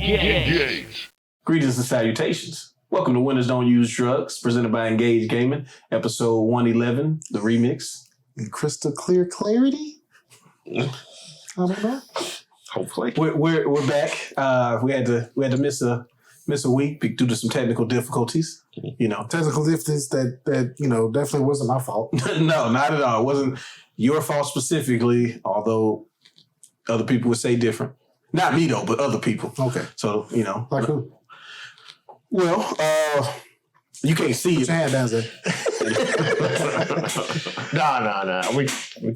Engage. Greetings and salutations. Welcome to Winners Don't Use Drugs, presented by Engage Gaming, episode 111, the remix. In crystal clear clarity? I don't know. Hopefully. We're back. We had to miss a week due to some technical difficulties. You know. Technical difficulties that definitely wasn't my fault. No, not at all. It wasn't your fault specifically, although other people would say different. Not me though, but other people. Okay. So, Like who? Well, you can't see Put it. your hand down there. No. We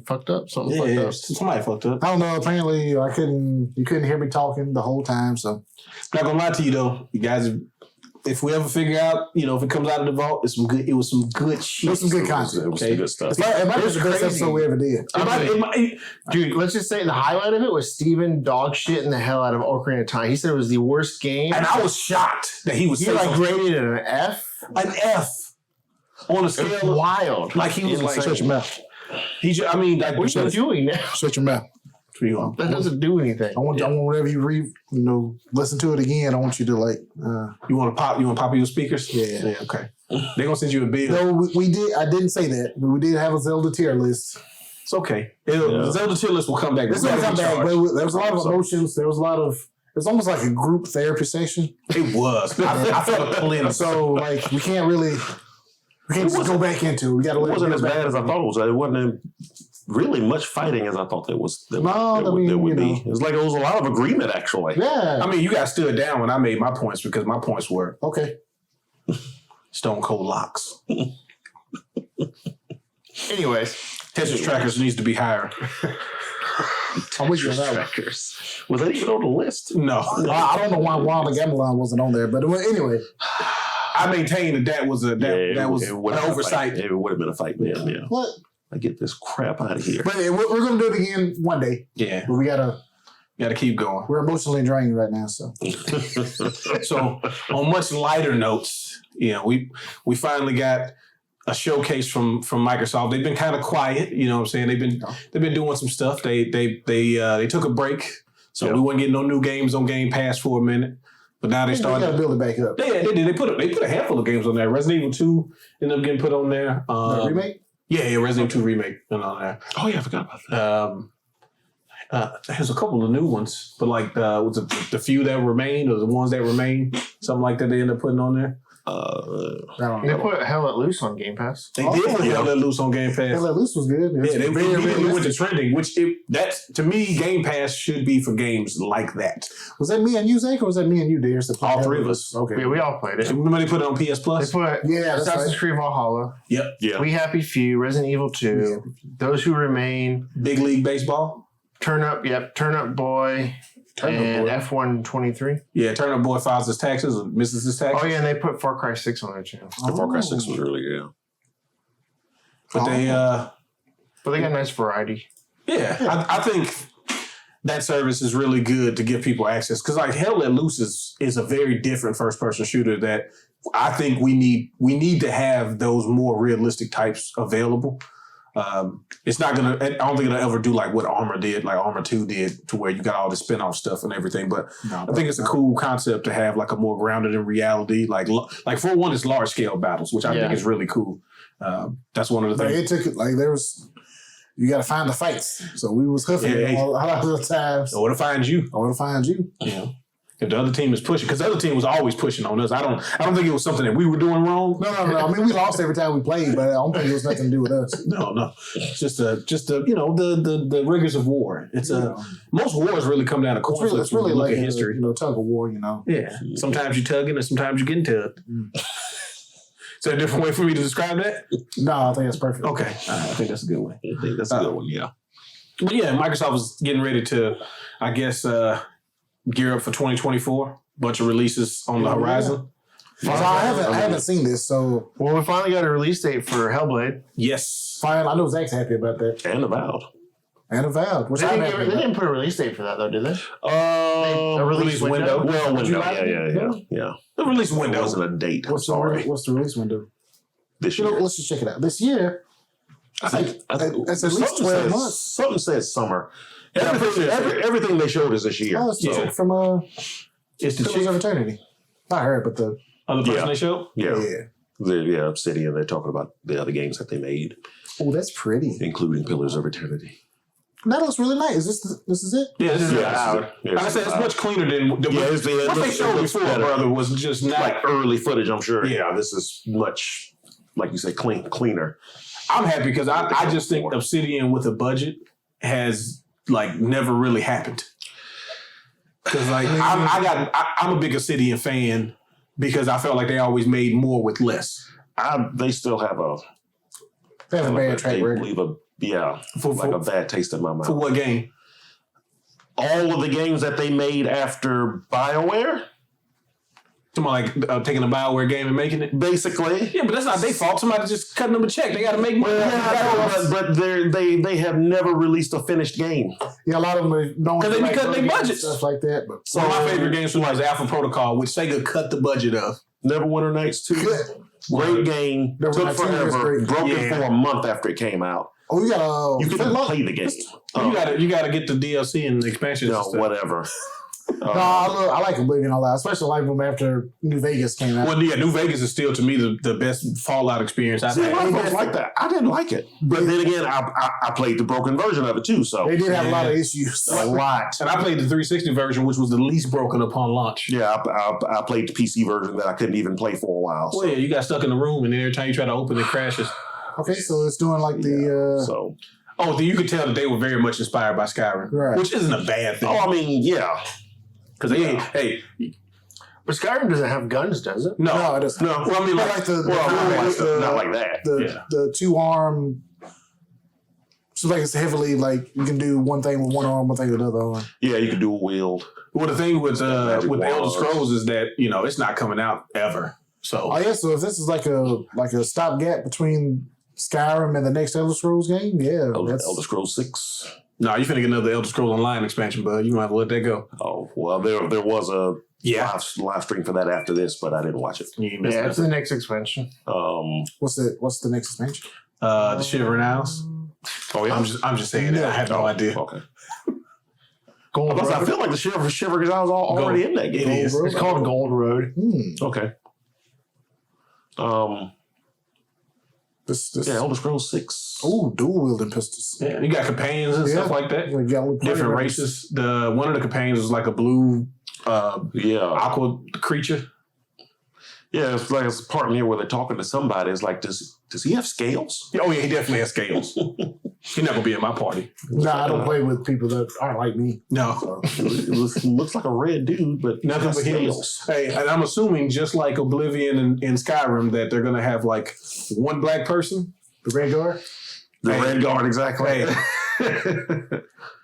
fucked up. Something fucked up. Somebody fucked up. I don't know. Apparently, you couldn't hear me talking the whole time. So, Not gonna lie to you though, you guys. If we ever figure out, if it comes out of the vault, it was some good shit. it was some good content. It was some good stuff. It might be the best episode we ever did. Dude, let's just say the highlight of it was Steven dog shitting the hell out of Ocarina of Time. He said it was the worst game. And I was shocked that he was graded it an F. An F on a scale It's of wild. like he was like. Shut your mouth. What are you doing now? Shut your mouth. That doesn't do anything. I want whenever you listen to it again. I want you to You want to pop your speakers? Yeah. Okay. They're gonna send you a bill. No, we did. I didn't say that. But we did have a Zelda tier list. It's okay. The Zelda tier list will come back. It's gonna come back. But there was a lot of emotions. There was a lot of. It's almost like a group therapy session. It was. I felt a cleanse. So we can't just go back into it. We got to. It wasn't as bad as I thought it was. It wasn't really much fighting as I thought there was. There would be. It was like it was a lot of agreement, actually. Yeah. I mean, you guys stood down when I made my points because my points were okay. Stone Cold Locks. Anyways, Tetris Trackers needs to be higher. I'm with you on that one. Was that even on the list? No. I don't know why Wild Gamelan wasn't on there, but anyway. I maintain that was an oversight. It would have been a fight, man. Yeah. What? I get this crap out of here. But we're going to do it again one day. Yeah. But we got to keep going. We're emotionally drained right now, so. So on much lighter notes, we finally got a showcase from Microsoft. They've been kind of quiet, you know what I'm saying? They've been doing some stuff. They took a break, so we weren't getting no new games on Game Pass for a minute. But now they started. They got to build it back up. Yeah, they did. They put a handful of games on there. Resident Evil 2 ended up getting put on there. The remake? Yeah, Resident Evil 2 remake went on there. Oh yeah, I forgot about that. There's a couple of new ones, but was it the few that remain or the ones that remain, something like that they ended up putting on there. They put Hell Let Loose on Game Pass. They did put Hell Let Loose on Game Pass. Hell Let Loose was good. Yeah, they really went to trending, to me, Game Pass should be for games like that. Was that me and you, Zach, or was that me and you, Darius? All three of us. Okay. Yeah, we all played it. Remember they put it on PS Plus? They put Assassin's Creed Valhalla. Yep. Yeah. We Happy Few, Resident Evil 2, Those Who Remain, Big League Baseball. Turn Up Boy, and F123. Yeah, Turn Up Boy files his taxes or misses his taxes. Oh yeah, and they put Far Cry 6 on their channel. The Far Cry 6 was really good. But they got a nice variety. Yeah, I think that service is really good to give people access because Hell Let Loose is a very different first person shooter that I think we need to have those more realistic types available. It's not gonna. I don't think it'll ever do like what Armor did, like Armor 2 did, to where you got all the spin-off stuff and everything. But I think it's a cool concept to have like a more grounded in reality. Like for one, it's large scale battles, which I think is really cool. That's one of the things. It took you got to find the fights. So we was huffing a lot of the times. I want to find you. Yeah. If the other team is pushing, because the other team was always pushing on us. I don't think it was something that we were doing wrong. No. I mean, we lost every time we played, but I don't think it was nothing to do with us. No. It's just the rigors of war. It's most wars really come down to conflict. It's really like history. Tug of war. Yeah. Sometimes you're tugging, and sometimes you're getting tugged. Is there a different way for me to describe that? No, I think that's perfect. Okay, I think that's a good way. I think that's a good one. Yeah. But yeah, Microsoft was getting ready to, I guess, gear up for 2024. Bunch of releases on the horizon. So I haven't seen this, so we finally got a release date for Hellblade. Yes. Fine, I know Zach's happy about that. And Avowed. And Avowed. They didn't put a release date for that though, did they? A release window. Well, window. Yeah. The release window wasn't a date. What's the release window? This year. Let's just check it out. This year, I think it's at least 12 months. Something says summer. Everything they showed us this year. Oh, let's check from It's the Pillars chick. of Eternity. Not her, but the Other person Yeah. they show. Yeah, Obsidian. They're talking about the other games that they made, Oh, that's pretty. including Pillars of Eternity. That looks really nice. this is it? Yeah, this is Yeah, like I said, it's much cleaner than Yeah, what they showed before, brother, was just not. like early footage. I'm sure. Yeah, this is much, like you say, cleaner. I'm happy because I just think Obsidian with a budget has like never really happened. Because like I'm a big Obsidian fan because I felt like they always made more with less. They still have a They have a bad track record. leave a For a bad taste in my mouth. for what game? All of the games that they made after BioWare, Somebody like taking a BioWare game and making it. basically. Yeah, but that's not their fault. Somebody just cutting them a check. They got to make money. But they have never released a finished game. Yeah, a lot of them don't 'Cause they be cutting their budgets. stuff like that. But One of my favorite games was Alpha Protocol, which Sega cut the budget of. Neverwinter Nights 2. Great game. Neverwinter Took Nights 2 was forever. great. Broke it Yeah. for a month after it came out. you got You couldn't play the game. You gotta get the DLC and the expansions. No, and stuff. whatever. No, I like Oblivion a lot, especially like them after New Vegas came out. Well, yeah, New Vegas is still to me the best Fallout experience I've See, a lot of had. folks like that. I didn't like it. But then again, I played the broken version of it too. So They did have a lot of issues. a lot. And I played the 360 version, which was the least broken upon launch. Yeah, I played the PC version that I couldn't even play for a while. Well, yeah, you got stuck in the room, and then every time you try to open it, crashes. Okay, so it's doing like the So, Oh, you could tell that they were very much inspired by Skyrim, Right. which isn't a bad thing. I mean, yeah. Because hey, But Skyrim doesn't have guns, does it? no, it doesn't. no. Well, I mean, But like, like the Not like that. the 2-arm. So like it's heavily like you can do one thing with one arm, one thing with the other arm. Yeah, you can dual wield. well, the thing with Magic the Elder wands. Scrolls is that it's not coming out ever. So Oh yeah, so if this is like a stopgap between Skyrim and the next Elder Scrolls game, yeah, that's Elder Scrolls 6. no, you finna get another Elder Scrolls Online expansion, bud. You gonna have to let that go. Oh, well, there was a Yeah, live stream for that after this, but I didn't watch it. you ain't missing Yeah, it's the next expansion. what's the next expansion? the Shivering Isles. Oh, yeah? I'm just saying that. I have no idea. Okay. Gold I Road. feel like the Shiver because I was already in that game. It is. It's called Gold Road. Okay. This Yeah, Elder Scrolls 6. oh, dual wielding pistols. Yeah, you got companions and stuff like that. You got little Different party races. One of the companions was like a blue Yeah. aqua creature. Yeah, it's like it's a part near where they're talking to somebody. It's like, does he have scales? Oh yeah, he definitely has scales. He's not gonna be in my party. Nah, I don't play with people that aren't like me. No, So. It looks like a red dude, but nothing has but scales. Hey, and I'm assuming just like Oblivion and Skyrim that they're gonna have like one black person. The Red Guard? The Hey. red guard, exactly.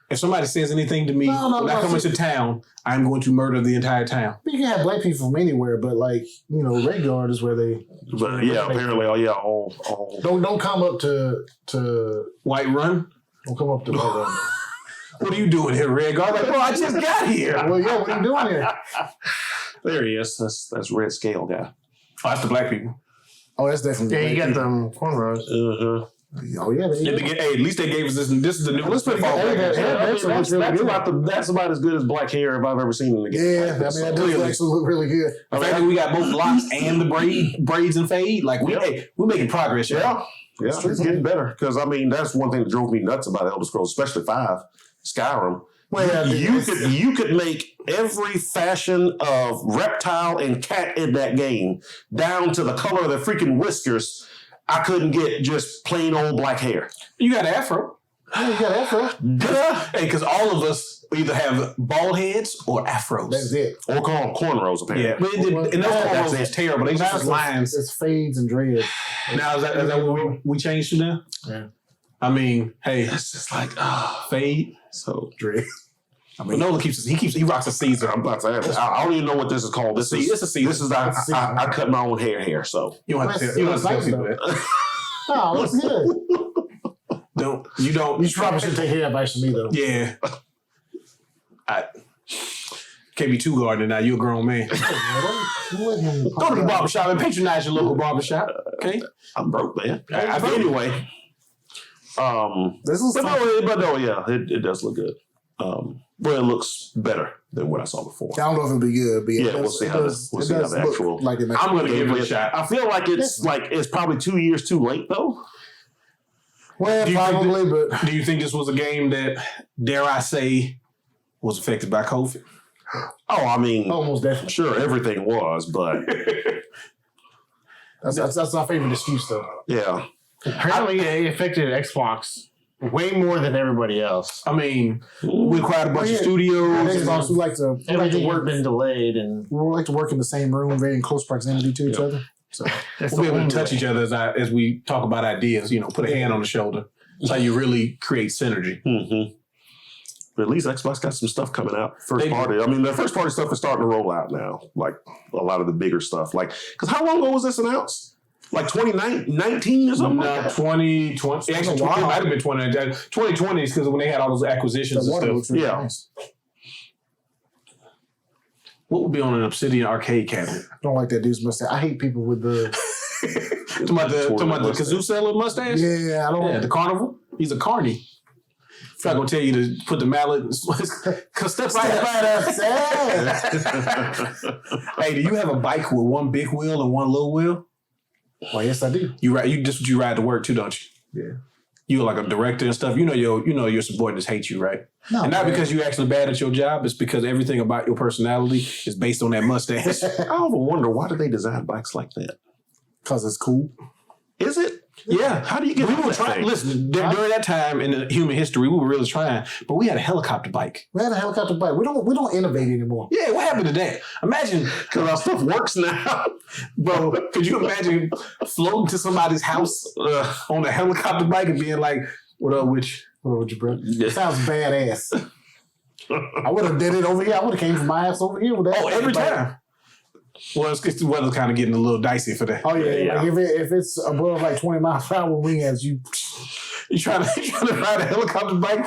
If somebody says anything to me No, when I come into town, I'm going to murder the entire town. You can have black people from anywhere, but like, Red Guard is where they But yeah, apparently, all don't come up to White Run. don't come up to Red Guard. What are you doing here, Red Guard? Like, bro, I just got here. Well, yeah, what are you doing here? there he is. That's Red Scale guy. Oh, that's the black people. Oh, that's definitely Yeah, you black got them cornrows. Uh-huh. people. Oh yeah, Hey, at least they gave us this. This is the new. That's pretty good. fallback. Hey, Yeah, I mean, that's really good. that's about as good as black hair if I've ever seen in the game. Yeah, I mean, that does Clearly. actually look really good. The fact that we got both locks and the braids and fade, like we're making progress. Yeah, it's getting better. Because, I mean, that's one thing that drove me nuts about Elder Scrolls, especially 5, Skyrim. Well, yeah, You could make every fashion of reptile and cat in that game down to the color of their freaking whiskers. I couldn't get just plain old black hair. You got an afro. Yeah, you got afro. Duh. Hey, because all of us either have bald heads or afros. That's it. Or call them cornrows, apparently. Yeah, but and those That's cornrows was terrible. They just was lines. It's fades and dread. Now is that what we changed to now? Yeah. I mean, hey, It's just like, fade. so. Dread. But Nolan he rocks a Caesar. I'm about to ask. I don't even know what this is called. This is It's a Caesar. This is I cut my own hair here, so You don't have to tell, you don't have to tell people that. Oh, looks good. Don't. You probably should take hair advice from me though. Yeah. I can't be too gardening now. You're a grown man. Let him Go to the barbershop and patronize your local barbershop. Okay. I'm broke, man. I feel Anyway, This is but no, yeah, it does look good. but it looks better than what I saw before. I don't know if it'll be good, but Yeah, we'll see how the actual. Like it makes I'm going to give it a shot. I feel like it's probably 2 years too late though. Well, probably, but do you think this was a game that, dare I say, was affected by COVID? Oh, I mean, almost definitely. sure, everything was, but That's my favorite excuse, though. yeah. Apparently, it affected Xbox way more than everybody else. I mean, we acquired a bunch of And studios. Xbox, we like to Everything work. has been delayed, and We like to work in the same room, very in close proximity to each other. So that's We'll be the able only to touch way. each other as we talk about ideas, put a hand on the shoulder. That's how you really create synergy. Mm-hmm. But at least Xbox got some stuff coming out. First They party. I mean, their first party stuff is starting to roll out now. Like a lot of the bigger stuff. Like, because how long ago was this announced? Like 2019 or something? No, like that? 2020. Actually, it Wow. might have been 2019. 2020 is because when they had all those the acquisitions and water stuff. looks really Yeah. nice. What would be on an Obsidian arcade cabinet? I don't like that dude's mustache. I hate people with the Talking about the kazoo seller mustache? I don't. Yeah, the carnival. He's a carny. I'm not gonna tell you to put the mallet. Cause step right Hey, do you have a bike with one big wheel and one little wheel? Well, yes, I do. You ride. You ride to work too, don't you? Yeah. You're like a director and stuff. Your subordinates hate you, right? No, And not man. because you're actually bad at your job. It's because everything about your personality is based on that mustache. I often wonder, why do they design bikes like that? Because it's cool. Is it? Yeah. How do you get We on were that trying. thing? Listen, during that time in the human history, we were really trying, but we had a helicopter bike. We had a helicopter bike. We don't innovate anymore. Yeah, what happened to that? Imagine, Because our stuff works now. bro. Could you imagine floating to somebody's house on a helicopter bike and being like, "What up, witch?" What would you, bro? Sounds badass. I would have did it over here. I would have came from my ass over here with that. Oh, every bike. time. Well, the weather's kind of getting a little dicey for that. Oh yeah, Yeah. Like if it's above like 20 miles per hour wing as you You trying to ride a helicopter bike?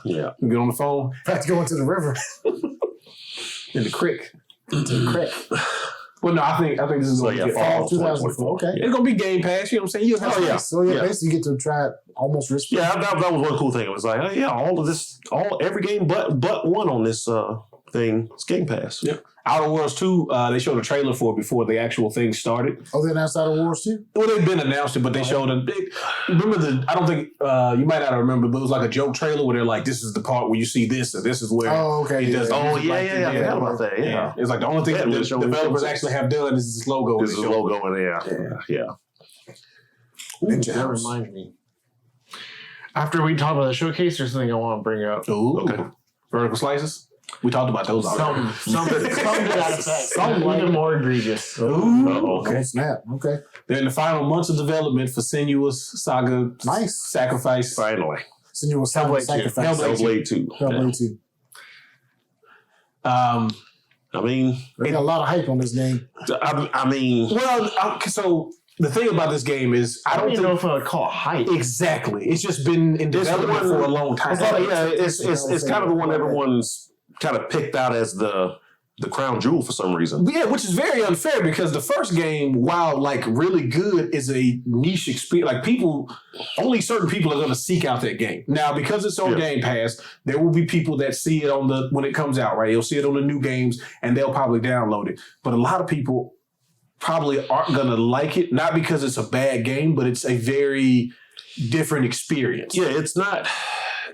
Yeah. You get on the phone have to go into the river in the creek. to the creek. Well, no, I think this is So, going to yeah, be fall. 2004. Okay. It's going to be Game Pass. You know what I'm saying? You have Oh, yeah. So basically you get to try it almost risk. Yeah, that was one cool thing. It was like, oh, yeah, every game but one on this thing is Game Pass. Yep. Outer Worlds 2, they showed a trailer for it before the actual thing started. Oh, they announced Outer Wars too? Well, they've been announced it, but they showed it. Remember I don't think, you might not remember, but it was like a joke trailer where they're like, this is the part where you see this, and this is where Oh, okay. it does. Oh, music like yeah. I forgot about that. Yeah. It's like the only thing Yeah, that they the showed developers it. actually have done is this logo. There's a they showed. logo in there. Yeah. Ninja That House. reminds me. After we talk about the showcase, there's something I want to bring up. Ooh. Okay. Vertical slices? We talked about those already. Something to that effect. Something even more egregious. Ooh. Okay. Snap. Okay. They're in the final months of development for Senua's Saga Nice. Sacrifice. Finally. Send you a Hellblade sacrifice. Hellblade 2. Hellblade 2. I mean, They got a lot of hype on this game. I mean, Well, so the thing about this game is, I I don't don't even think know if I would call it hype. exactly. It's just been in development one- for a long time. it's kind of the one everyone's kind of picked out as the crown jewel for some reason. Yeah, which is very unfair because the first game, while like really good, is a niche experience. Like only certain people are going to seek out that game. Now, because it's on Yeah. Game Pass, there will be people that see it when it comes out, right? You'll see it on the new games and they'll probably download it. But a lot of people probably aren't going to like it, not because it's a bad game, but it's a very different experience. Yeah,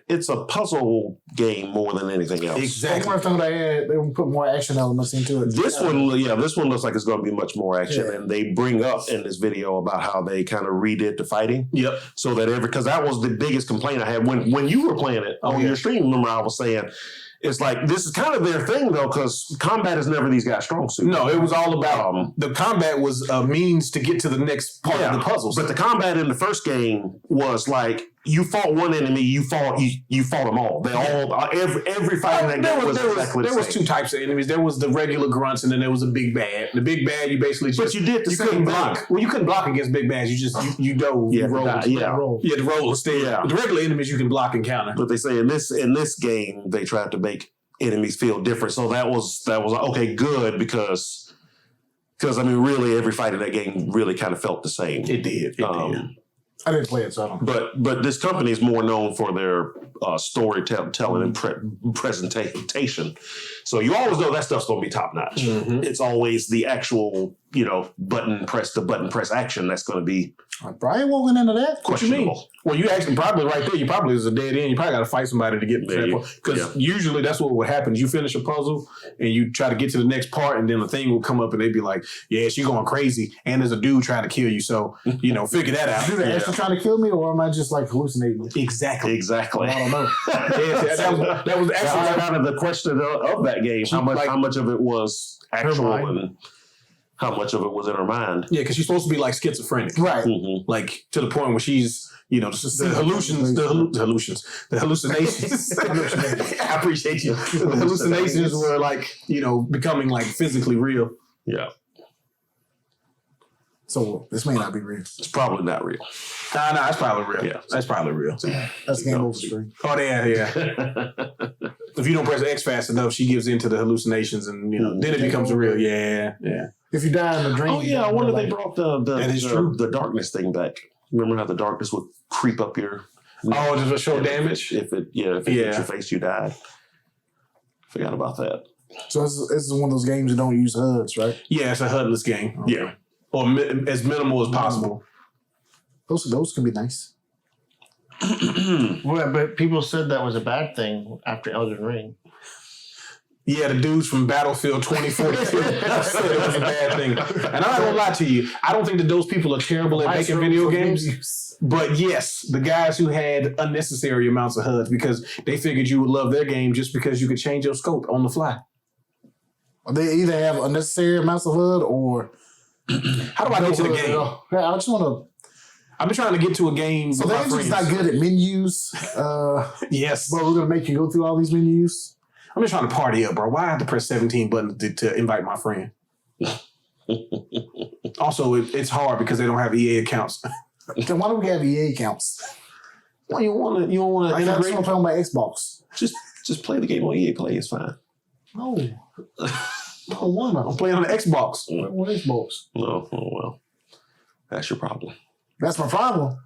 it's a puzzle game more than anything else. Exactly. One thing they put more action elements into it. This one looks like it's going to be much more action, Yeah. and they bring up in this video about how they kind of redid the fighting, Yep. so that because that was the biggest complaint I had when you were playing it on yeah. your stream. Remember, I was saying it's like this is kind of their thing though, because combat is never these guys' strong suit. No, it was all about the combat was a means to get to the next part of the puzzles. But the combat in the first game was like you fought one enemy, you fought them all. They all every fight in that game was exactly the there was same. two types of enemies. There was the regular grunts, and then there was the big bad. The big bad, you basically But you did the you same couldn't thing. block. Well, you couldn't block against big bads. You just you dove, you rolled, yeah. yeah, the roll instead. Yeah. The regular enemies you can block and counter. But they say in this game they tried to make enemies feel different. So that was okay, good because I mean really every fight in that game really kind of felt the same. It did. It did. I didn't play it, so I don't. But this company is more known for their storytelling and presentation. So you always know that stuff's going to be top notch. Mm-hmm. It's always the actual, button press action that's going to be Brian walking into that. What you mean? questionable. Well, you actually probably right there. You probably is a dead end. You probably got to fight somebody to get to that point. Because usually that's what would happen. You finish a puzzle and you try to get to the next part, and then the thing will come up and they'd be like, "Yeah, she's going crazy," and there's a dude trying to kill you. So figure that out. Do they actually trying to kill me, or am I just like hallucinating? Exactly. I don't know. that was That's actually kind of the question of that game. How much of it was actual and how much of it was in her mind? Yeah, because she's supposed to be like schizophrenic, Right. Mm-hmm. like to the point where she's the hallucinations. I appreciate you. The hallucinations were like becoming like physically real. Yeah, So this may not be real. it's probably not real. Nah, that's probably real. Yeah. That's probably real. That's game over screen. Oh yeah. If you don't press X fast enough, she gives into the hallucinations, and then it becomes real. Yeah. If you die in the dream. Oh yeah, I wonder if they like, brought That is true. the darkness thing back. Remember how the darkness would creep up your Oh, just show damage. if it hit your face, you died. Forgot about that. So this is one of those games that don't use HUDs, right? Yeah, it's a HUDless game. Okay. Yeah. Or as minimal as possible. Those can be nice. Well, but people said that was a bad thing after Elden Ring. Yeah, the dudes from Battlefield 2042 said it was a bad thing. And I'm not gonna lie to you, I don't think that those people are terrible at making video games. But yes, the guys who had unnecessary amounts of HUDs because they figured you would love their game just because you could change your scope on the fly. They either have unnecessary amounts of HUD or How do I get to the HUD at game? all. Yeah, I just want to. I've been trying to get to a game So with my they're just friends. not good at menus. Yes. But we're gonna make you go through all these menus. I'm just trying to party up, bro. Why I have to press 17 buttons to invite my friend? Also, it's hard because they don't have EA accounts. Then why don't we have EA accounts? Why you don't want to I just integrate? want to play on my Xbox. Just play the game on EA Play. It's fine. No, I don't want I'm to playing on the Xbox. play on Xbox. No, oh well, that's your problem. That's my problem.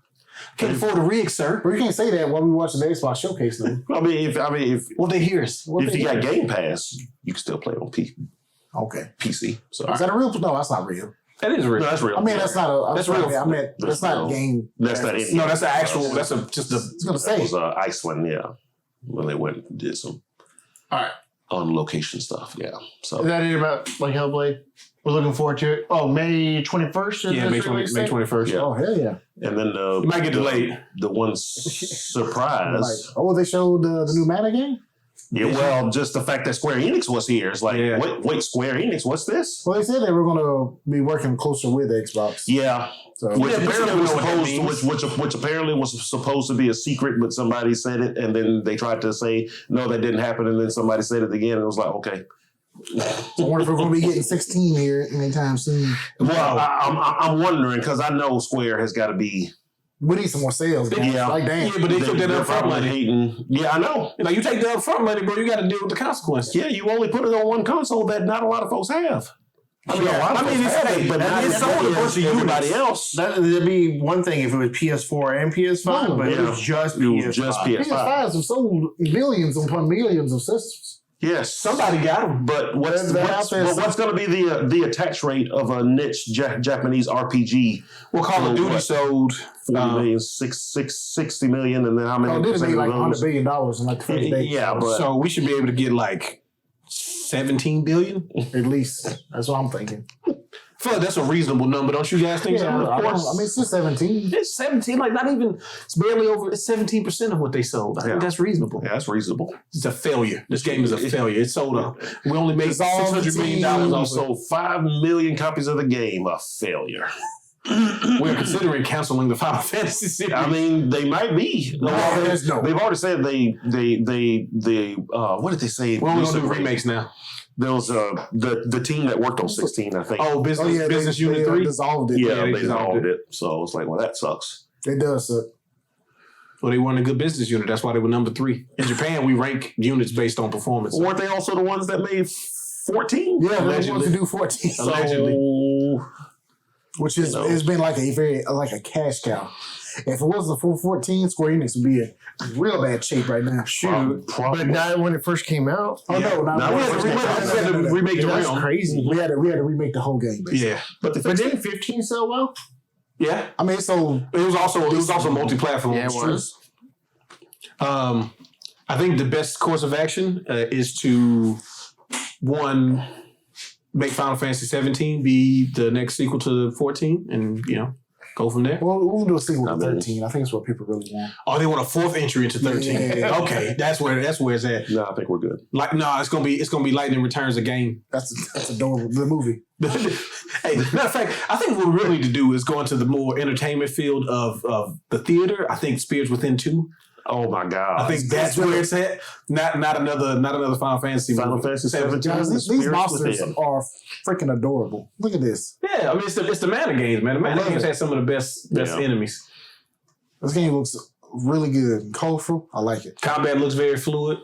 Can't afford a rig, sir. But you can't say that while we watching the Xbox showcase now. I mean, if What they hear us. you got Game Pass, you can still play it on Okay. PC. So Is that a real? No, that's not real. That is real. no, that's real. I mean, that's not a. That's That's real. real. I mean, that's not a game. That's not it. No, that's the actual. That's just the. I was gonna That say. was Iceland, yeah, when they went and did some All right. on location stuff. Yeah, so Is that it about like Hellblade? We're looking forward to it. Oh, May 21st? Yeah, May 21st. Yeah. Oh hell yeah! and then You might get delayed. The one Like, surprise. they showed the new Mana game. Yeah, well, just the fact that Square Enix was here is like, Yeah. wait, Square Enix, what's this? Well, they said they were going to be working closer with Xbox. Yeah, So which Yeah, but you apparently never was know what that supposed, means. which apparently was supposed to be a secret, but somebody said it, and then they tried to say no, that didn't happen, and then somebody said it again, and it was like, okay. I wonder if we're going to be getting 16 here anytime soon. Well, I'm wondering because I know Square has got to be. We need some more sales. Guys. Yeah. Like damn. Yeah, but they took that they're upfront probably money. hating. Yeah, I know. Like you take the upfront money, bro. You got to deal with the consequences. Yeah, you only put it on one console that not a lot of folks have. I mean, a lot of I mean, folks it's have it, but not it's sold a bunch of everybody units. else. That'd be one thing if it was PS4 and PS5, No, but it yeah. was just It was PS5. just PS5. PS5s have sold millions upon millions of systems. Yes, Somebody got them. But what's They're out there. going to be the attach rate of a niche Japanese RPG? Well, Call of Duty What? sold 40 million, 60 million, and then how many? Oh, this percent made of like those? $100 billion in like the first day. Yeah, but So we should be able to get like 17 billion. At least. That's what I'm thinking. I feel like that's a reasonable number, don't you guys think? Yeah, so? I mean, it's just 17. It's 17, like not even, it's barely over, it's 17% of what they sold. I Yeah. think that's reasonable. yeah, that's reasonable. It's a failure. This game is a failure. It's sold out. We only made It's all $600 million the off So 5 million copies of the game, a failure. We're considering canceling the Final Fantasy series. I mean, they might be. No. They've already said they what did they say? we're only going to do recently? remakes now. There was the team that worked on 16, I think. Oh, Business Unit 3? dissolved it. yeah, they they dissolved dissolved it. So it's like, well, that sucks. It does suck. Well, they weren't a good business unit. That's why they were number 3. In Japan, we rank units based on performance. Weren't they also the ones that made 14? Yeah, they want Allegedly. to do 14. Allegedly. Which is You know. it's been like a very like a cash cow. If it wasn't for 14, Square Enix would be in real bad shape right now. Shoot, Probably. but not when it first came out. Oh no, Now We we had to had to remake the That's realm. crazy. we had to remake the whole game. Basically. Yeah, But the But didn't 15 sell well? yeah. I mean, so It was also multi-platform. Yeah, it was. I think the best course of action is to make Final Fantasy 17 be the next sequel to 14, and go from there. well, we'll do a sequel to 13. I think it's what people really want. Oh, they want a fourth entry into 13. Yeah. Okay, that's where it's at. No, I think we're good. Like, no, it's gonna be Lightning Returns again. That's adorable. The movie. Hey, matter of fact, I think what we really need to do is go into the more entertainment field of the theater. I think Spirits Within 2. Oh my God. I think that's where it's at. Not another Final Fantasy. Final movie. Fantasy 17. Guys, these Spirits monsters Within. are freaking adorable. Look at this. Yeah, I mean it's the mana games, man. The mana love games it. had some of the best Yeah. enemies. This game looks really good and colorful. I like it. Combat looks very fluid.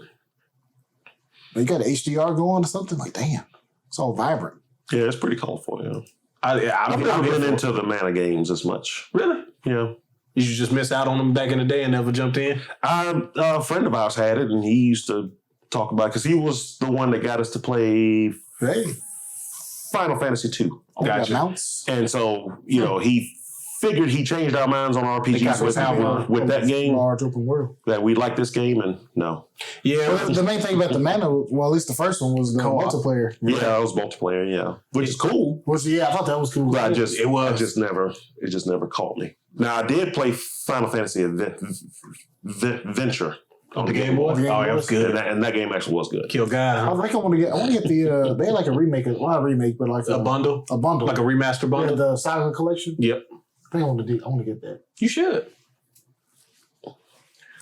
You got HDR going or something? Like, damn. It's all vibrant. Yeah, it's pretty colorful, yeah. I've I've been never been into into the mana games as much. really. Yeah. You should just miss out on them back in the day and never jumped in. A friend of ours had it, and he used to talk about it because he was the one that got us to play Hey. Final Fantasy 2. Oh, Gotcha. got mounts. And so, he figured he changed our minds on They got RPGs this album with that game, Large open world. that we like this game, and no. Yeah, Well, the main thing about the mana, well, at least the first one was the Co-op. multiplayer. Yeah, it was multiplayer, yeah. Which is cool. Which, yeah, I thought that was cool. But it just never caught me. Now I did play Final Fantasy Venture on the Game Boy. On the Game Oh, that was Boy. good. and that game actually was good. Kill God. I Huh? think I want to get the, they had like a remake, not a remake, but like A bundle, a bundle. like a remaster Yeah, bundle. the Saga collection. Yep, I think I want to get that. you should.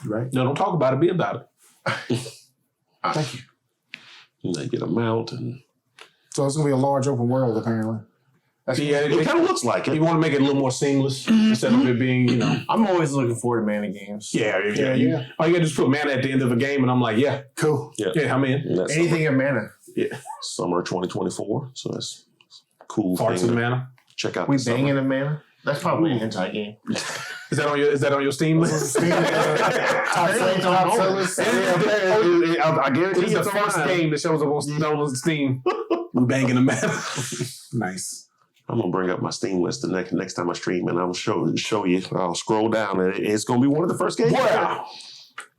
Right? No, don't talk about it. Be about it. Thank you. And they get a mount, and So it's going to be a large open world, apparently. Yeah, it kind of looks like you it. want to make it a little more seamless instead of it being, I'm always looking forward to mana games. Yeah. All you gotta do is put mana at the end of a game, and I'm like, yeah, Cool. yeah, I'm in. And that's Anything of mana. summer 2024. So that's a cool Parts thing of the to mana. check out. We this summer. banging a mana. That's probably a hentai game. Is that on your Steam list? Top sellers. I guarantee It's the it's first online. game that shows up on Steam. We banging the mana. Nice. I'm gonna bring up my Steam list the next time I stream, and I'll show you. I'll scroll down, and it's gonna be one of the first games. Wow.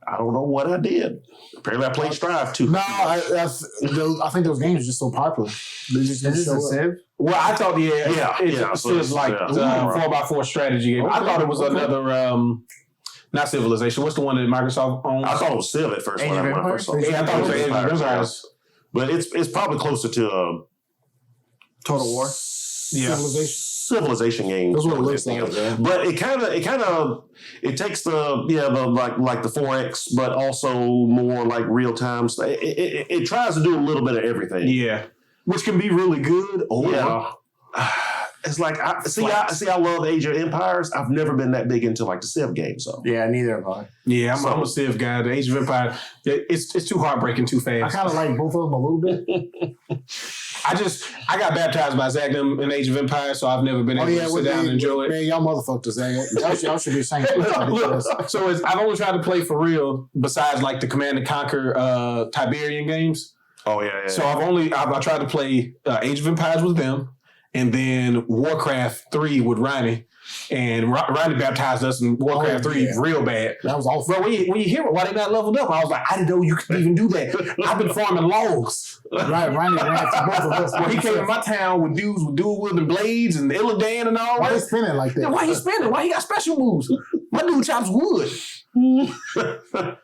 I don't know what I did. Apparently, I played Strive too. No, I think those games are just so popular. They just Is this show a up. Civ? Well, I thought, Yeah, it's so just like yeah. 4x4 strategy game. I Okay, thought it was okay. another, not Civilization. What's the one that Microsoft owns? I thought it was Civ at first Age when of I first saw it. Yeah, I thought it was Age of Empires, Empires. but it's probably closer to Total War. Civilization. Civilization game. That's what it looks like. Yeah. But it takes the like the 4X, but also more like real time. It tries to do a little bit of everything. Yeah. Which can be really good. Yeah. It's like I love Age of Empires. I've never been that big into like the Civ games. So Yeah, neither have I. Yeah, I'm a Civ guy. The Age of Empire, it's too heartbreaking too I fast. kind of like both of them a little bit. I got baptized by Zach them in Age of Empires, so I've never been able to sit down and enjoy it. Man, y'all motherfuckers. Y'all should be ashamed. So I've only tried to play for real, besides like the Command and Conquer Tiberian games. oh yeah. So I tried to play Age of Empires with them, and then Warcraft 3 with Ronnie. And Ronnie baptized us in Warcraft 3 real bad. That was awful. Bro, when you hear it, why they not leveled up? I was like, I didn't know you could even do that. I've been farming logs. Right, Ronnie ran for both of us. When he came to my town with dudes with dual wielding blades and Illidan and all Why they that. spinning like that? Yeah, why he spinning? Why he got special moves? My dude chops wood. And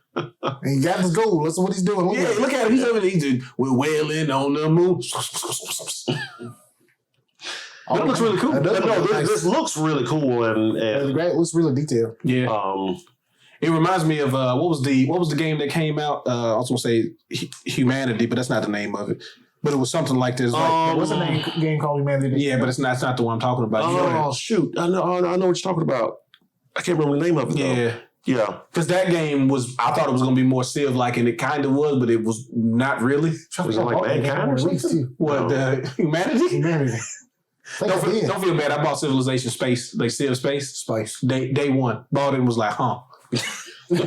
he got his goal. That's what he's doing. Look Yeah, at him. look at him. He's over there. We're wailing on the moon. That looks really cool. That does No, look nice. this looks really cool, It's and great. It looks really detailed. Yeah. It reminds me of what was the game that came out? I was gonna say Humanity, but that's not the name of it. But it was something like this. What's the game called Humanity? Yeah, but it's not the one I'm talking about. oh shoot, I know what you're talking about. I can't remember the name of it. Yeah. Yeah. Because that game I thought it was going to be more Civ-like, and it kind of was, but it was not really. Was it like Mankind or something? What, Humanity? Humanity. Don't feel bad. I bought Civilization Space. Like Civ Space. Spice. Day one. Bought it and was like, huh. It's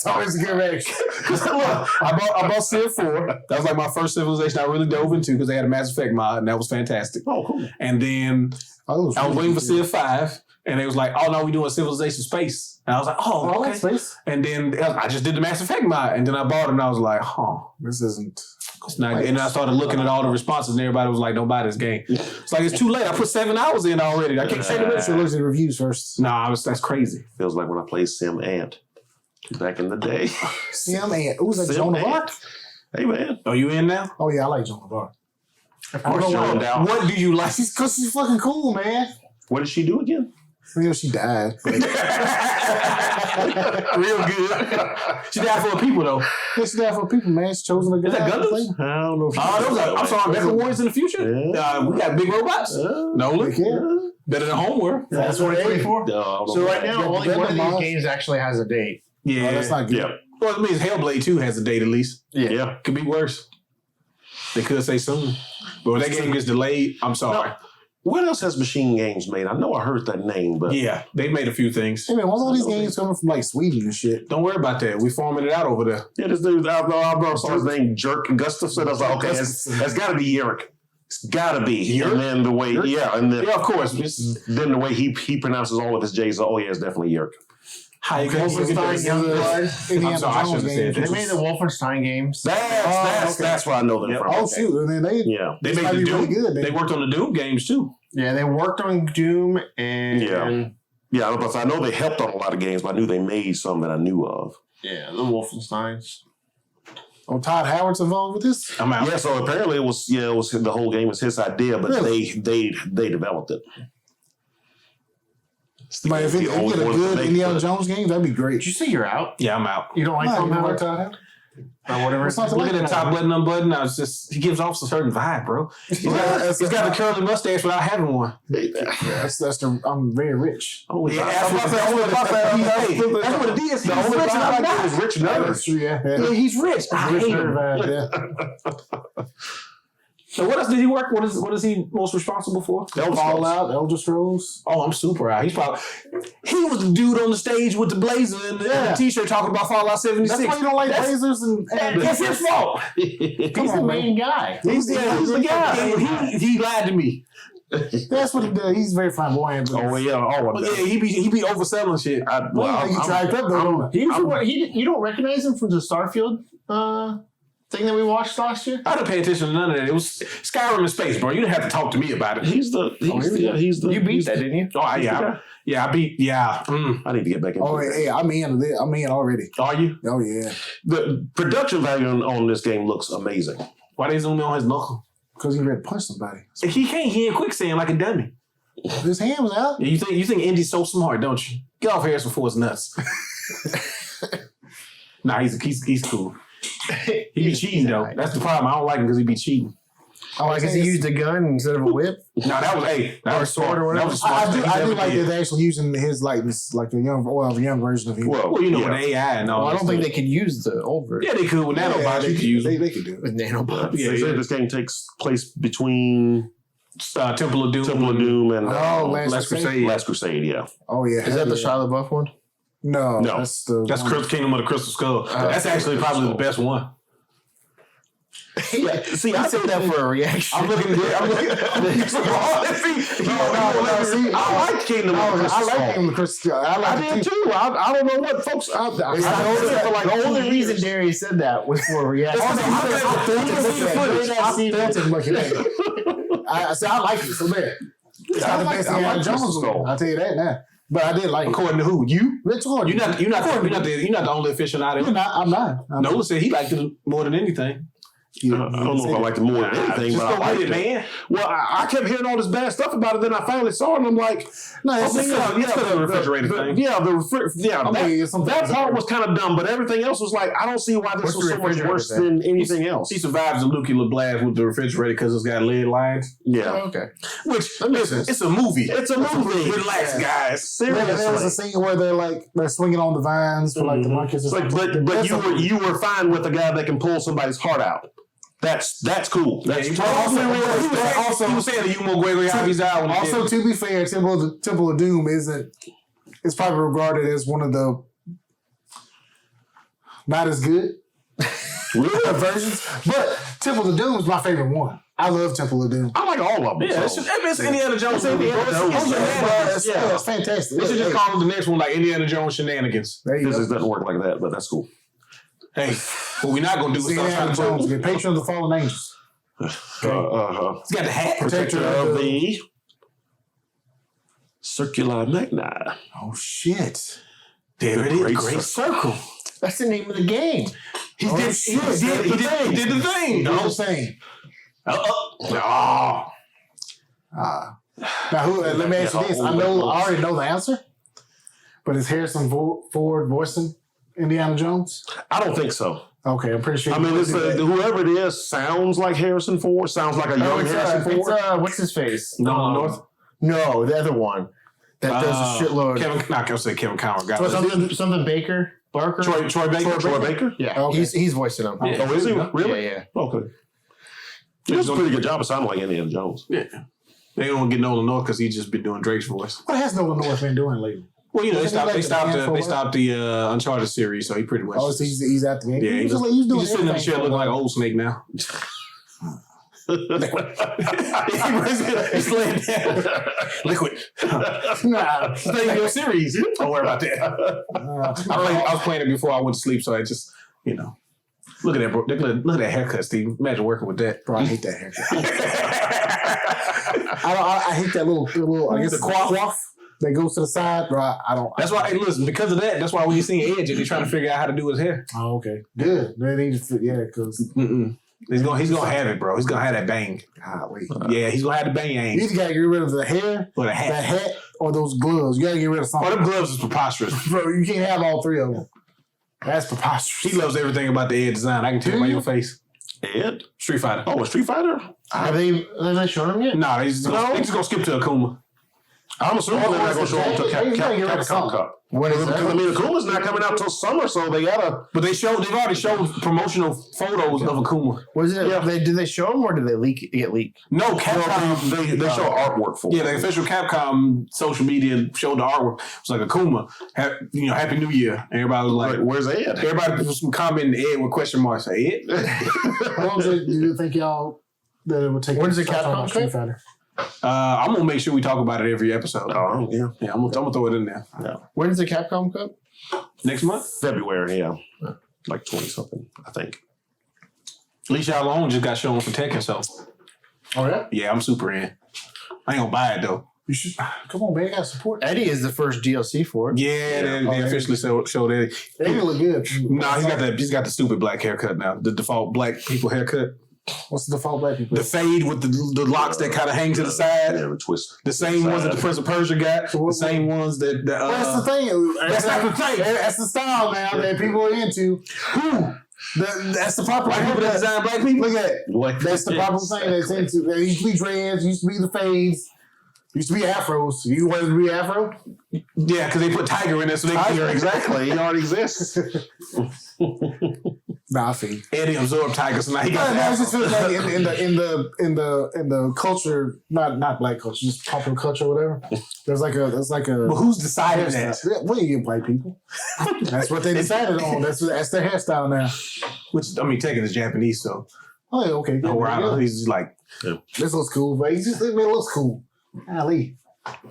always a good reaction. I bought Civ 4. That was like my first Civilization I really dove into because they had a Mass Effect mod and that was fantastic. Oh, cool. And then I was waiting for Civ 5 and they was like, oh no, we doing Civilization Space. And I was like, oh, okay. Space. And then I just did the Mass Effect mod and then I bought it and I was like, huh. This isn't. It's not, and I started looking at all the responses and everybody was like, don't buy this game. It's like, it's too late. I put 7 hours in already. I can't say the rest. So look at the reviews first. Nah, that's crazy. Feels like when I played Sim Ant back in the day. Sim Ant. Who's that? Sim Joan of Ant. Arc? Hey, man. Are you in now? Oh yeah, I like Joan of Arc. Of course, Joan out. What do you like? Because she's fucking cool, man. What did she do again? You know, she died. But Real good. She died for people though. she died for people, man. She's chosen a guy. Is that Gundams? I don't know if she I'm sorry, Mecha Warriors in the future? Yeah. We got big robots? Nolan? Yeah. Better than Homeworld. That's 2024. So right now, only one of these games actually has a date. Yeah. Oh, that's not good. Yeah. Well, it means Hellblade 2 has a date at least. Yeah. Could be worse. They could say soon. But when that game gets delayed, I'm sorry. No. What else has Machine Games made? I know I heard that name, but Yeah, they made a few things. Hey man, what's all these games coming from like Sweden and shit? Don't worry about that. We farming it out over there. yeah, this dude, I saw his name, Jerk Gustafson. I was like, okay, that's got to be Yerk. It's got to be. Yerk? And then the way, and then, Yeah, of course. then the way he pronounces all of his J's, oh yeah, it's definitely Yerk. How you Wolfenstein Youngblood. I'm sorry, I should have said They that. made the Wolfenstein games. That's where I know them from. Oh Okay. shoot! And then they They this made might the be Doom. really good. They worked on the Doom games too. Yeah, they worked on Doom and Yeah, I know they helped on a lot of games, but I knew they made some that I knew of. the Wolfensteins. Oh, Todd Howard's involved with this. I'm out. Yeah, so apparently it was the whole game was his idea, but Really? they developed it. Man, if you get a good Indiana Jones game, that'd be great. Did you say you're out? Yeah, I'm out. You don't like Nah, Tom you don't Howard? like Todd Howard? Or whatever. What's not to Look like at the about top it? button, unbutton. I was just, he gives off a certain vibe, bro. He's got a curly mustache without having one. That's the. I'm very rich. Oh, Yeah, that's what it is. He's rich and I'm not. Rich That's nerds. true. Yeah. Yeah, he's rich. I Rich hate nerd him. vibe, yeah. So what else did he work? What is he most responsible for? Fallout, Elder Scrolls. Oh, I'm super out. He was the dude on the stage with the blazer and the t-shirt talking about Fallout 76. That's why you don't like lasers and. That's his fault. He's the main guy. He's the guy. He lied to me. That's what he does. He's very flamboyant. But Oh yeah, all of But that. yeah, he be overselling shit. you tried up though. You don't recognize him from the Starfield thing that we watched last year? I didn't pay attention to none of that. It was Skyrim in space, bro. You didn't have to talk to me about it. He's the You beat that, didn't you? Oh, I beat. Yeah. I need to get back in. Oh, hey, I'm in already. Are you? Oh yeah, The production value on this game looks amazing. Why they zoom in on his knuckle? because he ready to punch somebody. He can't hear quicksand like a dummy. His hand was out. You think Indy's so smart, don't you? Get off Harrison Ford's nuts. Nah, he's cool. He be cheating though. That's the problem. I don't like him because he be cheating. Oh, I guess he used a gun instead of a whip. No, that was that was sword or whatever. That was smart. I do Never like did. that they're actually using his likeness, like a young version of him. Well, you know, with AI and all. Well, I don't that think stuff. they could use the old version. Yeah, they could with nanobots. You could use them. They could do it. With nanobots. Yeah, They said this game takes place between Temple of Doom. Temple of Doom and Last Crusade. Last Crusade, yeah. Oh yeah, Is that the yeah. Shia LaBeouf one? No, No. that's the That's one. Kingdom of the Crystal Skull. That's actually probably the best one. Yeah, see, I said that for a reaction. I'm looking good. I like Kingdom of the Crystal I like Skull. him, the Crystal. I like I did too. I don't know what folks. I The only reason Darius said that was for a reaction. I felt it looking at it. I like it. So there. It's not the best Indiana Jones one. I'll tell you that now. But I did like it. According to who? You? Rich Gordon. You're not the only aficionado. I'm not. Nolan said he liked it more than anything. I don't know if I liked it more than anything, Just but I go liked with it. it, man. Well, I kept hearing all this bad stuff about it. Then I finally saw it, and I'm like, No, it's It's the refrigerator thing. That part was kind of dumb, but everything else was like, I don't see why this What's was the so much refrigerator worse thing? than anything else. He survives the nuclear blast with the refrigerator because it's got lead lines. Yeah, Okay. Which makes sense. it's a movie. it's a movie. Relax, guys. There was a Seriously. scene where they're swinging on the vines for like the monkeys. It's like, but you were fine with a guy that can pull somebody's heart out. That's cool. That's he was saying that Yumo Gregory Javi's out. Also, to be fair, Temple of Doom it's probably regarded as one of the not as good versions, but Temple of Doom is my favorite one. I love Temple of Doom. I like all of them. Yeah, so. it's Indiana Jones. It's fantastic. They should just call it the next one like Indiana Jones Shenanigans. Physics doesn't work like that, but that's cool. Hey, what we're not gonna do is start Indiana trying Jones, to get Patron of the Fallen Angels. He's got the hat. Protector of the Circular Magna. Oh shit! There it is. Great circle. That's the name of the game. He did the thing. I'm saying. Oh. Now, let me ask you this. I already know the answer, but is Harrison Ford voicing Indiana Jones? I don't think so. Okay, I'm pretty sure. I mean, whoever it is sounds like Harrison Ford. Sounds like a young Harrison Ford. What's his face? Nolan North? No, the other one that does a shitload. Kevin Conner. Something Baker. Barker. Troy Baker. Troy Baker. Yeah, Okay. he's voicing him. Yeah. Oh, is he really? Yeah. Okay. He does a pretty good job of sounding like Indiana Jones. Yeah. They don't get Nolan North because he's just been doing Drake's voice. What has Nolan North been doing lately? Well, they stopped the Uncharted series, so he pretty much. Oh, so he's at the game. Yeah, he's just sitting in the chair looking like an old snake now. Liquid. He's laying down. Liquid. Nah, Stay in your series. Don't worry about that. I was playing it before I went to sleep, so I just, look at that, bro. Look at that haircut, Steve. Imagine working with that. bro, I hate that haircut. I hate that little. I guess the coif that goes to the side, bro. I don't. That's why. Hey, listen. Because of that, that's why when you see Edge, and he's trying to figure out how to do his hair. Oh, okay, good. They need to, because. He's gonna have it, bro. He's gonna have that bang. Golly. Yeah, he's gonna have the bang. You either gotta get rid of the hair, Or the hat. that hat, or those gloves. You gotta get rid of something. Oh, them gloves is preposterous. Bro, you can't have all three of them. That's preposterous. He loves everything about the Ed design. I can tell by your face. Ed? Street Fighter. Oh, a Street Fighter? Have they shown him yet? Nah, he's just gonna skip to Akuma. I'm assuming they're not going to show up to Capcom Cup. When is that? Because, I mean, Akuma's not coming out till summer, so they got to... But they've already showed promotional photos of Akuma. Was it? Yeah. Did they show him or did they get leaked? No, Capcom. They show artwork for it. Yeah, the official Capcom social media showed the artwork. It was like Akuma, Happy New Year. Everybody was like, Where's Ed? Everybody was commenting Ed with question marks. Ed? How long do you think y'all that it would take? When's the Capcom Street Fighter? I'm gonna make sure we talk about it every episode. Oh, yeah. Yeah, I'm gonna throw it in there. Yeah. When's the Capcom Cup? Next month? February, yeah. Like 20-something, I think. Li Xiaolong just got shown for Tekken, so. Oh, yeah? Yeah, I'm super in. I ain't gonna buy it, though. You should. Come on, man. You got support. Eddie is the first DLC for it. Yeah, they officially showed Eddie. They look good. No, he's got the stupid black haircut now. The default black people haircut. What's the default black people? The fade with the locks that kind of hang to the side. Yeah, the twist. The same ones that the Prince of Persia got. The same ones that. Well, that's the thing. That's not the thing. That's the style now that people are into. That's the proper White people that design black people. Look at it. That's the proper thing that's into. There used to be dreads. Used to be the fades. Used to be afros. You wanted to be afro? Yeah, because they put Tiger in there, so they Tiger, exactly. He already exists. Nah, I see. Eddie absorbed Tiger, so now he got. I just feel like in the culture, not black culture, just popular culture, or whatever. There's like a. But who's decided that? What do you get, white people? That's what they decided on. That's their hairstyle now. Which Tekken is Japanese, so. Oh, yeah, okay. Yeah. He's like. This looks cool, but it looks cool. Ali.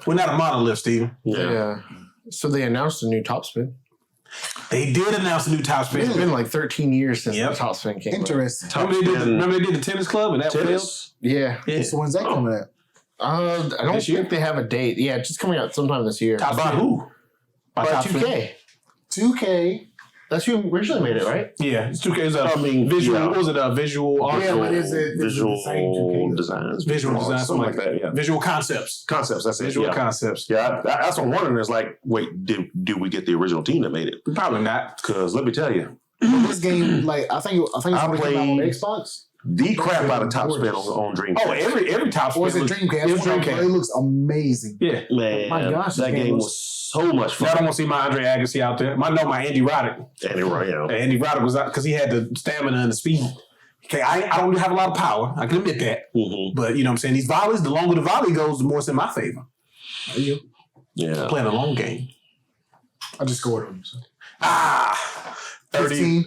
We're not a monolith, Steven. Yeah. So they announced a new top spin. They did announce a new top spin. It's been like 13 years since the top spin came. Interesting. Remember they did the tennis club and that failed? Yeah. So when's that coming out? I don't think they have a date. Yeah, it's just coming out sometime this year. By who? By 2K. 2K. That's who originally made it, right? Yeah, it's 2K. Visual. What was it? Visual art. Yeah, but is it Visual the same 2K? designs. Visual design, something like that, yeah. Visual concepts. Concepts, that's it. Visual concepts. Yeah, that's what I'm wondering is like, wait, did we get the original team that made it? Probably not. Because let me tell you, This game, like I think it's going to come out on played- Xbox. the crap out of Top Spin on Dreamcast. Oh, every top Or is it spin Dreamcast? It was Dreamcast. It looks amazing. Yeah. Man, My gosh, that this game game was- was so much fun. Y'all don't want to see my Andre Agassi out there. My Andy Roddick. Andy Roddick. Andy Roddick was out because he had the stamina and the speed. Okay, I don't have a lot of power. I can admit that. Mm-hmm. But you know what I'm saying? These volleys, the longer the volley goes, the more it's in my favor. There you go. Yeah. Playing a long game. I just scored on you. So. 30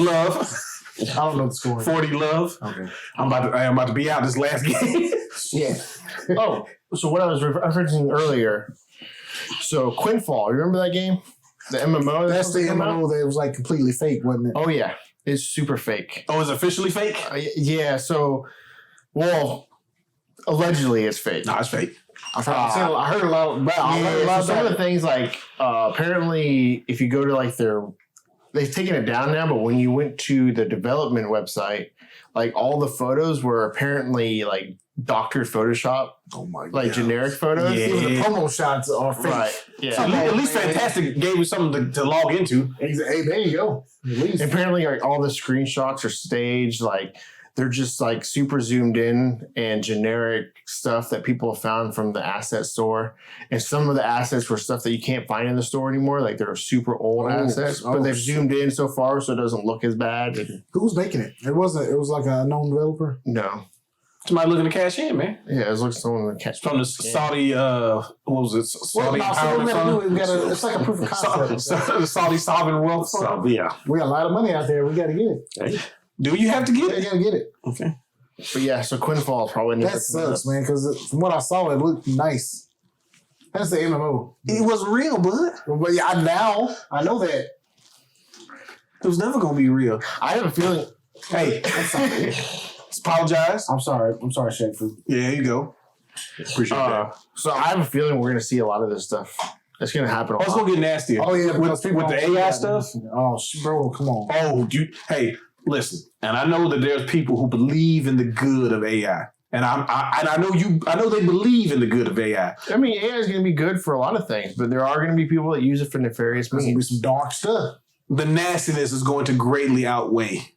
love. I don't know the score. 40 love. Okay. I'm about to be out this last game. Yeah. Oh, so what I was referencing earlier. So Quinfall, you remember that game? The MMO? That's the MMO that was like completely fake, wasn't it? Oh yeah, it's super fake. Oh, is it officially fake? Yeah. So, well, allegedly it's fake. No, it's fake. I heard a lot about Yeah, so some of the things like apparently if you go to like they've taken it down now, but when you went to the development website, like all the photos were apparently like doctored Photoshop, Oh my god. like generic photos. Yeah. Even the promo shots are fake. Right. Yeah. At least Fantastic gave you something to log into. Hey, there you go. At least. Apparently like all the screenshots are staged, like they're just like super zoomed in and generic stuff that people have found from the asset store. And some of the assets were stuff that you can't find in the store anymore. Like they're super old assets, but they've zoomed in so far so it doesn't look as bad. And Who's making it? It was like a known developer. no. Somebody looking to cash in, man. Yeah, it looks like someone in the catch. From the Saudi, what was it? Saudi Well, no, so what we empowerment gotta do fund? is it's like a proof of concept. The Saudi sovereign wealth So, fund. yeah. We got a lot of money out there. We got to get it. Hey. Do you have to get We it? got to get it. Okay. But yeah, so Quinfall probably That sucks, man. Because from what I saw, it looked nice. That's the MMO. It was real, bud. But yeah, I know that. It was never gonna be real. I have a feeling. Hey, apologize. I'm sorry, Shaq Fu. Yeah, there you go. Appreciate that. So I have a feeling we're gonna see a lot of this stuff. It's gonna happen. Oh, it's gonna get nastier. Oh yeah, with the AI stuff. Oh, bro, come on. Oh, hey, listen. And I know that there's people who believe in the good of AI, and I know they believe in the good of AI. I mean, AI is gonna be good for a lot of things, but there are gonna be people that use it for nefarious There's gonna be means. some dark stuff. The nastiness is going to greatly outweigh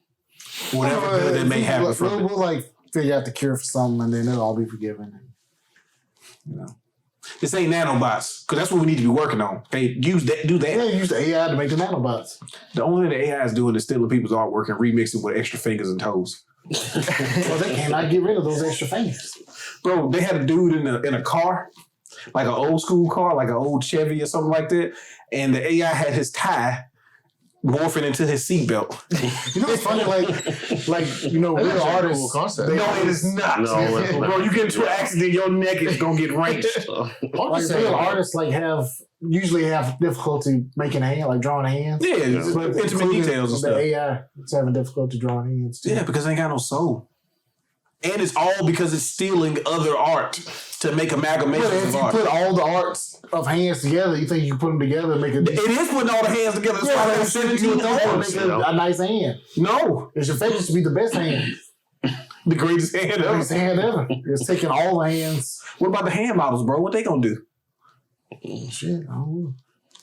whatever good that may happen from it. We'll like figure out the cure for something, and then it'll all be forgiven. You know. This ain't nanobots, because that's what we need to be working on. Okay, do that. Yeah, use the AI to make the nanobots. The only thing the AI is doing is stealing people's artwork and remixing with extra fingers and toes. Well, they cannot get rid of those extra fingers. Bro, they had a dude in a car, like an old school car, like an old Chevy or something like that, and the AI had his tie morphing into his seatbelt. You know what's funny? Like you know, That's real actually a artists. cool concept. No, it is not. No, it's Bro, you get into an accident, your neck is gonna get wrenched. Like real artists, like usually have difficulty making a hand, like drawing hands. Yeah, Yeah. it's But intimate including details and the stuff. AI is having difficulty drawing hands. Too. Yeah, because they ain't got no soul. And it's all because it's stealing other art to make But amalgamations if of you art. put all the arts of hands together, you think you can put them together and make a It is putting all the hands together. That's why they have 17 arms. make a nice hand. No, It's expected to be the best hand. the greatest hand The ever. best hand ever. It's taking all the hands. What about the hand models, bro? What they gonna do? Shit, I don't know.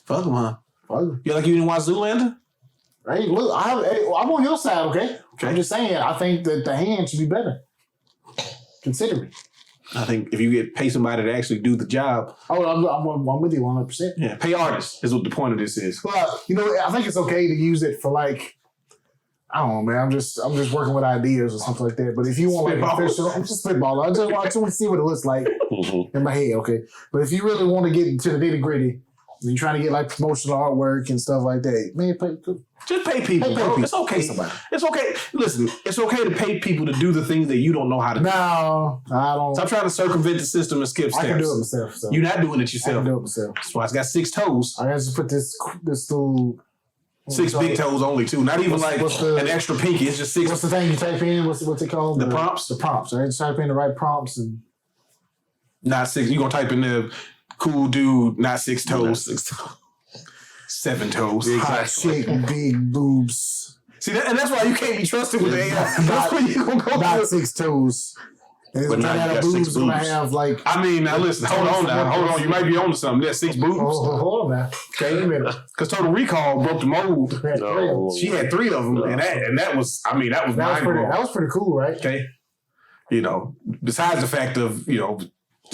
Fuck them, huh? Fuck. You like you didn't watch Zoolander? Hey, look, I'm on your side, okay? Okay. I'm just saying, I think that the hand should be better. Consider me. I think if you pay somebody to actually do the job, Oh, I'm with you 100%. yeah, pay artists is what the point of this is. But you know, I think it's okay to use it for like, I don't know, man. I'm just working with ideas or something like that. But if you want like Spitball. official, I'm just spitballing. I just want to see what it looks like in my head, okay? But if you really want to get into the nitty gritty, and you're trying to get like promotional artwork and stuff like that, man, Just pay people, Pay bro. people. It's okay. Pay somebody. It's okay. Listen, it's okay to pay people to do the things that you don't know how to do. no, I don't. Stop trying to circumvent the system and skip I can do it steps. myself. So You're not doing it I can yourself. do it myself. That's why it's got 6 toes. I gotta just put this little 6 big toes only, too. Not even like what's the- an extra pinky. It's just 6. What's the thing you type in? What's it called? The prompts? The prompts. Right? Just type in the right prompts and Not 6. You're going to type in the cool dude, not 6 toes. 7 toes. hot chick, big boobs, See, and that's why you can't be trusted with the AI. That's where you going to go. not through. 6 toes. And it's But gonna now you have got 6 boobs. Gonna boobs. have like. I mean, now listen, hold on. You might be on to something. There's 6 boobs. Hold on now. Okay, wait a minute. Because Total Recall broke the mold. We had 3 of them. No. She had 3 of them, and that was, I mean, that was That mind-blowing. was pretty cool, right? Okay. You know, besides the fact of,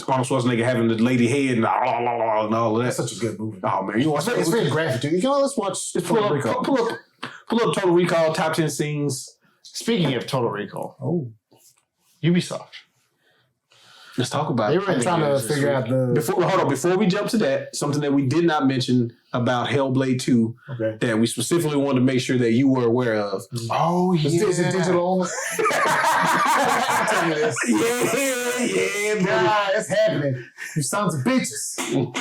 Arnold Schwarzenegger having the lady head and all of That's that. such a good movie. Oh, man. You want It's very graphic too. You know, let's watch. Pull up Total Recall top 10 scenes Speaking of Total Recall, Ubisoft. Let's talk about They it. were in I'm the trying to news this figure week. out the. Before we jump to that, something that we did not mention about Hellblade 2 Okay. that we specifically wanted to make sure that you were aware of. Oh, Is it digital only? Tell me this. Yeah, God, it's happening. You sons of bitches.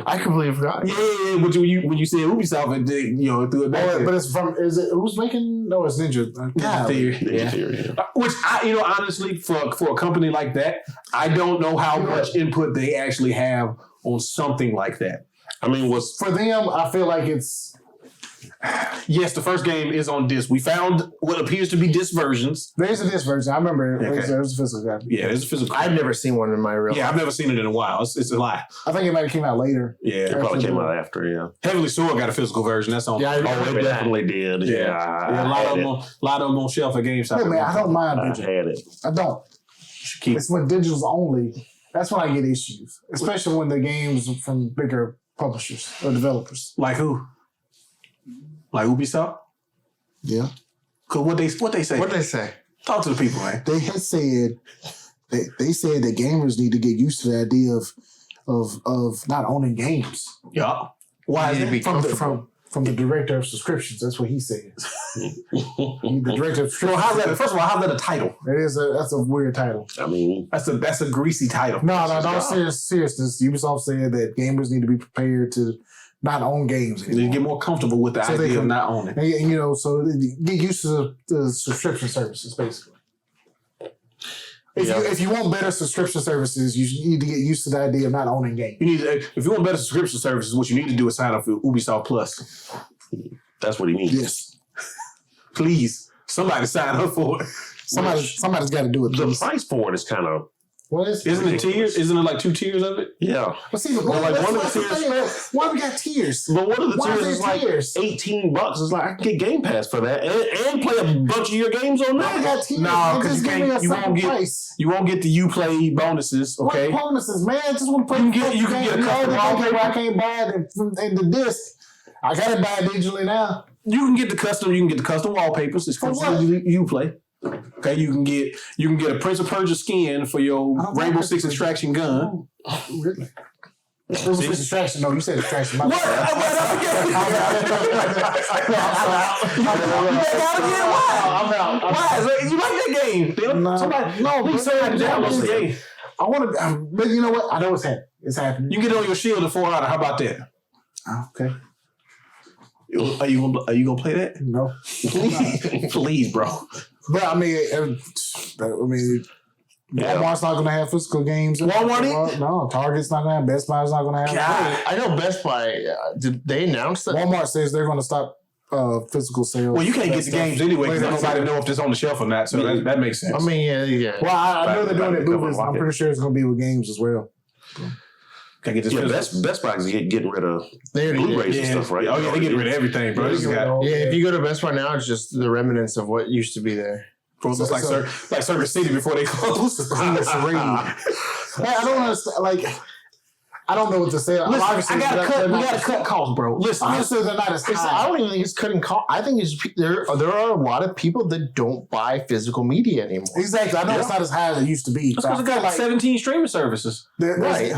I completely forgot. yeah. But when you said Ubisoft, it did, threw it back. Oh, there. but it's from. Is it who's making? No, it's Ninja. God, Theory, yeah. Theory, yeah. Which honestly, for a company like that, I don't know how much input they actually have on something like that. I mean, for them, I feel like it's. Yes, the first game is on disc. We found what appears to be disc versions. There's a disc version. I remember Okay. it was a physical copy. Yeah, it's a physical. I've never seen one in my real Yeah, life. I've never seen it in a while. It's a lie. I think it might have came out later. Yeah, it probably came out after, yeah. Heavily Sword got a physical version. That's on. Yeah, I Oh, remember it that. definitely did. Yeah. Yeah, a lot of them on shelf at GameStop. Look, man, I don't mind I digital. had it. I don't. Keep. It's when digital's only. That's when I get issues, especially when the games from bigger publishers or developers. Like who? Like Ubisoft? Yeah, Cause what they say? What'd they say? Talk to the people, man. they had said they said that gamers need to get used to the idea of not owning games. Yeah. Why is You need to be it? From the director of subscriptions. That's what he said. The director of Well, subscriptions. first of all, how's that a title? That's a weird title. I mean, That's a greasy title. No, seriousness. Ubisoft said that gamers need to be prepared to not own games They anymore. get more comfortable with the So they idea of can- not owning. And, so they get used to the subscription services, basically. If you want better subscription services, you need to get used to the idea of not owning games. You need if you want better subscription services, what you need to do is sign up for Ubisoft Plus. that's what he means. Yes. Please, somebody sign up for it. Somebody's got to do it. The Please. price for it is kind of, What is Isn't it tiers? Isn't it like 2 tiers of it? yeah. But see, Well, like one of the tiers- why we got tiers? But one of the Why tiers are is there like tiers? $18. It's like, I can get Game Pass for that and play a bunch of your games on Why we that. got tiers? No, They 'cause just you give me can't- a you simple won't get- price. You won't get the Uplay bonuses, okay? What bonuses, man? I just want to play. You can get a custom wallpaper. I can't buy it in the disc. I gotta buy it digitally now. You can get the custom wallpapers. It's For what? exclusive to Uplay. Okay, you can get a Prince of Persia skin for your I don't Rainbow like Six Prince of extraction gun. Oh, really? It was a distraction. No, you said distraction. My What? bad. I'm out. Why? You like that game? No, Somebody, no, please somebody download the game. I want to, but you know what? I know it's happening. It's happening. You can get it on your Shield at 4 hours. How about that? Okay. Are you gonna play that? No. Please, bro. But I mean, Walmart's not going to have physical games. Walmart ain't? No, Target's not going to have. Best Buy's not going to have. God. I know Best Buy. Did they announce that? Walmart says they're going to stop physical sales. Well, you can't get the games anyway because Wait, nobody know if it's on the shelf or not. So that makes sense. I mean, yeah. Well, I know they're doing it Come on, movies. lock I'm it. pretty sure it's going to be with games as well. Can I get this? Yeah, physical? Best Buy is getting rid of They already did. Blu-rays and Yeah. stuff, right? Oh yeah, they get rid of everything, bro. This got Yeah, if you go to Best Buy now, it's just the remnants of what used to be there. it's like Circuit City before they closed. Hey, I don't understand. Like, I don't know what to say. Listen, Obviously, we gotta cut costs, bro. Listen, Honestly, they're not as I high. don't even think it's cutting cost. I think it's there are a lot of people that don't buy physical media anymore. Exactly. I know it's not as high as it used to be. that's but I because it got feel like 17 streaming services. there's-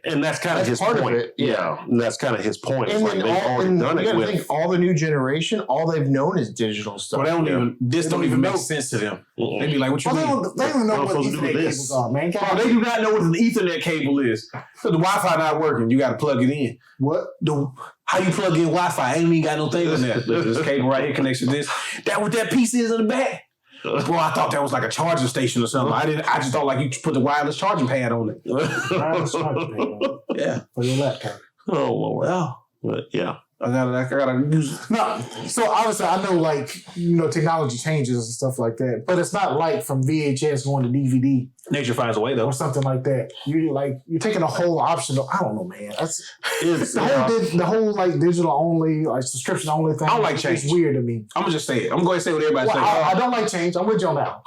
And that's kind of That's his part of point. it, yeah. And that's kind of his point. It's And like then they've already done you it gotta with. think all the new generation, all they've known is digital stuff. But they don't even. This They don't don't even make know. sense to them. They Mm-mm. be like, "What you Well, mean?" they don't even know What what I'm supposed to do Ethernet with cables this? are, man. Bro, they do not know what an Ethernet cable is. So the Wi-Fi not working. You got to plug it in. What? How you plug in Wi-Fi? Ain't even got no thing in there. This cable right here connects to this. That what that piece is in the back. Bro, I thought that was like a charging station or something. I just thought like you put the wireless charging pad on it. Yeah. For your laptop. Oh Lord. Well, But yeah. I gotta use. No, so obviously I know technology changes and stuff like that, but it's not like from VHS going to DVD Nature finds a way though. or something like that. You're taking a whole option. I don't know, man. That's It's, the whole digital only, subscription only thing. I don't like change. It's weird to me. I'm gonna just say it. I'm going to say what everybody's Well, saying. I don't like change. I'm with you on that.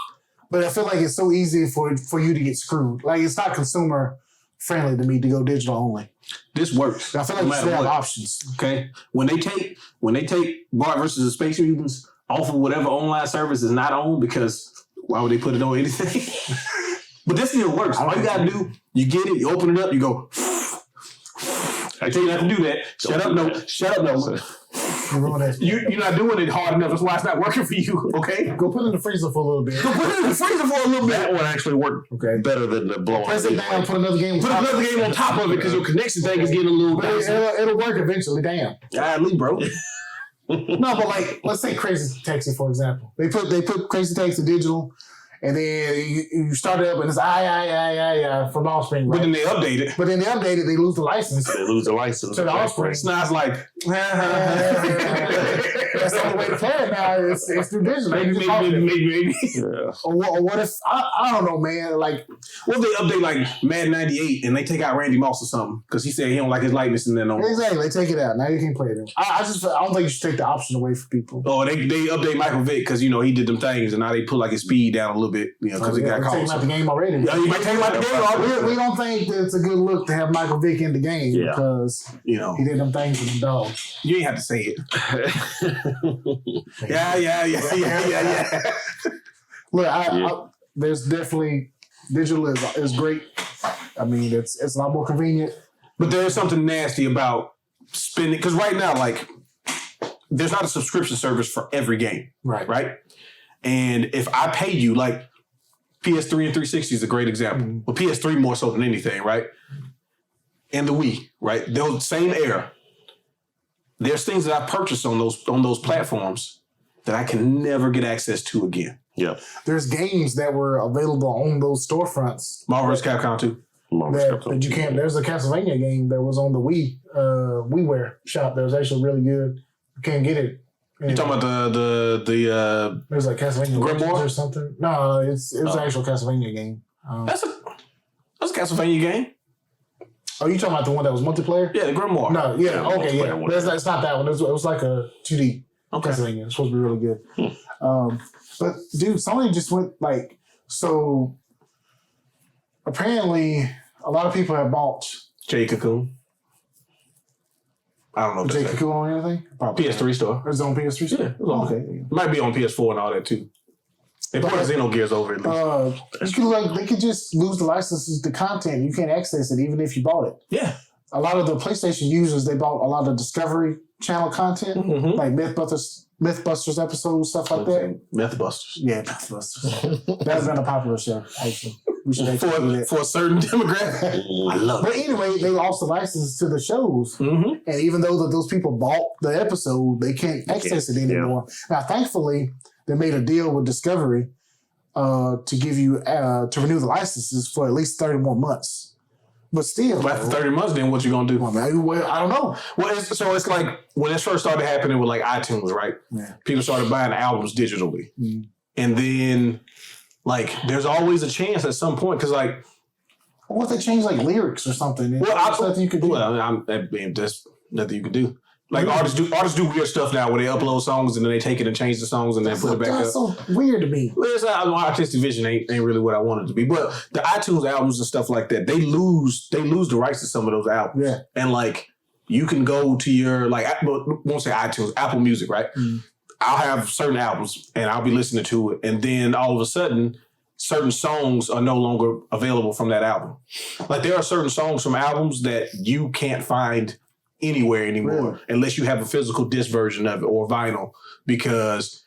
But I feel like it's so easy for you to get screwed. Like it's not consumer friendly to me to go digital only. This works. I feel like no you should matter have what. options. Okay, when they take Bart versus the Space Mutants off of whatever online service is not on, because why would they put it on anything? But this still works. All you gotta do, you get it, you open it up, you go. I tell you not to do that. Shut up, no. You're not doing it hard enough. That's why it's not working for you. Okay, Go put it in the freezer for a little bit. go put it in the freezer for a little That bit. one actually worked better than the blowing. Press it down, put another game. Put another game on top of it because your connection thing is getting a little. But it'll work eventually. Damn. Golly, bro. No, but like, let's say Crazy Taxi, for example. They put Crazy Taxi digital, and then you start it up, and it's from Offspring, right? But then they update it. But then they update it, they lose the license They lose the license. to the Offspring. It's not like. That's the only way to play it now. It's through digital. Maybe. Yeah. Or what if I don't know, man? Like, What if they update like Madden 98 and they take out Randy Moss or something because he said he don't like his likeness in there no more? exactly, they take it out. Now you can't play it. I don't think you should take the option away from people. Oh, they update Michael Vick because he did them things and now they put like his speed down a little bit, because he got They caught. take him out the game already. Yeah, you might take him out the game already. We don't think that it's a good look to have Michael Vick in the game Yeah. because he did them things with the dogs. You ain't have to say it. Yeah. Look, there's definitely digital is great. I mean, it's a lot more convenient. But there's something nasty about spending, because right now, like, there's not a subscription service for every game, right? And if I pay you, like, PS3 and 360 is a great example. But PS3 more so than anything, right? And the Wii, right? Those same era. There's things that I purchased on those platforms that I can never get access to again. Yeah. There's games that were available on those storefronts Marvel vs. Capcom 2. that you can't. There's a Castlevania game that was on the Wii WiiWare shop that was actually really good. You can't get it. You talking about the There's like Castlevania Grimoire? Legends or something. No, it was an actual Castlevania game. that's a Castlevania game. Oh, you talking about the one that was multiplayer? Yeah, the Grimoire. No, yeah, Yeah, okay, multiplayer yeah. one. It's not that one. It was like a 2D Okay. Castlevania. It's supposed to be really good. But dude, Sony just went like so. Apparently, a lot of people have bought Jay Cocoon. I don't know if Jake that's Cocoon on anything. Probably. PS3 store. It's on PS3. Yeah, it was on. Okay. Might be on PS4 and all that too. They put Xenogears over it. At least. They could just lose the licenses to content. You can't access it even if you bought it. Yeah. A lot of the PlayStation users, they bought a lot of Discovery Channel content, Mm-hmm. like Mythbusters episodes, stuff like that. Mythbusters. Yeah, Mythbusters. That's been a popular show, actually. We should actually do that. For a certain demographic. I love it. But anyway, they lost the license to the shows. Mm-hmm. And even though that those people bought the episode, they can't access it anymore. Now, thankfully, they made a deal with Discovery to give you to renew the licenses for at least 30 more months. But still, But after 30 months, then what you gonna do? well, I don't know. Well, it's like when it first started happening with like iTunes, right? Yeah. People started buying albums digitally, and then like there's always a chance at some point because like, What if they change like lyrics or something? well, There's nothing you could do. that's nothing you can do. Like artists do weird stuff now where they upload songs and then they take it and change the songs and then put it back That's up. so weird to me. Well, it's not, my artistic vision ain't really what I want it to be. But the iTunes albums and stuff like that, they lose the rights to some of those albums. Yeah. And like you can go to your like I won't say iTunes, Apple Music, right? I'll have certain albums and I'll be listening to it, and then all of a sudden, certain songs are no longer available from that album. Like there are certain songs from albums that you can't find anywhere anymore unless you have a physical disc version of it or vinyl, because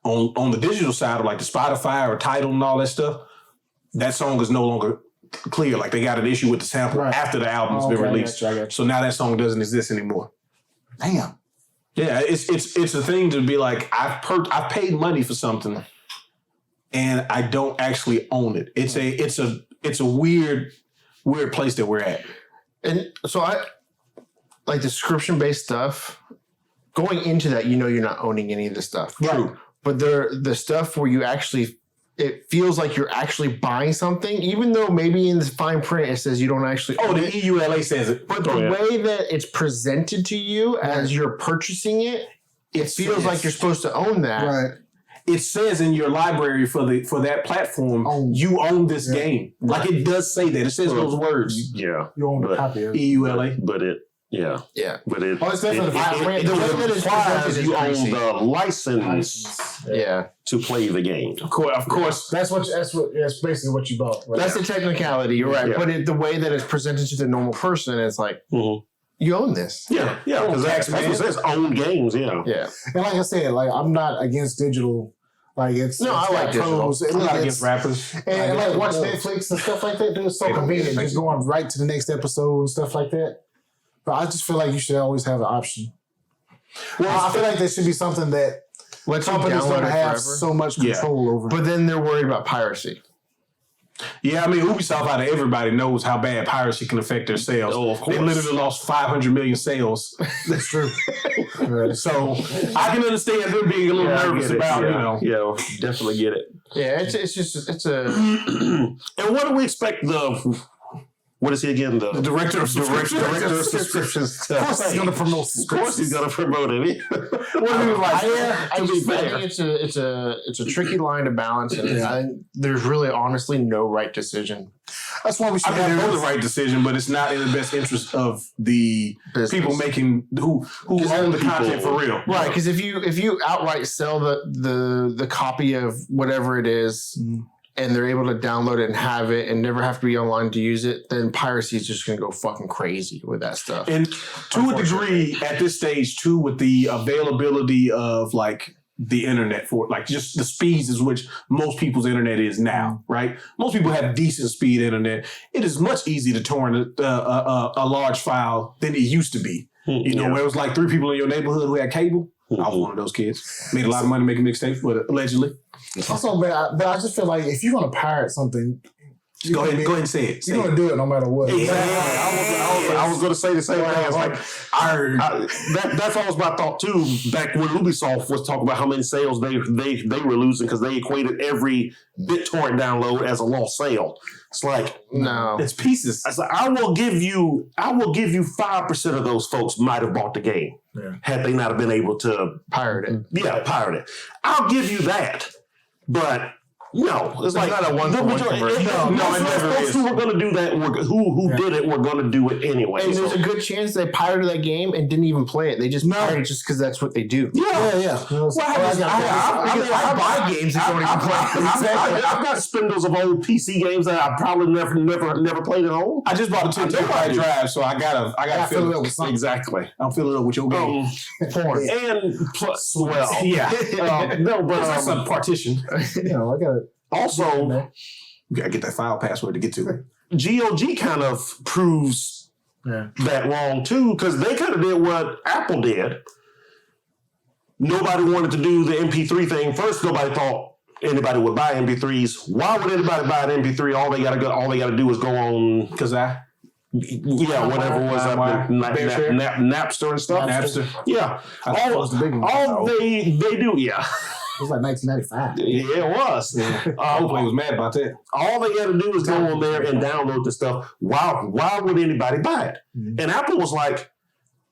on the digital side of like the Spotify or Tidal and all that stuff, that song is no longer clear. Like they got an issue with the sample after the album's been released. I got you. So now that song doesn't exist anymore. Damn. Yeah, it's a thing to be like I've paid money for something and I don't actually own it. It's a weird place that we're at. And so I like the subscription-based stuff. Going into that, you're not owning any of the stuff. True. But the stuff where you actually, it feels like you're actually buying something, even though maybe in the fine print it says you don't actually Oh, own the it. EULA says it. But the way that it's presented to you as you're purchasing it, it feels like you're supposed to own that. Right. It says in your library for that platform, you own this game. Like it does say that. It says those words. Yeah. You own a copy of it. EULA. But Yeah. Yeah. But it, Oh, it's definitely it requires you own the license Yeah. to play the game. Of course. That's basically what you bought. Right? That's the technicality. You're right. Yeah. But the way that it's presented to the normal person, it's like, you own this. Yeah, because that's what it says, own games, yeah. Yeah. And like I said, like I'm not against digital. Like it's No, it's I like got digital. pros. I'm not against rappers. And like watch Netflix and stuff like that. Dude, it's so They don't convenient. get it. Just going right to the next episode and stuff like that. But I just feel like you should always have an option. Well, I feel like there should be something that Let's companies download don't it have forever. so much Yeah. control over. But then they're worried about piracy. Yeah, I mean, Ubisoft out of everybody knows how bad piracy can affect their sales. Oh, of course. They literally lost 500 million sales. That's true. Right. So I can understand them being a little nervous about, Yeah, definitely get it. Yeah, it's a And what do we expect what is he again? The director of subscriptions. director of subscriptions. Of course, he's going to promote. Of course he's going to promote it. What do you like? I think it's a tricky line to balance, and I think there's really honestly no right decision. That's why we should I mean, have they're the right decision, but it's not in the best interest of the Business. people making who own the content for real. Right, because if you outright sell the copy of whatever it is, and they're able to download it and have it and never have to be online to use it, then piracy is just going to go fucking crazy with that stuff. And to a degree, at this stage, too, with the availability of like the internet for like just the speeds is which most people's internet is now, right? Most people have decent speed internet. It is much easier to torrent a large file than it used to be. You know, where it was like 3 people in your neighborhood who had cable. I was one of those kids. Made a lot of money making mixtapes, but allegedly. Also, but I just feel like if you're going to pirate something, Go ahead and say it. you're going to do it no matter what. Exactly. I was going to say the same thing. It's like, that's always my thought too. Back when Ubisoft was talking about how many sales they were losing because they equated every BitTorrent download as a lost sale. It's like, No, It's pieces. I said, I will give you 5% of those folks might have bought the game had they not have been able to pirate it. pirate it. I'll give you that, but. No, it's like not a one-to-one conversion. No, it never folks is. who were going to do that, who did it, were going to do it anyway. And there's a good chance they pirated that game and didn't even play it. They just pirated it just because that's what they do. Yeah. I buy games that don't even play. I've got spindles of old PC games that I probably never played at home. I just bought a 10 terabyte drive, so I gotta fill it up with something. Exactly. I'm filling it up with your game. Porn. And plus, well, Yeah. no, but That's a partition. You know, I got to. also, You gotta get that file password to get to it. GOG kind of proves that wrong too, because they kind of did what Apple did. Nobody wanted to do the MP3 thing. First, nobody thought anybody would buy MP3s. Why would anybody buy an MP3? All they gotta do is go on Because whatever was up Napster and stuff. Napster. Yeah. That was the big one. All they do, It was like 1995. Yeah, it was. Coldplay was mad about that. All they got to do is go on there and download the stuff. Why would anybody buy it? Mm-hmm. And Apple was like,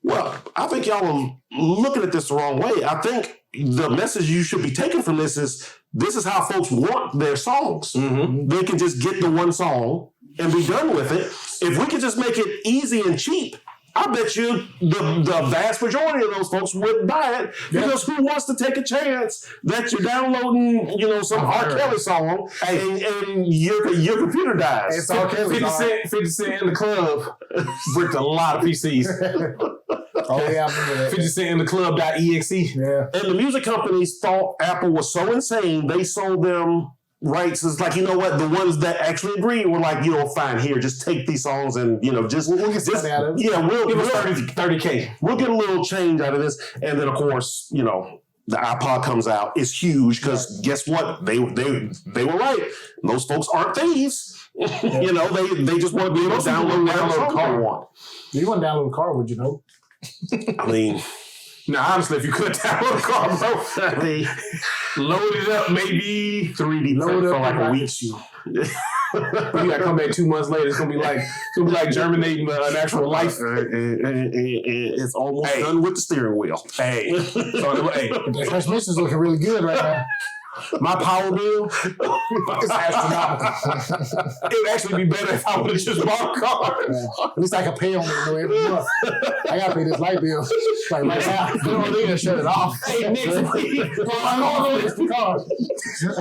well, I think y'all are looking at this the wrong way. I think the message you should be taking from this is how folks want their songs. Mm-hmm. They can just get the one song and be done with it. If we could just make it easy and cheap, I bet you the vast majority of those folks wouldn't buy it because who wants to take a chance that you're downloading, some R. Kelly song and your computer dies? It's R. Kelly. 50 Cent in the club bricked a lot of PCs. Oh, yeah, I remember that. 50 Cent in the club.exe. Yeah. And the music companies thought Apple was so insane, they sold them rights. It's like, you know what, the ones that actually agreed were like, fine, here, just take these songs and, just... We'll get something out of it. Yeah, we'll Give us 30K. We'll get a little change out of this. And then, of course, the iPod comes out. It's huge because guess what? They were right. Those folks aren't thieves. They just want to be able to download whatever song they want. You want to download a car, would you know? I mean... Now, honestly, if you could download a car, bro, load it up, maybe 3D Load for up like a week. you. you gotta come back 2 months later. It's gonna be like germinating an actual life. It's almost done with the steering wheel. Hey, The transmission's looking really good right now. My power bill It's astronomical. it would actually be better if I would have just bought a car. Yeah. At least I can pay on it every month. I gotta pay this light bill. Like right now, You don't need to shut it off. Hey, next week,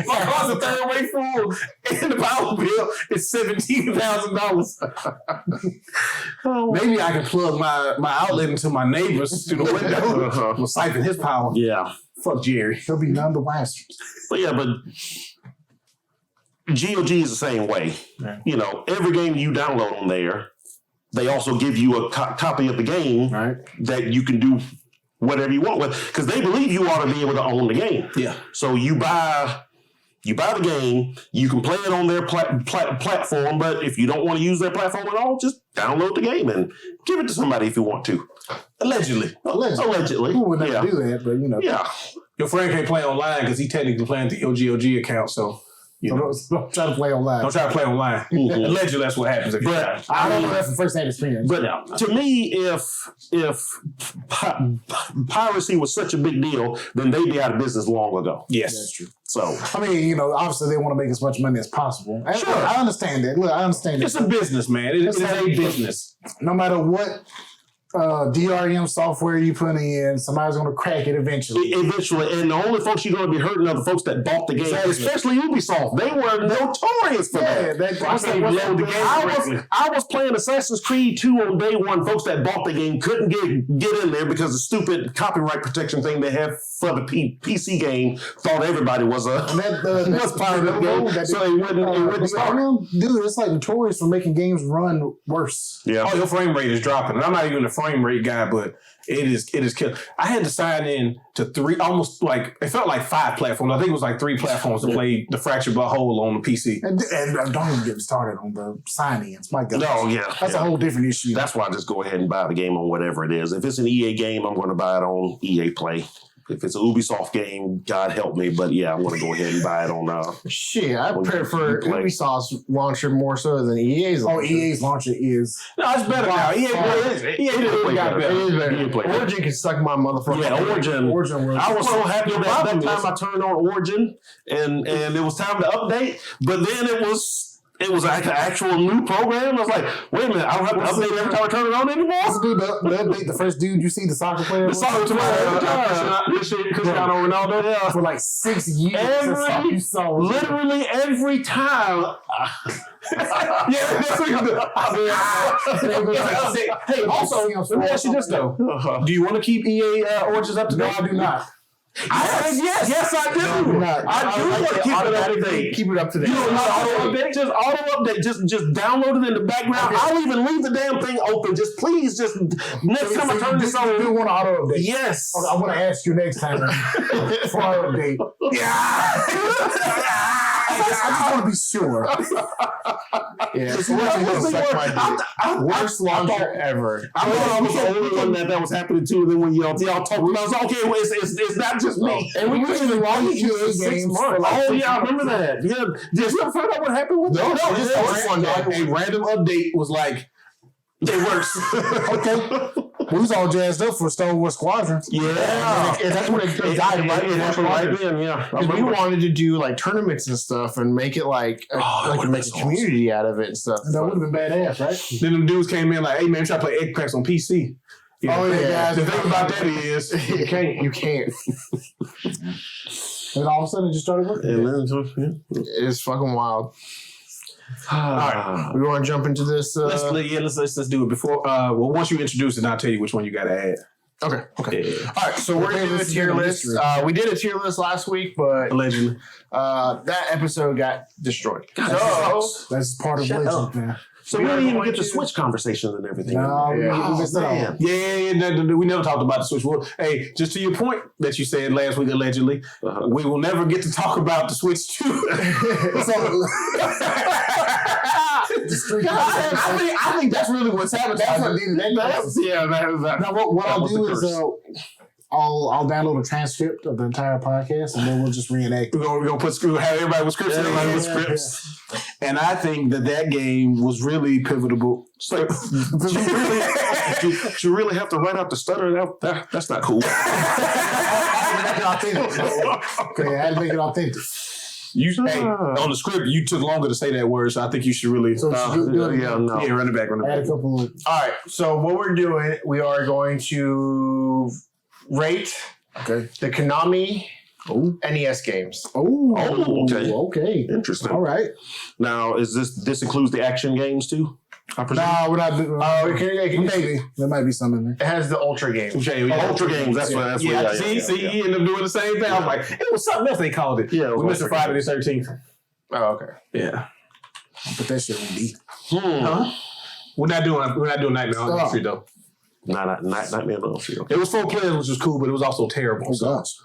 my car's a third way full, and the power bill is $17,000. Maybe I can plug my outlet into my neighbor's through the window. We'll siphon his power. Yeah. Fuck Jerry. he'll be none the wiser. But yeah, but GOG is the same way. Yeah. You know, every game you download on there, they also give you a copy of the game Right. that you can do whatever you want with, because they believe you ought to be able to own the game. Yeah. So you buy the game, you can play it on their platform, but if you don't want to use their platform at all, just download the game and give it to somebody if you want to. Allegedly. Allegedly. Who would never Yeah. do that? But you know, Yeah. Your friend can't play online because he technically playing the OGOG account, so you know. don't try to play online. Don't try to play online. Mhm. Allegedly, that's what happens. If you try. But I don't know that's the first-hand experience. But to me, if piracy was such a big deal, then they'd be out of business long ago. Yes. That's true. So I mean, you know, obviously they want to make as much money as possible. And Sure. I understand that. Look, I understand It's that. a business, man. It is a business. No matter what DRM software you put in, somebody's going to crack it eventually. eventually, and the only folks you're going to be hurting are the folks that bought the game, Exactly. especially Ubisoft. They were notorious for Yeah, that. that's load the game I was playing Assassin's Creed 2 on day one. Folks that bought the game couldn't get in there because the stupid copyright protection thing they have for the PC game thought everybody was a was part of the game, so it wouldn't start. Dude, it's like notorious for making games run worse. Yeah. Oh, your frame rate is dropping. And I'm not even a frame rate guy, but it is killing. I had to sign in to it felt like 5 platforms. I think it was like 3 platforms to play the Fractured But Whole on the PC. And don't even get started on the sign-ins. My God. No, yeah. That's a whole different issue. That's why I just go ahead and buy the game on whatever it is. If it's an EA game, I'm going to buy it on EA Play. If it's a Ubisoft game, God help me, but yeah, I'm going to go ahead and buy it on. Shit, I When prefer you play. Ubisoft's launcher more so than EA's launcher. EA's launcher is. No, it's better now. EA got better. It is better. EA play. Origin can suck my motherfucker. Yeah, Origin. was. I was so happy Your that problem time is- I turned on Origin and it was time to update, but then it was like an actual new program. I was like, wait a minute, I don't have to update every time I turn it on What's anymore. the dude, the update, the first dude you see, the soccer player? The soccer to Cristiano Ronaldo. Yeah. For like 6 years. That's all you saw. Literally every time. Hey, also, let me ask you this though: do you want to keep EA Origins up to No, date? I do not. Yes, I do. not. I do want to keep it up to date. Keep it up to date. You don't want auto update? Just auto update. Just download it in the background. I'll even leave the damn thing open. Just please, just next time I turn this You on. do want to auto update? Yes. Okay, I want to ask you next time before I update. I just want to be sure. Yeah, so Origin suck my dick. Worst launcher ever. I was the only one that was happening to. Then when y'all talked about, I was like, okay, well, it's not just me. And we couldn't even launch it for 6 months. Oh yeah, I remember that. Yeah, did you ever find out what happened with that? No, just just one day. a random update was like, it works. Okay. We was all jazzed up for Star Wars Squadron. Yeah, And that's when it died, right? It happened right then. Yeah, I Because we remember. wanted to do like tournaments and stuff and make it like would've make a been community out of it and stuff. That would have been badass, right? Then them dudes came in like, hey man, try to play Apex on PC. Oh, yeah, guys. The thing about that is, You can't. You can't. And all of a sudden it just started working. It's fucking wild. all right. We want to jump into this. Let's do it before. Well, once you introduce it, I'll tell you which one you got to add. Okay. Yeah. All right. So we're gonna do a tier list. We did a tier list last week, but Allegedly. that episode got destroyed. That's part of Shut up. Legend, man. So we didn't even get the Switch conversation and everything. No, Yeah. we missed out. Yeah, we never talked about the Switch. Well, hey, just to your point that you said last week, allegedly, we will never get to talk about the Switch 2. I think that's really what's happening. That's what needed. Now, what I'll do is I'll download a transcript of the entire podcast, and then we'll just reenact. We're gonna have everybody with scripts. Everybody with scripts. And I think that game was really pivotal. It's like, you really have to write out the stutter. That's not cool. Okay, I had to make it authentic. On the script, you took longer to say that word, so I think you should really. So do it again. no. Yeah, run it back. I had a couple of. All right. So what we're doing, we are going to rate the Konami NES games. Okay. Interesting. All right. Now, this includes the action games too? I presume. No, we're not doing. Maybe there might be some in there. It has the Ultra games. Okay, Ultra games. That's what. See, you end up doing the same thing. I'm like, it was something else they called it. Yeah, it was Mr. Friday the 13th. Oh, okay. Yeah. I'll put that shit on D. Huh? We're not doing Nightmare on Elm Street though. Not Nightmare on Elm Street. Okay. It was 4 players, which was cool, but it was also terrible. Oh gosh.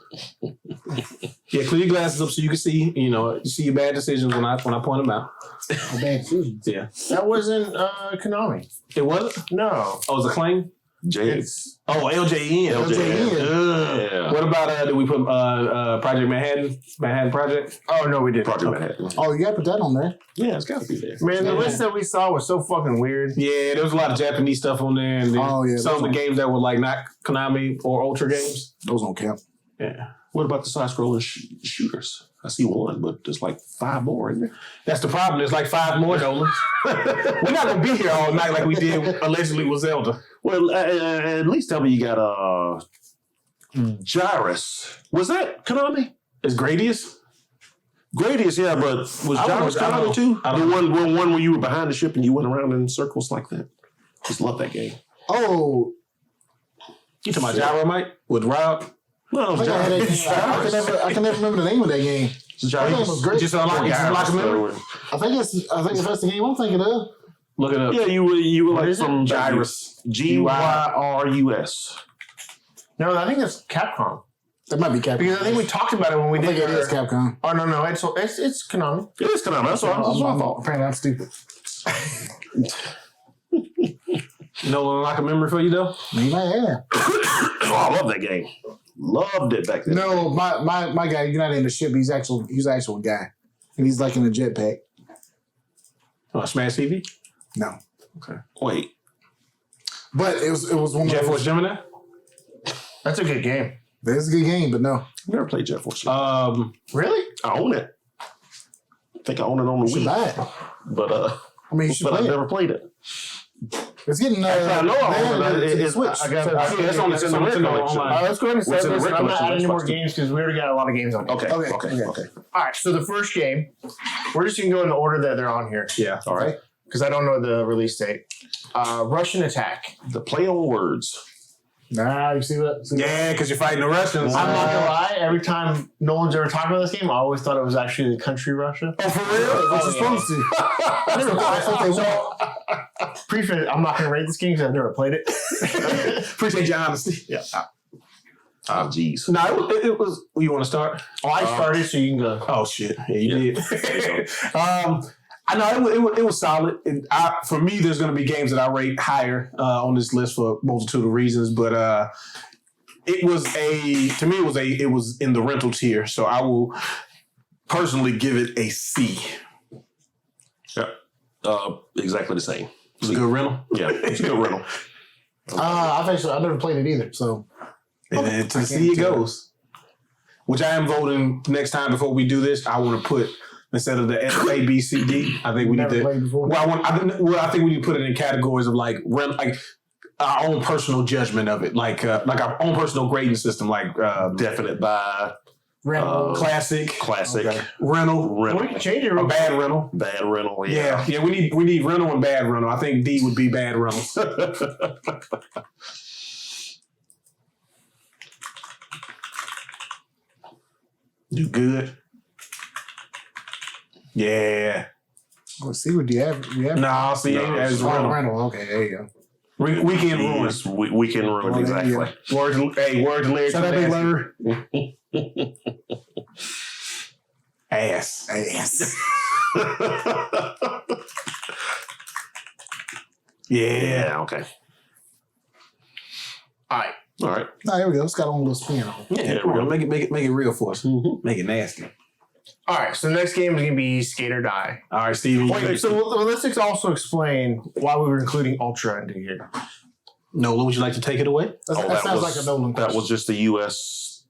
Yeah, clear your glasses up so you can see. You see your bad decisions when I point them out. Oh, bad decisions. Yeah. That wasn't Konami. It wasn't. No. Oh, it was a claim. It's LJN. Yeah. What about did we put Project Manhattan Project? Oh no, we didn't. Project Manhattan. Oh, you got to put that on there. Yeah, it's got to be there. Man, the list that we saw was so fucking weird. Yeah, there was a lot of Japanese stuff on there, and then some of the games that were like not Konami or Ultra games. Those don't count. Yeah. What about the side-scrolling shooters? I see one, but there's like 5 more in there. That's the problem. There's like 5 more, Nolan. We're not gonna be here all night like we did allegedly with Zelda. Well, at least tell me you got Gyrus. Was that Konami? Is Gradius? Gradius, yeah, but was Gyrus Konami too? The one where you were behind the ship and you went around in circles like that. Just love that game. Oh, You talking about Gyro, Mike? With Rob? No, it was Gyrus. I can never remember the name of that game. That game was great. Just unlock a memory? I think if that's the game I'm thinking of. Look it up. Yeah, you were like from Gyrus. Gyrus. No, I think it's Capcom. That might be Capcom. Because I think we talked about it when we I did. think it is Capcom. Oh no, it's Konami. It is Konami. That's what I thought. Apparently, I'm stupid. No unlock a memory for you though? You might have. Oh, I love that game. Loved it back then. No, my guy, you're not in the ship. He's an actual guy, and he's like in a jetpack. Oh, Smash TV? No, Okay. Wait. but it was one of Jet Force those. Gemini? That's a good game. It's a good game, but no. I've never played Jet Force. Really? I own it. I think I own it on the You should Wii. buy it. But I mean, you should but play I've it. never played it. It's getting. I know I own it. to the It's Switch. it's on the collection. Let's go ahead and What's start in the this. I'm regular not adding any more Xbox? games because we already got a lot of games on here. Okay. Okay. All right, so the first game, we're just going to go in the order that they're on here Yeah. All right. because I don't know the release date. Russian Attack. The play on words. Nah, you see what? Yeah, because you're fighting the Russians. I'm not going to lie, every time Nolan's ever talked about this game, I always thought it was actually the country Russia. Oh, for real? What you supposed to? I never thought they were. Appreciate it. I'm not going to rate this game because I've never played it. Appreciate your honesty. Yeah. Oh, jeez. No, it was. You want to start? Oh, I started, so you can go. Oh shit! Yeah, you did. I know it was solid. For me, there's going to be games that I rate higher on this list for a multitude of reasons, but it was in the rental tier, so I will personally give it a C. Yeah. Exactly the same. It's a good rental. Yeah, it's a good rental. I've never played it either, so. And to see it goes. Which I am voting next time before we do this. I want to put instead of the S, A, B, C, D. I think we need Never to. played before. I think we need to put it in categories of like our own personal judgment of it, like our own personal grading system, like Definite by Rental. classic, Okay. rental, Well, we can change it. or bad rental. Bad rental. Yeah. We need rental and bad rental. I think D would be bad rental. You good? Yeah. Let's see what you have. Nah, see, as rental. Rental. Okay, there you go. Weekend ruins. Weekend ruined, Oh, exactly. yeah. Word to lyrics. Shut up, big nasty. Larry. Ass. Yes. Yeah. Yeah, okay. All right. All right. No, here we go. It's got a little spin on it. Yeah, come on. Make it real for us. Make it nasty. All right, so the next game is going to be Skate or Die. All right, Steven. Wait, so let's also explain why we were including Ultra into here. Nolan, would you like to take it away? That sounds like a Nolan question. That was just the U.S.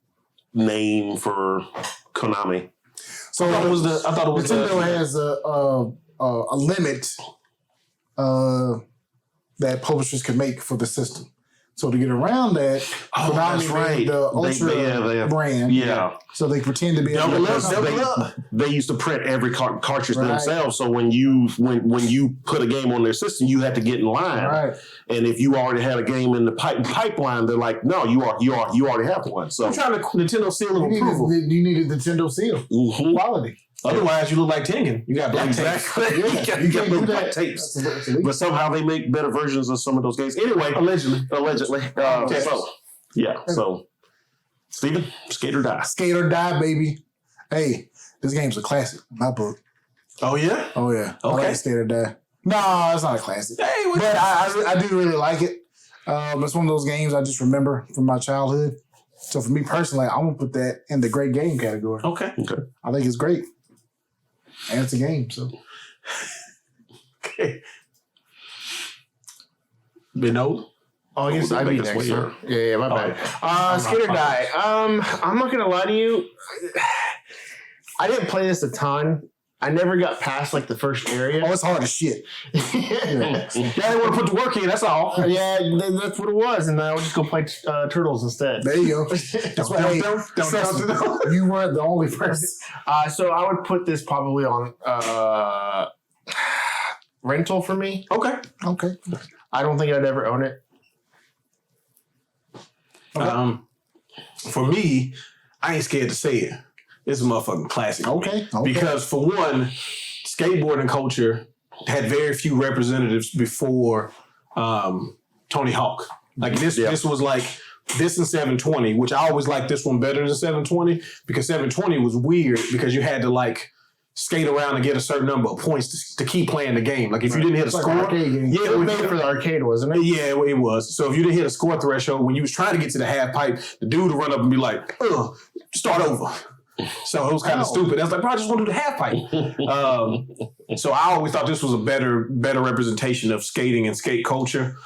name for Konami. So I thought it was Nintendo has a limit that publishers can make for the system. So to get around that, Konami made the Ultra brand. Yeah. So they pretend to be Double up. They used to print every cartridge themselves. So when you put a game on their system, you had to get in line. Right. And if you already had a game in the pipeline, they're like, no, you already have one. So I'm trying to Nintendo seal of approval. You need a Nintendo seal. Quality. Otherwise, you look like Tengen. You got black tapes. Yeah, you get little black tapes. But somehow they make better versions of some of those games. Anyway, allegedly. So, Steven, Skate or Die. Skate or Die, baby. Hey, this game's a classic. My book. Oh yeah. Oh yeah. Okay. I like Skate or Die. No, it's not a classic. Hey, But I do really like it. It's one of those games I just remember from my childhood. So for me personally, I'm gonna put that in the great game category. Okay. I think it's great. And it's a game, so. Okay. Beno? Oh, I guess I'd be next. Yeah, my bad. Skate or Die. I'm not gonna lie to you. I didn't play this a ton. I never got past like the first area. Oh, it's hard as shit. Yeah, they want to put the work in. That's all. Yeah, that's what it was, and I would just go play Turtles instead. There you go. That's what don't. You weren't the only person. So I would put this probably on rental for me. Okay. I don't think I'd ever own it. For me, I ain't scared to say it. It's a motherfucking classic. Okay. Because for one, skateboarding culture had very few representatives before Tony Hawk. Like this was like this and 720, which I always liked this one better than 720 because 720 was weird because you had to like skate around and get a certain number of points to keep playing the game. Like if you didn't hit a score, it was made for the arcade, wasn't it? Yeah, it was. So if you didn't hit a score threshold when you was trying to get to the half pipe, the dude would run up and be like, start over. So it was kind of stupid. I was like, bro, I just want to do the half pipe. So I always thought this was a better representation of skating and skate culture.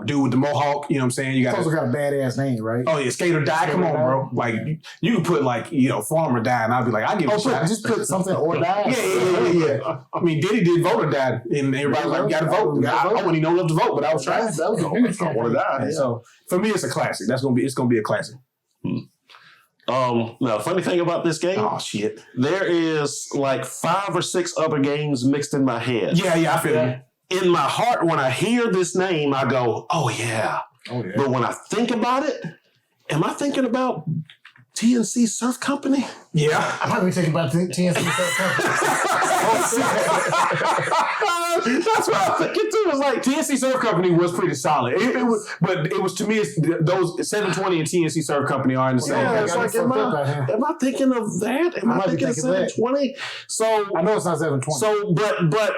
Dude with the mohawk, you know what I'm saying? You also got a badass name, right? Oh yeah, Skate or Die. Come on, bro. Like you could put like Farmer Die, and I'd be like, I give a shot. Just put something or die. Yeah. I mean, Diddy did vote or die, and everybody was like, you got to vote. I wouldn't even know enough to vote, but I was trying. That was the I want to die. So for me, it's a classic. It's gonna be a classic. Now, funny thing about this game, oh shit, there is like 5 or 6 other games mixed in my head. Yeah, I feel you. In my heart, when I hear this name, I go, oh yeah. But when I think about it, am I thinking about TNC Surf Company? Yeah. I might be thinking about TNC Surf Company. That's what I'm thinking too. It was like TNC Surf Company was pretty solid. It was to me, those 720 and TNC Surf Company are in the same. Yeah, it's like, am I thinking of that? Am I thinking of 720? So I know it's not 720. So, but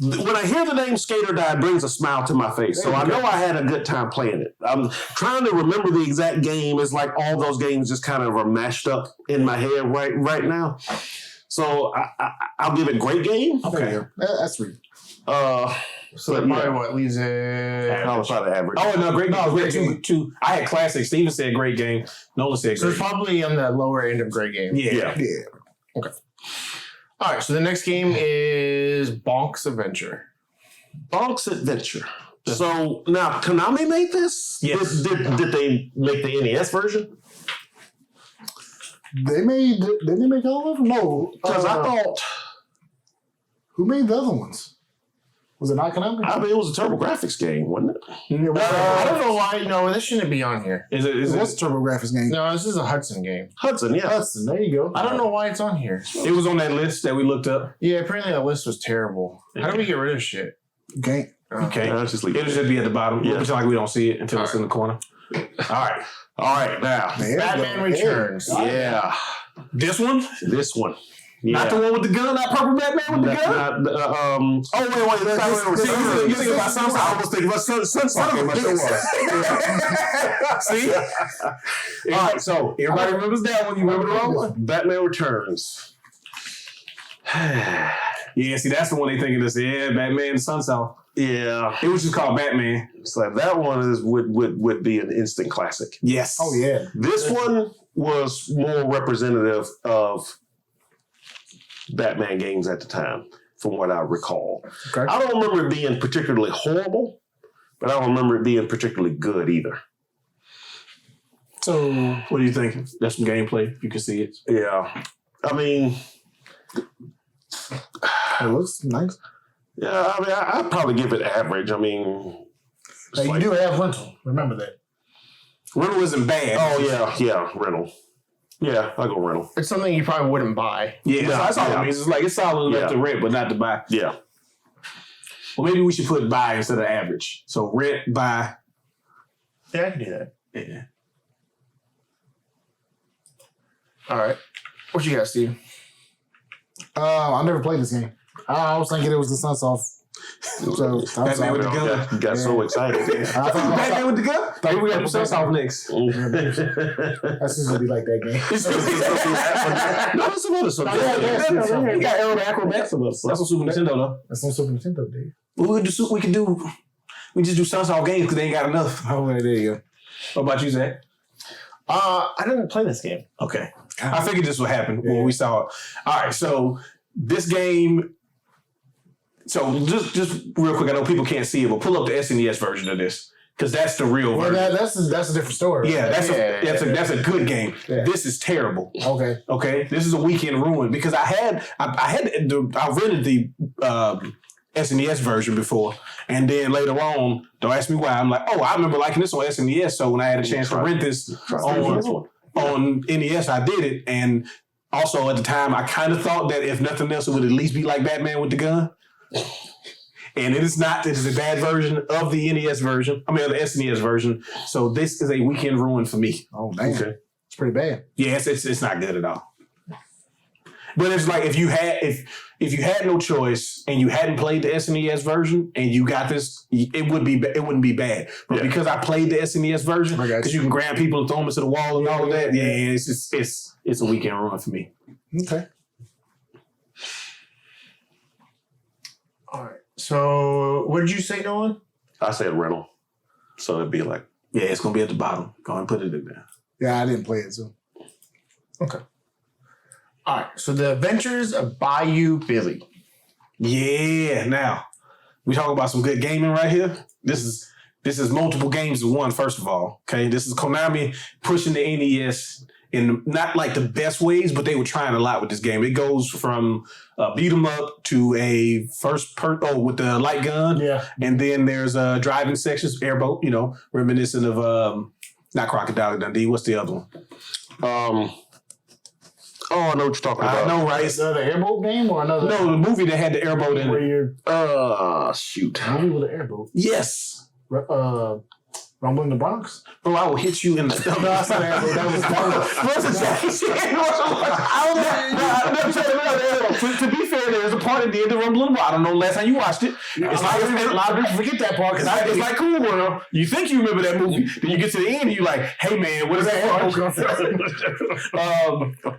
when I hear the name Skate or Die, it brings a smile to my face. So I know I had a good time playing it. I'm trying to remember the exact game. It's like all those games just kind of are mashed up in my head right now. So I'll give it great game. Okay, that's sweet. So that probably what leaves it. I was probably average. Oh no, great game. Great two. I had classic. Steven said great game. Nolan said great. So it's probably on the lower end of great game. Yeah. Okay. All right. So the next game is Bonk's Adventure. Bonk's Adventure. So now Konami made this. Yes. Did they make the NES version? Did they make all of them? No. Because I thought. Who made the other ones? Was it not Konami? I mean, it was a TurboGrafx game, wasn't it? I don't know why. No, this shouldn't be on here. Is it? What's the TurboGrafx game? No, this is a Hudson game. Hudson, yeah. Hudson, there you go. I don't know why it's on here. It was on that list that we looked up. Yeah, apparently that list was terrible. How do we get rid of shit? Okay. Okay. I'll just leave It'll just be at the bottom. Yeah. We'll pretend like we don't see it until it's in the corner. All right. Now. Batman Returns. Yeah. This one? This one. Not the one with the gun, not Purple Batman with the gun? Wait. You think about Sunsoft? I was thinking about Sunsoft. See? All right, so everybody remembers that one. You remember the wrong one? Batman Returns. Yeah, see, that's the one they thinking this. Yeah, Batman and Sunsoft. Yeah. It was just called Batman. It's like that one would be an instant classic. Yes. Oh, yeah. This one was more representative of Batman games at the time, from what I recall. Okay. I don't remember it being particularly horrible, but I don't remember it being particularly good either. So, what are you thinking? That's some gameplay. You can see it. Yeah. I mean, It looks nice. yeah, I mean, I'd probably give it average. I mean, Hey, you do have rental. Remember that. Rental isn't bad. oh, yeah, rental. Yeah, I'll go rental. It's something you probably wouldn't buy. Yeah, that's all yeah. it means. It's like it's solid enough to rent, but not to buy. Yeah. Well, maybe we should put buy instead of average. So rent, buy. Yeah, I can do that. Yeah. All right. What you got, Steve? I never played this game. I was thinking it was the Sunsoft. So, Batman with the gun. Got so excited. I thought Batman with the gun? Maybe we got to set off next. that's just gonna be like that game. No, that's another subject. We got Arrow the Acrobats of us. That's on Super Nintendo, though. That's on Super Nintendo, dude. We just do Sunsoft games because they ain't got enough. Oh, there you go. What about you, Zach? I didn't play this game. Okay. I figured this would happen when we saw it. All right, so this game. So just real quick, I know people can't see it, but pull up the SNES version of this because that's the real version. That's a different story. Yeah, that's a good game. Yeah. This is terrible. Okay. Okay, this is a weekend ruin because I rented the SNES version before, and then later on, don't ask me why. I'm like, oh, I remember liking this on SNES. So when I had a chance to rent this on NES, I did it. And also at the time, I kind of thought that if nothing else, it would at least be like Batman with the gun. And it is not. It is a bad version of the NES version. I mean, of the SNES version. So this is a weekend ruin for me. Oh, damn. Okay. It's pretty bad. Yeah, it's not good at all. But it's like if you had no choice and you hadn't played the SNES version and you got this, it wouldn't be bad. But because I played the SNES version, because you can grab people and throw them into the wall and all of that, it's a weekend ruin for me. Okay. All right. So, what did you say, Nolan? I said rental. So it'd be like. Yeah, it's going to be at the bottom. Go ahead and put it in there. Yeah, I didn't play it, so. Okay. All right. So, The Adventures of Bayou Billy. Yeah. Now, we talk about some good gaming right here. This is multiple games in one, first of all. Okay. This is Konami pushing the NES in not like the best ways, but they were trying a lot with this game. It goes from beat 'em up to a with the light gun. Yeah. And then there's driving sections, airboat, reminiscent of not Crocodile Dundee. What's the other one? I know what you're talking about. I know, right? Is that an airboat game or another? No, the movie that had the airboat in Where it. you're Shoot. movie with an airboat. Yes. Rumble in the Bronx? Bro, I will hit you in the... No, that's not an airboat. That was To be fair, there's a part that did the Rumble in the Bronx. I don't know the last time you watched it. It's like a lot of people forget that part because it's like Cool World. You think you remember that movie, then you get to the end and you're like, hey man, what is that?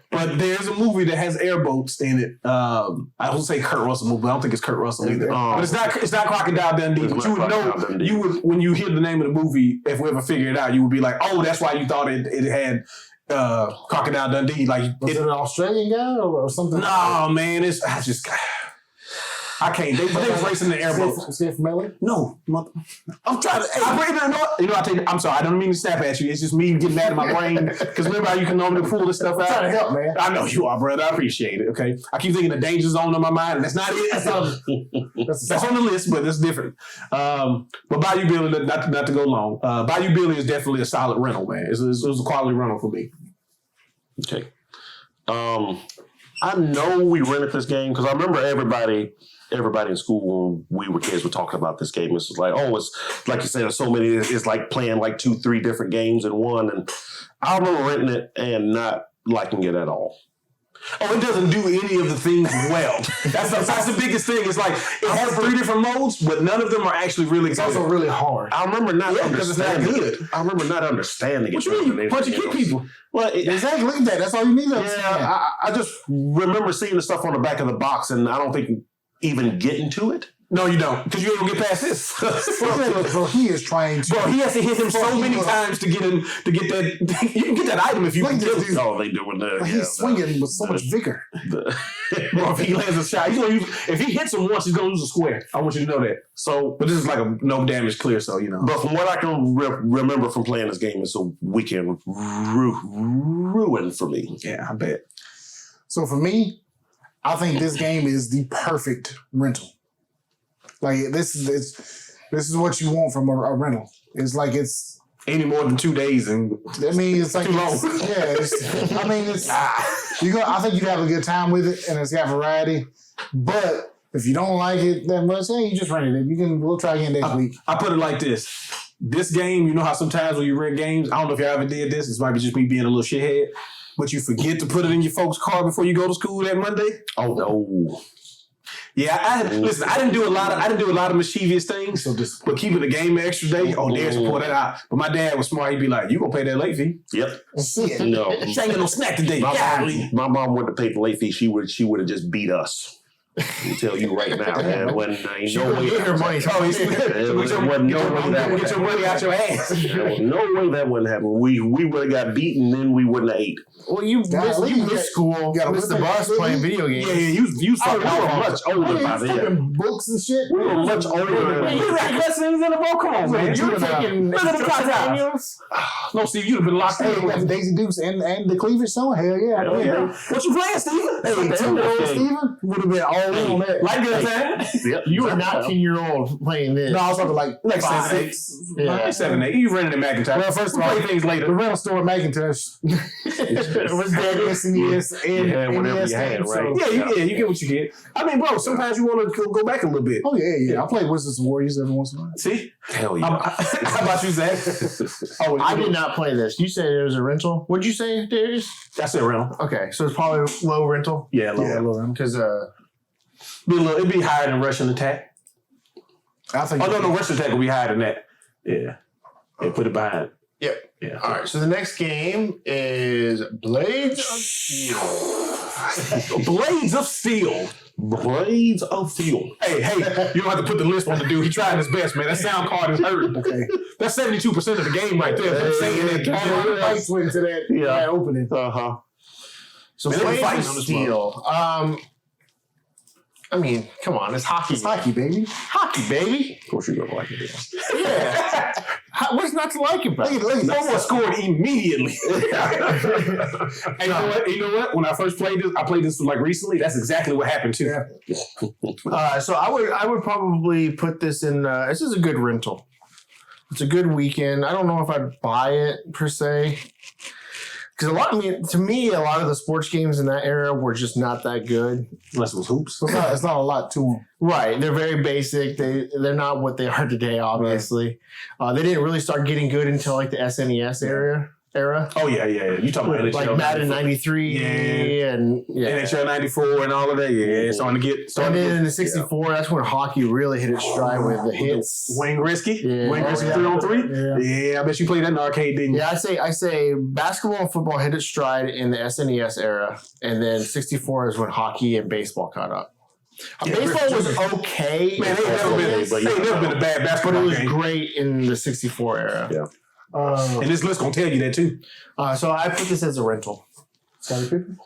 But there's a movie that has airboats in it. I don't say Kurt Russell movie, but I don't think it's Kurt Russell either. But it's not Crocodile Dundee. But you would know, when you hear the name of the movie, if we ever figure it out, you would be like, oh, that's why you thought it had Crocodile Dundee. Like, was it an Australian guy or something? No, man, I can't. They was racing the airboat. Is it from LA? No, I'm trying to. I tell you, I'm sorry. I don't mean to snap at you. It's just me getting mad at my brain because remember how you can normally pull this stuff out. I'm trying to help, man. I know you are, brother. I appreciate it. Okay, I keep thinking the danger zone on my mind, and that's not it. That's on the list, but it's different. But Bayou Billy, not to go long. Bayou Billy is definitely a solid rental, man. It was a quality rental for me. Okay. I know we rented this game because I remember everybody in school when we were kids were talking about this game. It's like, it's like you said, there's so many. It's like playing like 2-3 different games in one. And I remember renting it and not liking it at all. Oh, it doesn't do any of the things well. That's the biggest thing. It's like it has 3 different modes, but none of them are actually really It's good. also really hard. I remember not because it's not understanding good. it. I remember not understanding it. What you mean? You punch and kick people. Well, Exactly. Look at that. That's all you need to understand. I just remember seeing the stuff on the back of the box, and I don't think even getting to it. No, you don't, because you ain't gonna get past this. Bro, he is trying to. Bro, he has to hit him so many times to get that. You can get that item if you can kill him. Oh, they doing that. He's swinging with so much vigor. Bro, if he lands a shot, he's gonna use. If he hits him once, he's gonna lose a square. I want you to know that. So, but this is like a no damage clear, so you know. But from what I can remember from playing this game, it's a weekend ruin for me. Yeah, I bet. So for me, I think this game is the perfect rental. Like this is what you want from a rental. It's like it's any more than 2 days, and I mean it's like too long. I mean it's I think you'd have a good time with it, and it's got variety. But if you don't like it that much, hey, you just rented it. We'll try again next week. I put it like this. This game, you know how sometimes when you rent games, I don't know if y'all ever did this. This might be just me being a little shithead, but you forget to put it in your folks' car before you go to school that Monday. Oh no. Yeah, listen. I didn't do a lot of mischievous things, but keeping the game an extra day. Oh, Darius will pull that out. But my dad was smart. He'd be like, "You gonna pay that late fee?" Yep. Shit. No. She ain't got no snack today. My mom wouldn't have paid the late fee. She would have just beat us. I tell you right now, man. When ain't no way get her money. Get your money out your ass. No way that wouldn't happen. We would have got beaten, then we wouldn't have ate. Well, you missed school. You missed the bus playing video games. Yeah, you We were much older by then. Books and shit. We were much older. You got lessons in the book. Come on, man. You were taking Look at the clock. No, Steve, you'd have been locked Hey, you got the in. Daisy Dukes and the cleavage song. Hell yeah. Hell yeah. What you playing, Steven? Hey, 10-year-old Steven would have been all in on that. Like good time. Yep. You were not 10-year-old playing this. No, I was talking like 5, 5, 6. Yeah. 7, 8. You rented a McIntyre. Well, first of all, play things the later. rental store Macintosh was dead SNES and Yeah, whatever NES you had, games, right? so- Yeah, you get what you get. I mean, bro, sometimes you want to go back a little bit. Oh yeah. I play Wizards and Warriors every once in a while. See? Hell yeah. How about you, Zach? Oh, I did not play this. You said it was a rental. What'd you say, Darius? That's it, rental. Okay, so it's probably low rental. Yeah, low. Because It'd be higher than Russian attack. I think. Oh, no, Russian attack will be higher than that. Yeah. Yeah, put it behind. Yep. Yeah. All right. So the next game is Blades of Steel. Blades of Steel. Blades of Steel. Hey, you don't have to put the list on the dude. He tried his best, man. That sound card is hurt. Okay. That's 72% of the game right there. I'm saying that. Lights went to that opening. Uh-huh. So Man, they Blades fighting of on this Steel. I mean, come on, it's hockey. It's hockey, baby. Hockey, baby. Of course you're going to like it. Yeah. What's not to like about it? Someone scored immediately. And you know what? When I first played this, I played this like recently. That's exactly what happened too. Yeah. So I would probably put this in. This is a good rental. It's a good weekend. I don't know if I'd buy it per se, because to me, a lot of the sports games in that era were just not that good. Unless it was hoops. It's not a lot to them. Right, they're very basic. They're not what they are today. Obviously, they didn't really start getting good until like the SNES era. Oh yeah. You talking about Like NHL Madden 93 and NHL 94 and all of that. Yeah, it's starting to get. And then in the 64, that's when hockey really hit its stride with the hits. Wayne Gretzky. Yeah. Wayne Gretzky 3-on-3. Yeah, I bet you played that in the arcade, didn't you? Yeah, I say basketball and football hit its stride in the SNES era, and then 64 is when hockey and baseball caught up. Baseball was okay. Man, they've never been a bad but basketball it was game. great in the 64 era. Yeah. And this list gonna tell you that too. So I put this as a rental. Scottie Pippen.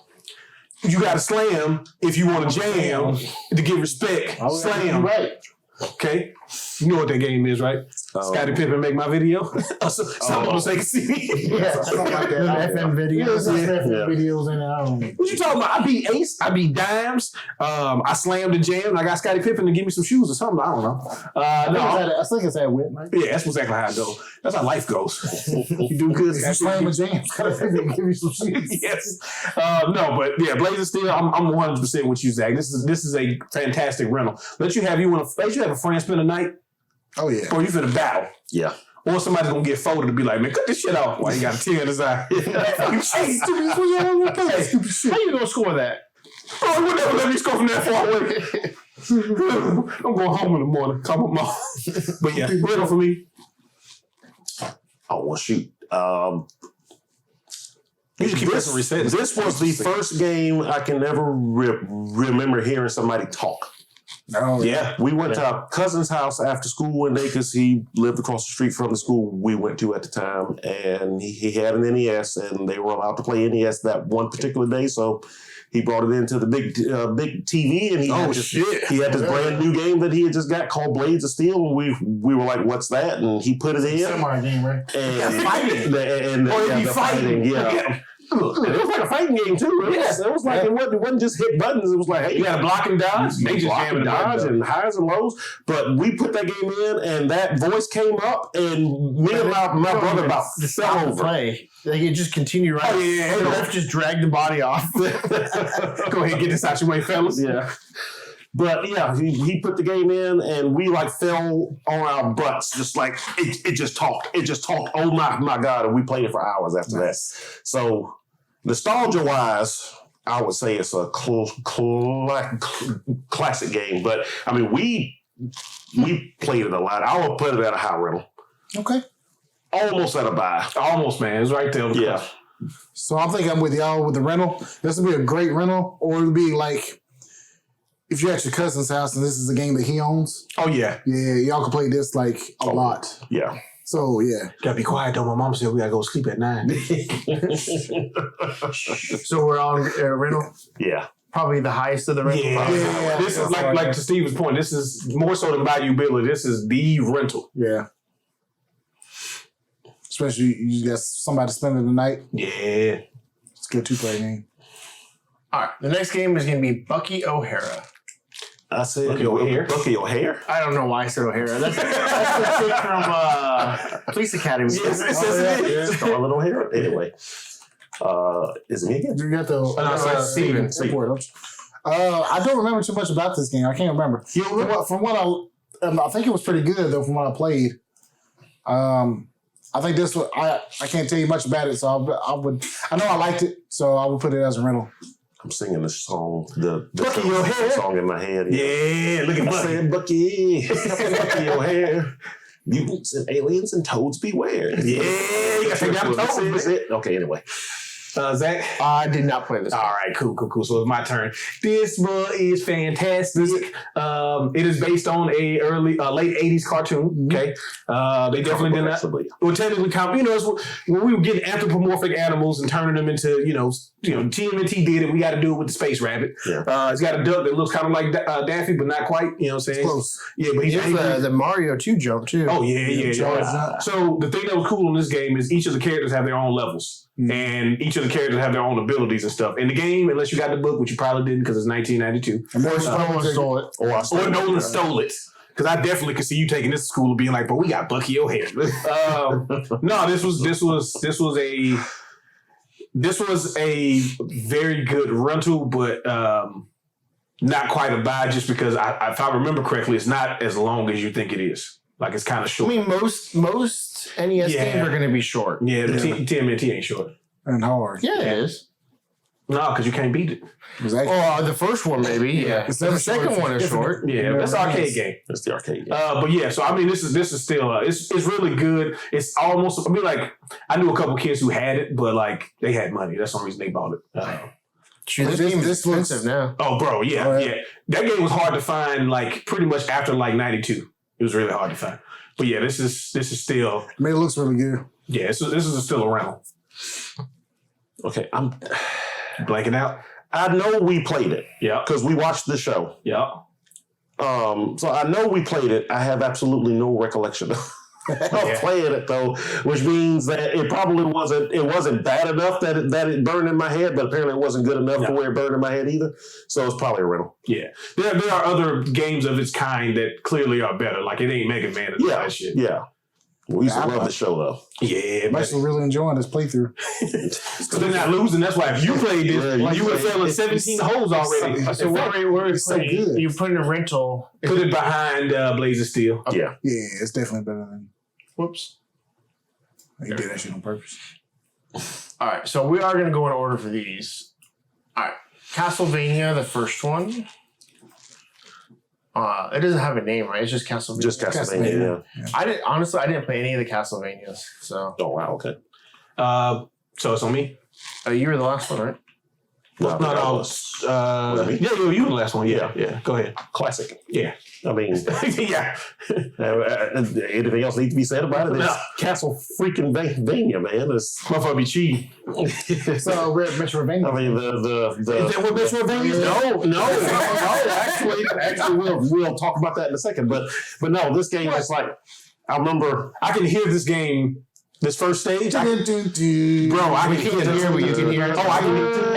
You got to slam if you want to jam to get respect. Slam. Right. Okay. You know what that game is, right? Scottie Pippen make my video. Someone say see me. Yeah, something like that. FM videos. FM videos and I don't know. What you talking about? I beat Ace. I beat Dimes. I slammed the jam. And I got Scottie Pippen to give me some shoes or something. I don't know. I think it's that whip, man. Yeah, that's exactly how it goes. That's how life goes. You do good. You slam a jam. Scottie Pippen give you some shit. Yes. No, but yeah, Blaze of Steel. I'm 100% with you, Zach. This is a fantastic rental. Let you have a friend spend a night. Oh yeah. Or you finna battle. Yeah. Or somebody's gonna get folded to be like, man, cut this shit off. Why you got a tear in his eye? Hey, stupid, what y'all want to play? Stupid shit. How you gonna score that? Oh, you would never let me score from that far away. I'm going home in the morning. Come on, mom. But yeah, riddle for me. Oh, well, shoot. You should keep pressing reset. This was the first game I can ever remember hearing somebody talk. Oh, Yeah. We went to our cousin's house after school one day because he lived across the street from the school we went to at the time, and he had an NES, and they were allowed to play NES that one particular day, so he brought it into the big TV, and he had this brand new game that he had just got called Blades of Steel, and we were like, "What's that?" And he put it in. Samurai game, right? And fighting. The fighting, yeah. And it was like a fighting game too. It was like it wasn't just hit buttons. It was like, hey, You got to block and dodge. They just block jamming and the dodge buttons. and highs and lows. But we put that game in, and that voice came up, and me and my brother about fell Stop the over. play. They can just continue right. Oh, yeah. The ref just dragged the body off. Go ahead, get this out your way, fellas. Yeah. But yeah, he put the game in, and we like fell on our butts, just like it just talked. It just talked. Oh my God! And we played it for hours after that. So nostalgia wise, I would say it's a classic game. But I mean, we played it a lot. I would put it at a high rental, Okay. almost at a buy. Almost, man. It's right there. Yeah. So I'm thinking I'm with y'all with the rental. This would be a great rental, or it would be like if you're at your cousin's house and this is a game that he owns. Oh, yeah. Yeah, y'all can play this like a lot. Yeah. So yeah, Gotta be quiet though. My mom said we gotta go sleep at 9. So we're on rental. Yeah. Probably the highest of the rental. Yeah. price. Yeah. This is like to Steven's point. This is more so than valuability. This is the rental. yeah. Especially you got somebody spending the night. Yeah. It's a good 2-player game. All right. The next game is going to be Bucky O'Hara. I said, Bucky O'Hare. Bucky O'Hare. I don't know why I said O'Hara. That's the kid from Police Academy. Scarlet O'Hara. Anyway. Is it me again? You got the Steven. airport. I don't remember too much about this game. I can't remember. From what I think it was pretty good though. From what I played, I think this was I can't tell you much about it. So I know I liked it. So I would put it as a rental. I'm singing this song, the Bucky O'Hare. song in my head. Yeah. Look at I Bucky. said, Bucky, Bucky O'Hare. Mutants and aliens and toads beware. Yeah. You gotta take down the This toes, is man. it. Okay, anyway. Zach. I did not play this. All right, cool. So it's my turn. This one is fantastic. It is based on a late 80s cartoon. Okay. They definitely did not. Well, technically, it's when we were getting anthropomorphic animals and turning them into, TMNT did it. We got to do it with the space rabbit. Yeah. It's got a duck that looks kind of like Daffy, but not quite. You know what I'm saying? Close. Yeah, but he's the Mario 2 jump too. Oh, yeah. Charge up. So the thing that was cool in this game is each of the characters have their own levels. And each of the characters have their own abilities and stuff. In the game, unless you got the book, which you probably didn't because it's 1992. And Or someone stole it. Or Nolan stole it. Because I definitely could see you taking this to school and being like, but we got Bucky O'Hare. No, this was a very good rental, but not quite a buy just because if I remember correctly, it's not as long as you think it is. Like it's kind of I short. mean, most NES games are going to be short. Yeah, the TMNT ain't short. And hard. Yeah, it is. No, because you can't beat it. Exactly. Oh, the first one maybe. Yeah. It's The never second short. one is short. Yeah, that's an arcade game. That's the arcade game. But yeah, so I mean, this is still it's really good. It's almost I knew a couple kids who had it, but like they had money. That's the only reason they bought it. Shoot, this This- game is this looks- expensive now. Oh, bro, yeah, Oh, yeah. yeah. That game was hard to find. Like pretty much after like 92, it was really hard to find. But yeah, this is still I mean, it looks really good. this is still around. Okay, I'm Blanking out. I know we played it. Yeah, Because we watched the show. yeah. So I know we played it. I have absolutely no recollection of playing it though, which means that it probably wasn't bad enough that it burned in my head, but apparently it wasn't good enough to where it burned in my head either. So it's probably a rental. Yeah, there are other games of its kind that clearly are better. Like it ain't Mega Man and all that shit. Yeah. We used to Yeah, love the show though. Yeah, I'm actually really enjoying this playthrough. So they're not losing. That's why if you played this, Yeah, you would have fell in 17 holes already. It's So where It's so good. you put in a rental. Put it behind Blaze of Steel. Yeah. Yeah, it's definitely better than. Whoops. You did that shit on purpose. All right, so we are going to go in order for these. All right, Castlevania, the first one. It doesn't have a name, right? It's just Castlevania. Just Castlevania. Yeah. I didn't play any of the Castlevanias. So. Oh wow. Okay. So it's on me. You were the last one, right? No. Yeah, you were the last one. Yeah. Go ahead. Classic. Yeah. I mean, yeah. anything else need to be said about it? It's Castle freaking Vania, man. It's Motherfucker be cheating. So we're at Metroidvania. I mean the Is that what Metroidvania is? No. Actually, we'll talk about that in a second. But no, this game is like I remember. I can hear this game. This first stage, bro, I can hear it. Oh, I can hear it.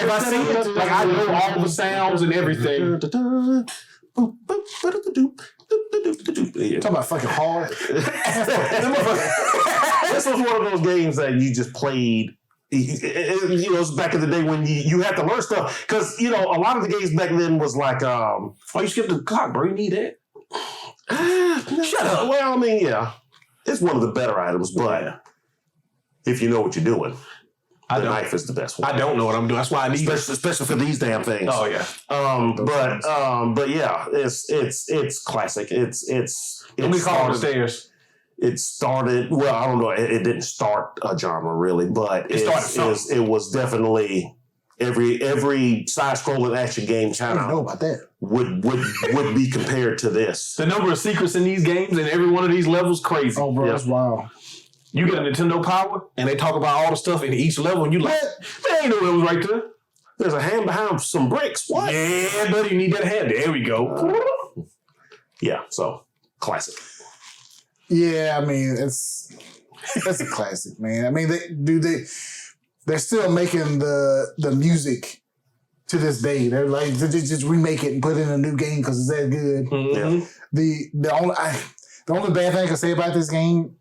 If I see it, like I know all the sounds and everything. Talking about fucking hard. This was one of those games that you just played. It's back in the day when you had to learn stuff because a lot of the games back then was like, oh, you skipped the clock, bro. You need that. Shut up. Well, I mean, yeah, it's one of the better items, but. If you know what you're doing, the knife is the best one. I don't know what I'm doing. That's why I need it. Especially for these damn things. Oh yeah. But yeah, it's classic. Let me call the stairs. It started. Well, I don't know. It didn't start a genre really, but it was definitely every side-scrolling action game I don't know about that. would be compared to this. The number of secrets in these games and every one of these levels crazy. Oh, bro, that's wild. You get a Nintendo Power, and they talk about all the stuff in each level, and you like, man, ain't no it was right there. There's a hand behind some bricks. What? Yeah, buddy, you need that hand. There we go. Yeah, so classic. Yeah, I mean, it's a classic, man. I mean, they're still making the music to this day. They're like, they just remake it and put it in a new game because it's that good. Mm-hmm. Yeah. The only bad thing I can say about this game,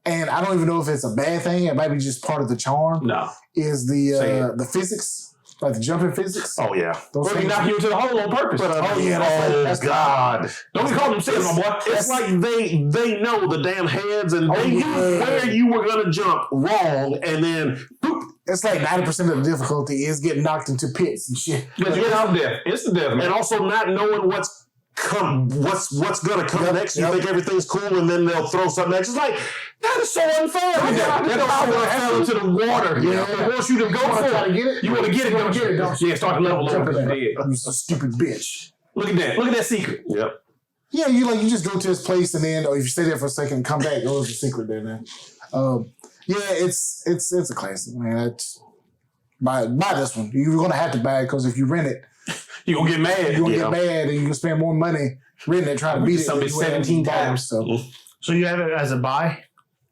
and I don't even know if it's a bad thing, it might be just part of the charm. No. Is the physics, like the jumping physics. Oh yeah. Well, he knock you into the hole on purpose. That's God. Don't be calling themselves, my boy. It's like they know the damn heads and they knew where you were gonna jump wrong, and then boop. It's like 90% of the difficulty is getting knocked into pits and shit. But you're out there. It's the death, man. And also not knowing what's gonna come next. You think everything's cool, and then they'll throw something next. It's like that is so unfair. That power fell into the water. Yeah. Wants you to go for it. You want to get it, don't you? Yeah, start the level over because you're dead. You stupid bitch. Look at that. Look at that secret. Yep. Yeah, you just go to this place and then, or if you stay there for a second and come back, there's a secret there, man. Yeah, it's a classic, man. It's, buy this one. You're gonna have to buy it because if you rent it, you're gonna get mad. You're gonna get mad and you can spend more money renting it trying to beat it. Something 17 times. So you have it as a buy?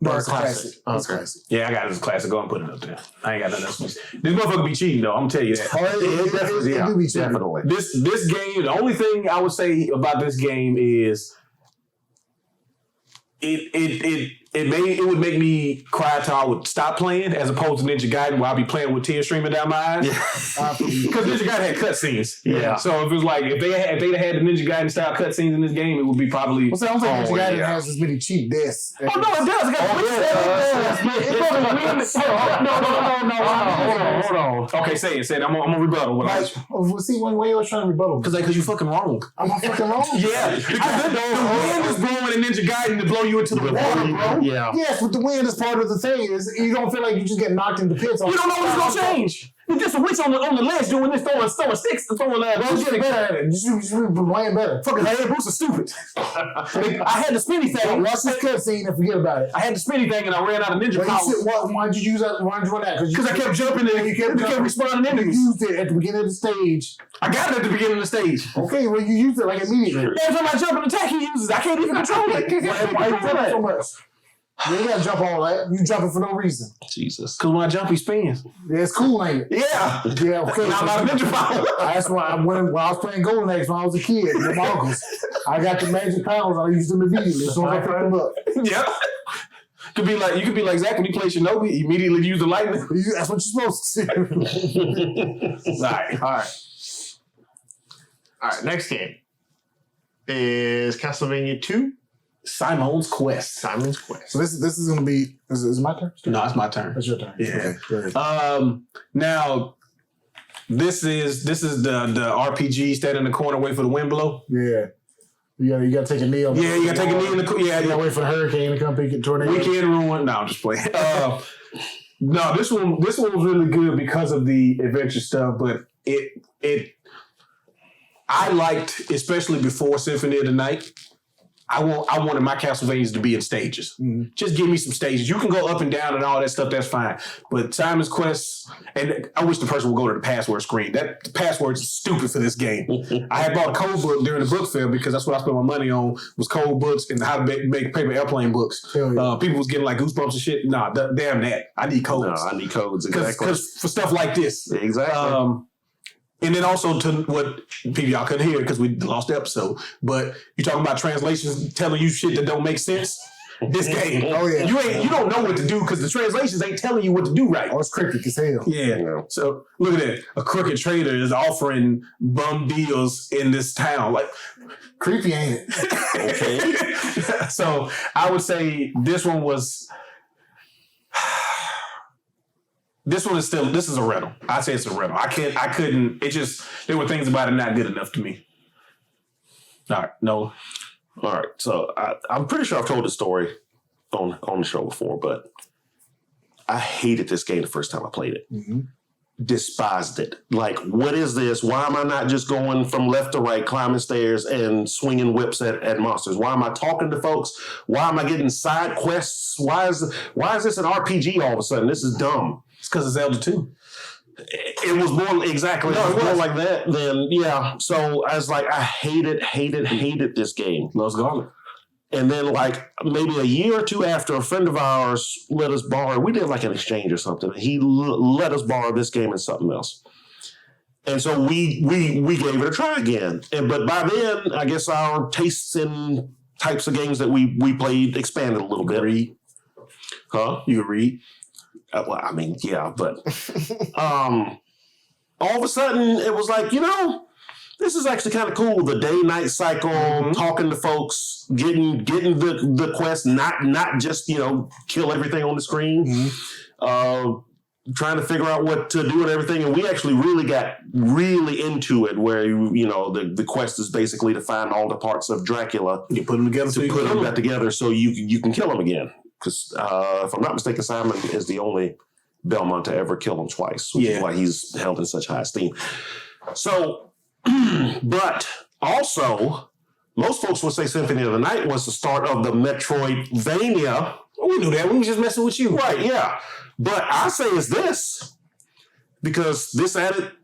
No, it's classic. Oh, it's classic. Yeah, I got it as a classic. Go and put it up there. I ain't got nothing else. This motherfucker be cheating though. I'm gonna tell you that. It do be cheating. Definitely. This game, the only thing I would say about this game is it would make me cry till I would stop playing, as opposed to Ninja Gaiden, where I'd be playing with tears streaming down my eyes. Because Ninja Gaiden had cutscenes. Yeah. So if it was like if they'd had the Ninja Gaiden style cutscenes in this game, it would be probably. Well, I don't think Ninja Gaiden has as many cheap deaths. Oh no, it does. Hold on. Okay, say it. I'm gonna rebuttal. See, one way I was trying to rebuttal. Because you fucking wrong. I'm fucking wrong. Yeah, because the wind is blowing in Ninja Gaiden to blow you into the water, bro. Yeah. Yes, but the wind is part of the thing. Is you don't feel like you just get knocked into pits. You don't know what's gonna change. It's just a witch on the ledge doing this, throwing sticks, throwing Well, you get better at it. You should be playing better. Fucking head boots are stupid. I had the spinny thing. Watch this cutscene and forget about it. I had the spinny thing and I ran out of ninja power. Why did you use that? Why did you run that? Because I kept jumping and you kept responding to enemies. You used it at the beginning of the stage. I got it at the beginning of the stage. Okay, well you used it like immediately. Every time I jump and attack, he uses. I can't even control it. Why you do that so much? You ain't gotta jump all that. You jumping for no reason. Jesus. Because when I jump, he spins. Yeah, it's cool, ain't it? Yeah. Yeah, okay. Now I'm out of ninja power. That's why when I was playing Golden Axe when I was a kid with my uncles, I got the magic powers. I used them immediately as soon as I picked them up. Yep. You could be like Zach when he plays Shinobi, immediately use the lightning. That's what you're supposed to do. All right. Next game is Castlevania 2. Simon's Quest. Simon's Quest. So this is going to be is it my turn? No, it's my turn. It's your turn. Yeah. Okay, go ahead. Now, this is the RPG. Stand in the corner, wait for the wind blow. Yeah. You gotta take a knee. Yeah, you gotta take a knee in the You gotta wait for the hurricane to come pick it. Tornado. Weekend ruin. No, I'm just playing. No, this one was really good because of the adventure stuff, but I liked, especially before Symphony of the Night. I wanted my Castlevanias to be in stages. Mm-hmm. Just give me some stages. You can go up and down and all that stuff. That's fine. But Simon's Quest, and I wish the person would go to the password screen. That the password's stupid for this game. I had bought a code book during the book fair because that's what I spent my money on was code books and how to make paper airplane books. Yeah. People was getting like goosebumps and shit. Nah, damn that. I need codes. No, I need codes exactly. Because for stuff like this. Exactly. And then also to what people y'all couldn't hear because we lost the episode, but you talking about translations telling you shit that don't make sense. This game, Oh yeah. you don't know what to do because the translations ain't telling you what to do right. Oh, it's cryptic as hell. Yeah. Yeah. So look at that. A crooked trader is offering bum deals in this town. Like Creepy, ain't it? Okay. So I would say this one was. This is a rental. I'd say it's a rental. There were things about it not good enough to me. All right, no. All right. So I'm pretty sure I've told this story on the show before, but I hated this game the first time I played it. Mm-hmm. Despised it. Like, what is this? Why am I not just going from left to right, climbing stairs and swinging whips at monsters? Why am I talking to folks? Why am I getting side quests? Why is this an RPG all of a sudden? This is dumb. It's because it's Zelda 2. It was more exactly. No, it it was more was. like that. Then yeah. So I was like, I hated this game. Loves Garlic. And then like maybe a year or two after, a friend of ours let us borrow. We did like an exchange or something. He let us borrow this game and something else. And so we gave it a try again. But by then, I guess our tastes in types of games that we played expanded a little bit. Read. Huh? You can read. Well, I mean, yeah, but all of a sudden it was like, this is actually kind of cool. The day-night cycle, talking to folks, getting the quest, not just, kill everything on the screen, trying to figure out what to do and everything. And we actually really got really into it where, the quest is basically to find all the parts of Dracula. You put them together to put them back together so you can kill him again. Because if I'm not mistaken, Simon is the only Belmont to ever kill him twice, which is why he's held in such high esteem. So, but also, most folks would say Symphony of the Night was the start of the Metroidvania. Oh, we knew that. We were just messing with you. Right, yeah. But I say it's this. Because this added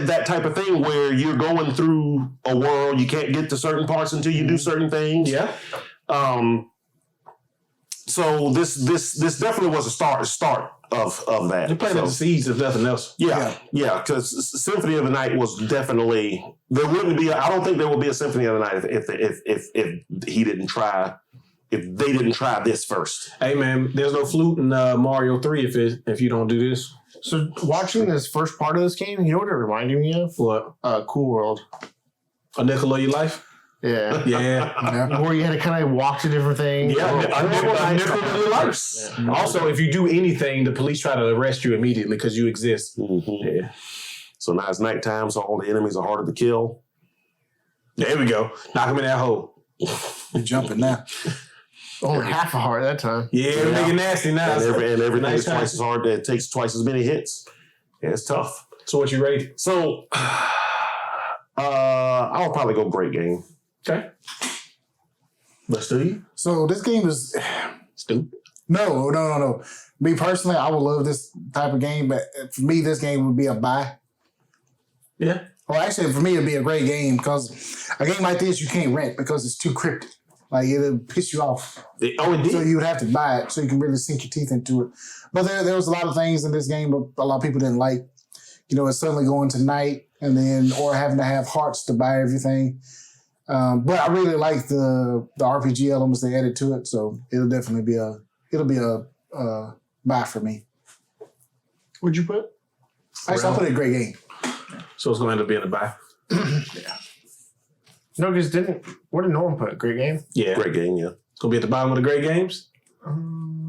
that type of thing where you're going through a world, you can't get to certain parts until you do certain things. Yeah. So this definitely was a start of that. You played at the seeds if nothing else. Yeah. Because Symphony of the Night was definitely there wouldn't be. I don't think there would be a Symphony of the Night if he didn't try. If they didn't try this first. Hey man, there's no flute in Mario 3 if you don't do this. So watching this first part of this game, you know what it reminded me of? What? Cool World. A nickel of your life? Yeah. Yeah. Where you had to kind of walk to different things. Yeah, a nickel of your life. Yeah. Also, if you do anything, the police try to arrest you immediately because you exist. Mm-hmm. Yeah. So now it's nighttime, so all the enemies are harder to kill. There we go. Knock him in that hole. You're jumping now. Only half a heart that time. Yeah, make it nasty now. And everything Nice is twice as hard. It takes twice as many hits. Yeah, it's tough. So what you rate? So I'll probably go great game. Okay. Let's do you. So this game is Stupid. No. Me personally, I would love this type of game, but for me, this game would be a buy. Yeah. Well, actually, for me, it'd be a great game because a game like this you can't rent because it's too cryptic. Like it'll piss you off. Oh, it did. So you would have to buy it so you can really sink your teeth into it. But there was a lot of things in this game that a lot of people didn't like. It's suddenly going to night and then or having to have hearts to buy everything. But I really like the RPG elements they added to it, so it'll definitely be a buy for me. What'd you put? Actually, I put it a great game. So it's going to end up being a buy. Yeah. No, because what did Norm put? Great game? Yeah. Great game, yeah. It's going to be at the bottom of the great games?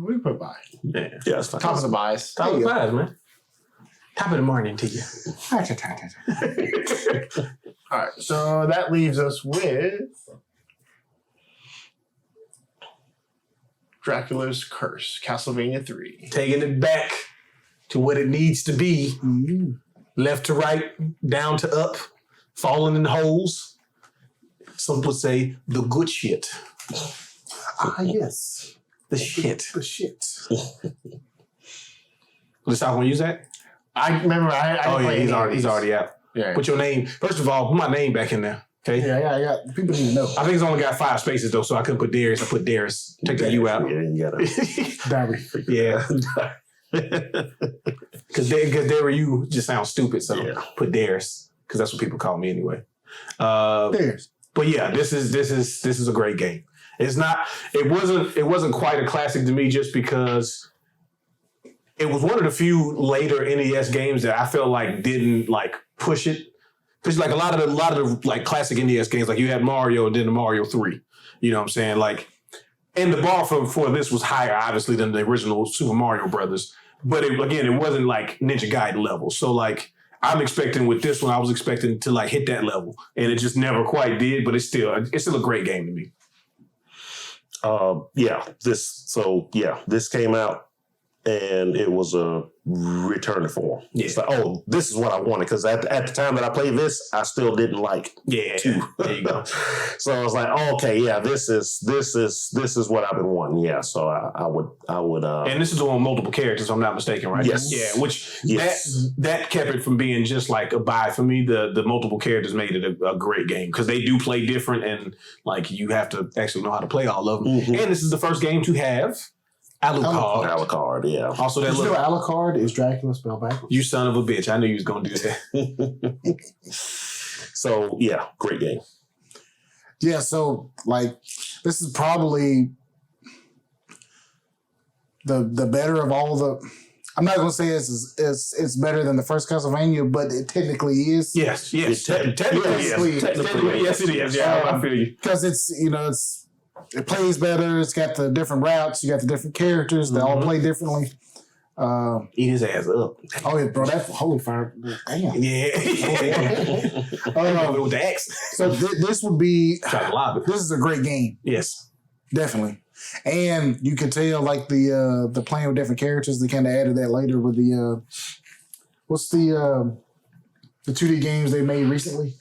We put by. Yeah. Yeah, it's fine. Top of the buys. Top of the fives, man. Top of the morning to you. All right, so that leaves us with Dracula's Curse, Castlevania 3. Taking it back to what it needs to be. Left to right, down to up, falling in holes. Some would say the good shit. Yes. The shit. The shit. Let's how want to use that? I remember. Oh yeah, he's already out. Yeah. Put your name. First of all, put my name back in there. Okay. Yeah. People need to know. I think it's only got 5 spaces though, so I couldn't put Darius. I put Darius. Take the U out. Yeah, you gotta. Diary. Yeah. Because you just sounds stupid, so Yeah. put Darius because that's what people call me anyway. There's. But yeah, this is a great game. It's not. It wasn't quite a classic to me just because it was one of the few later NES games that I felt like didn't like push it. Because like a lot of the like classic NES games, like you had Mario and then the Mario 3. You know what I'm saying? Like, and the bar for this was higher, obviously, than the original Super Mario Brothers. But it wasn't like Ninja Gaiden level. So like I'm expecting with this one, I was expecting to like hit that level, and it just never quite did. But it's still a great game to me. This came out and it was a return to form. Yeah. It's like, oh, this is what I wanted. Because at the time that I played this, I still didn't like Yeah, 2. there you go. So I was like, oh, okay, yeah, this is what I've been wanting. Yeah, so I would. And this is the one with multiple characters, if I'm not mistaken, right? Yes. Yeah, which Yes. that kept it from being just like a buy for me. The multiple characters made it a great game because they do play different, and like you have to actually know how to play all of them. Mhm. And this is the first game to have Alucard. Alucard, yeah. Also, that Did you know little Alucard is Dracula spelled backwards? you son of a bitch. I knew you was gonna do that. So yeah, great game. Yeah, so like this is probably the better of all the. I'm not gonna say it's better than the first Castlevania, but it technically is. Yes, technically, Technically, yes, it is. Yeah, I feel you. Because it plays better. It's got the different routes. You got the different characters. They all play differently. Eat his ass up. Oh yeah, bro, that's holy fire! Damn. Yeah. With the X. So this would be. Try to lob it. This is a great game, Yes. definitely, and you can tell like the playing with different characters. They kind of added that later with the what's the 2D games they made recently?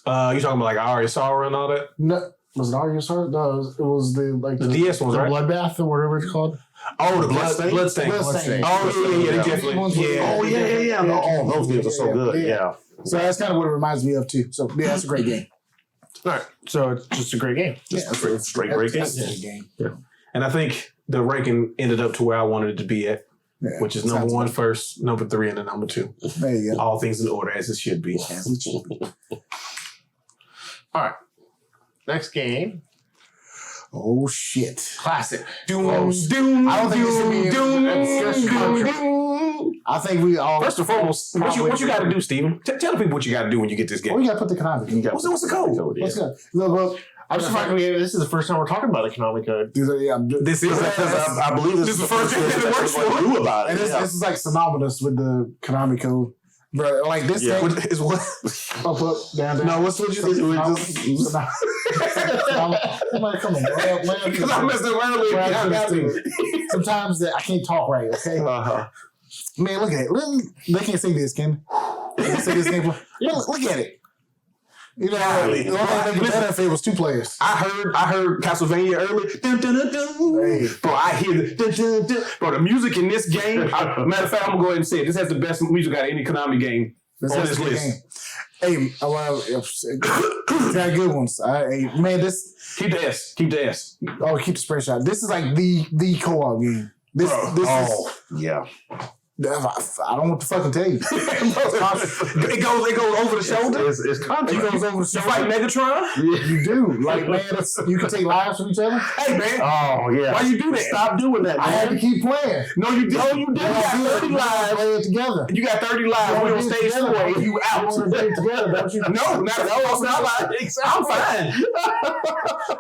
You talking about like Aria Sara and all that? No, was it Aria Star? No, it was the The DS ones, The right? Bloodbath or whatever it's called. Oh, the Bloodstain? Bloodstain. Bloodstain. Oh, yeah, they definitely. Yeah. Oh yeah. Oh, those games are so good. Yeah. So that's kind of what it reminds me of too. So yeah, that's a great game. All right, so it's just a great game. That's Great game. That's a great game. And I think the ranking ended up to where I wanted it to be at, Yeah, which is number sounds 1 good. first, number 3, and then number 2. There you go. All things in order as it should be. As it should be. All right, next game, Oh shit! classic. Doom, doom, I don't think this should be in the discussion. I think we all. First and foremost, what you got to do, Steven? Tell the people what you got to do when you get this Oh, game. you gotta put the Konami. What's the code? Let's go. Look, I'm surprised this is the first time we're talking about the Konami code. This is I believe this is the first game that works for you about and it. this is like synonymous with the Konami code. Bro, like this Yeah. game, is what? up, down, down. No, what's what you did? Come on, Because I messed up earlier. I got to. Sometimes I can't talk right. Okay, man, look at it. They can't see this, can they? Can't see this game. Look at it. You know, Golly. the only thing that better if it was 2 players. I heard Castlevania early. Dun, dun, dun, dun. Hey. Bro, I hear the dun, dun, dun. Bro, the music in this game. Matter of fact, I'm gonna go ahead and say it. This has the best music out of any Konami game on this list. Hey, got good ones. Man, this. Keep the S. Keep the S. Oh, keep the spread shot. This is like the co-op game. This is Yeah. I don't want to fucking tell you. It goes over the shoulder. It's content. It goes over the You shoulder. fight Megatron? You do. Like, man, you can take lives from each other. Hey, man. Oh yeah. Why you do that? Stop doing that, I had to man. keep playing. No, you didn't. No, you didn't. You got 30 lives. Play it together. You got 30 lives. We're on stage 4 and you out. You want to play it together, don't you? No, not at all. It's not like I'm fine.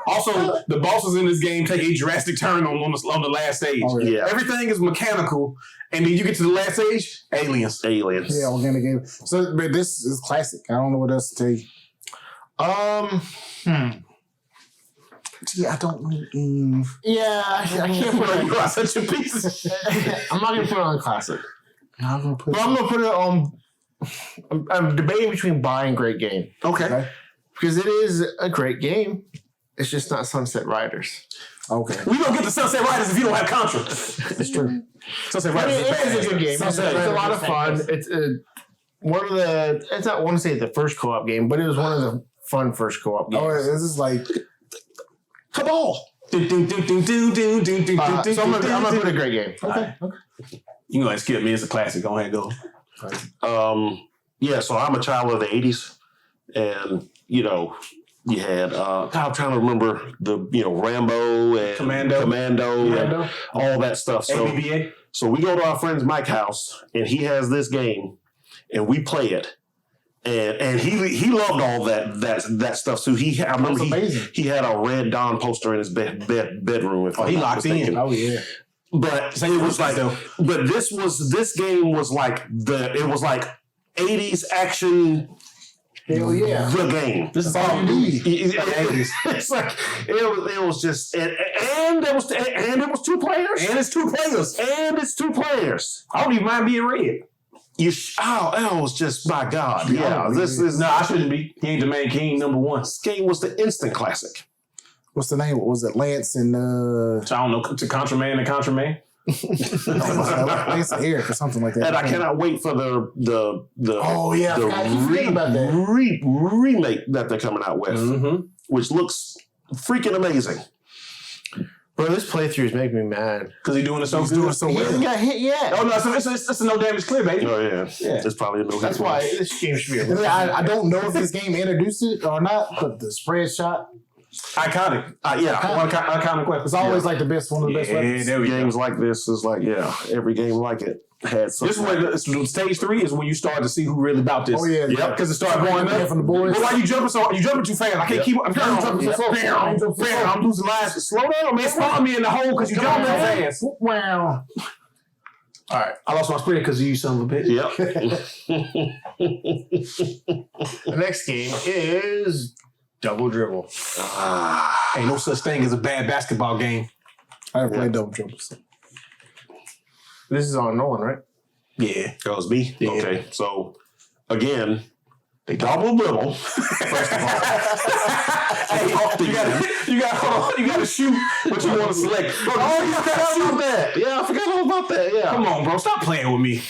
Also, the bosses in this game take a drastic turn on the last stage. Oh, Yeah. Everything is mechanical, and then you get to the last stage, aliens. Aliens. Yeah, organic game. So, but this is classic. I don't know what else to tell you. Gee, I don't. Yeah, I can't put it. You are such a piece of shit. I'm not gonna put it on classic. I'm gonna put. But I'm gonna put it on. I'm debating between buy and great game Okay. because it is a great game. It's just not Sunset Riders. Okay, We don't get the Sunset Riders if you don't have Contra. it's true. Sunset I mean, Riders it is a good game. It's Sunset a lot Riders of fun. It's one of the. It's not want to say the first co-op game, but it was one of the fun first co-op games. Oh, this is like. Come on. So I'm gonna put a great game. Okay. You can go ahead and skip me. It's a classic. Go ahead, go. Yeah, so I'm a child of the 80s. And, you had, God, I'm trying to remember Rambo and Commando. all that stuff. So, ABBA. so we go to our friend's Mike's house, and he has this game, and we play it. And he loved all that stuff. So I remember amazing. he had a Red Dawn poster in his bedroom. If Oh, I'm he not locked in. mistaken. Oh yeah. But it was like, but this game was like 80s action. Hell yeah. The game. This is all you need. It's like it was just and it was 2 players. And it's 2 players. And it's 2 players. I don't even mind being red. It was just, my God. Yeah. This is No, I shouldn't be. He ain't the main king, number 1. this game was the instant classic. What's the name? What was it? Lance and So I don't know, to Contra Man and Contra Man. Lance and Eric or something like that. And I cannot wait for the Oh yeah, I keep forgetting about that. remake that they're coming out with, Mm-hmm. which looks freaking amazing. Bro, this playthrough is making me mad. Because he's doing it so He's good. doing so He well. hasn't got hit yet. Oh, no, it's a no damage clear, baby. Oh yeah, Yeah. it's probably a no. That's why this game should be a And then I don't know if this game introduced it or not, but the spread shot, Iconic. yeah. One iconic weapon. it's always like the best, one of the best weapons. there we go. Games like this is like every game like it had something. This is when stage 3 is when you start to see who really about this. Oh yeah, Yep. Because it started going Yeah, up. from the boys. But why you jumping too fast? I can't keep up. I'm losing lives. Slow down, man. Spawn me in the hole because you jumping too fast. Wow. All right. I lost my spread because of you, son of a bitch. Yep. The next game is Double Dribble. Ain't no such thing as a bad basketball game. I haven't played Double Dribbles. This is on Nolan, right? Yeah. That was me. Yeah. Okay, so again, they double dribble. First of all, Hey, you gotta shoot what you want to select. Bro, I forgot about that. Yeah, I forgot all about that. Yeah. Come on, bro. Stop playing with me.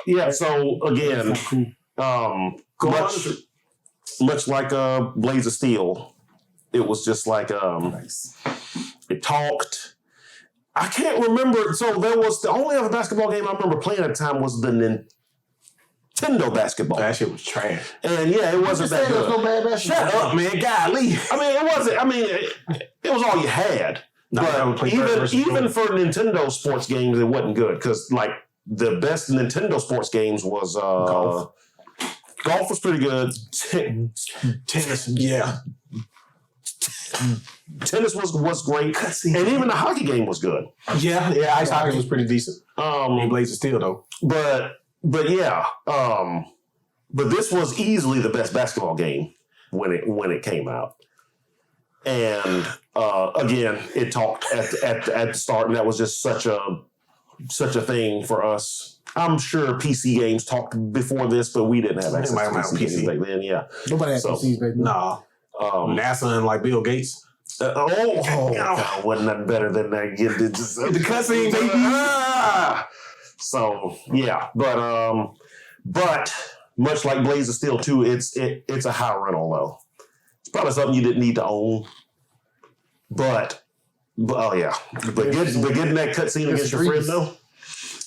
Yeah. So again, much like Blaze of Steel, it was just like Nice. it talked. I can't remember. So there was the only other basketball game I remember playing at the time was the Nintendo basketball. That shit was trash. And yeah, it wasn't that There's no good. bad basketball. Shut up, man. Golly. I mean, it wasn't. I mean, it was all you had. No, I would But play first versus even goal. for Nintendo sports games, it wasn't good because like the best Nintendo sports games was Golf. Golf was pretty good. Tennis. Yeah. Tennis was great, and even the hockey game was good. Yeah. Ice hockey was pretty decent. Blaze of Steel, though. But yeah, but this was easily the best basketball game when it came out. And again, it talked at the start, and that was just such a thing for us. I'm sure PC games talked before this, but we didn't have access to PC games back then. Yeah, Nobody had PCs back then. Nah. NASA and like Bill Gates. God, wasn't nothing better than that. The cutscene, baby. So yeah, but much like Blaze of Steel 2, it's a high rental though. It's probably something you didn't need to own. But getting that cutscene against your friend though.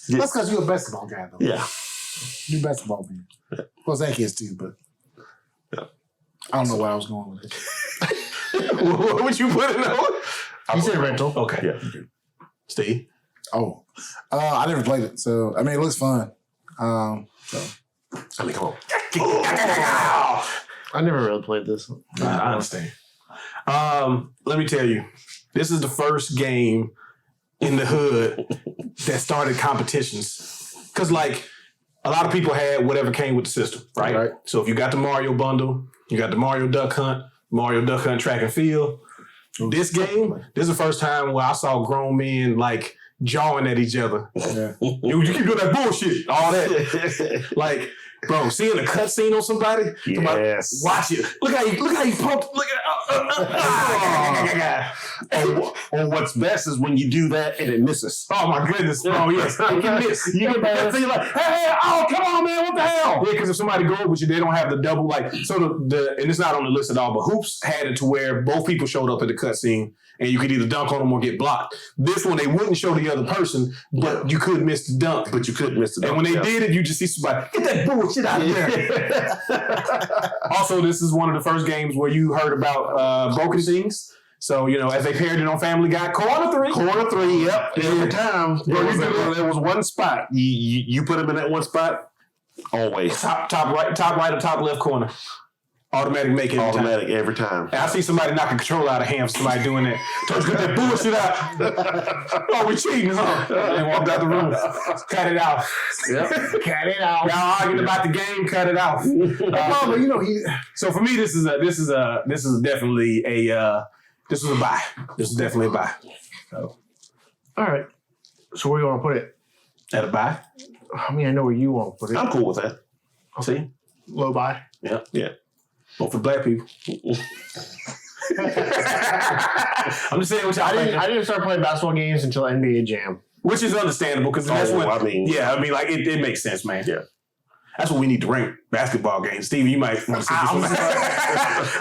That's because you're a basketball guy, though. Yeah. You're a basketball man. Well, Zach is too, but I don't know where I was going with it. What would you put in there? You said rental. Okay. Yeah. Steve? Oh, I never played it, so I mean, it looks fun. I mean, come on. I never really played this. I understand. Let me tell you, this is the first game in the hood that started competitions. Because, like, a lot of people had whatever came with the system, right? Right. So if you got the Mario bundle, you got the Mario Duck Hunt track and field. This game, this is the first time where I saw grown men, like, jawing at each other. Yeah. You keep doing that bullshit. All that. Like, bro, seeing a cutscene on somebody. Yes. Watch it. Look how you pumped. Look at Or what's best is when you do that and it misses. Oh my goodness. Oh yes. You can miss. You get that thing like, hey, oh, come on, man, what the hell? Yeah, because if somebody goes with you, they don't have the double, like, so the and it's not on the list at all, but Hoops had it to where both people showed up at the cutscene and you could either dunk on them or get blocked. This one, they wouldn't show the other person, but you could miss the dunk. But you couldn't miss the dunk. And when they did it, you just see somebody, get that bullshit out of there. Also, this is one of the first games where you heard about broken things. So, you know, as they paired it on Family Guy, corner three, yep. Every time there was one spot. You put him in that one spot, always. Top right or top left corner. Automatic make it. Automatic every time. And I see somebody knock a controller out of hand for somebody doing that. Don't get that bullshit out. Oh, we cheating, huh? And walked out the room. Cut it out. Yep. Cut it out. Y'all arguing about the game, cut it out. No, but you know, So for me, this is definitely a this was a buy. This is definitely a buy. So All right. So where do you want to put it? at a buy. I mean, I know where you want to put it. I'm cool with that. See? Low buy. Yeah. Yeah. Vote for black people. I'm just saying what y'all think. I didn't start playing basketball games until NBA Jam. Which is understandable because that's when I mean, like it makes sense, man. Yeah. That's what we need to rank basketball games. Stevie, you might want to skip this one.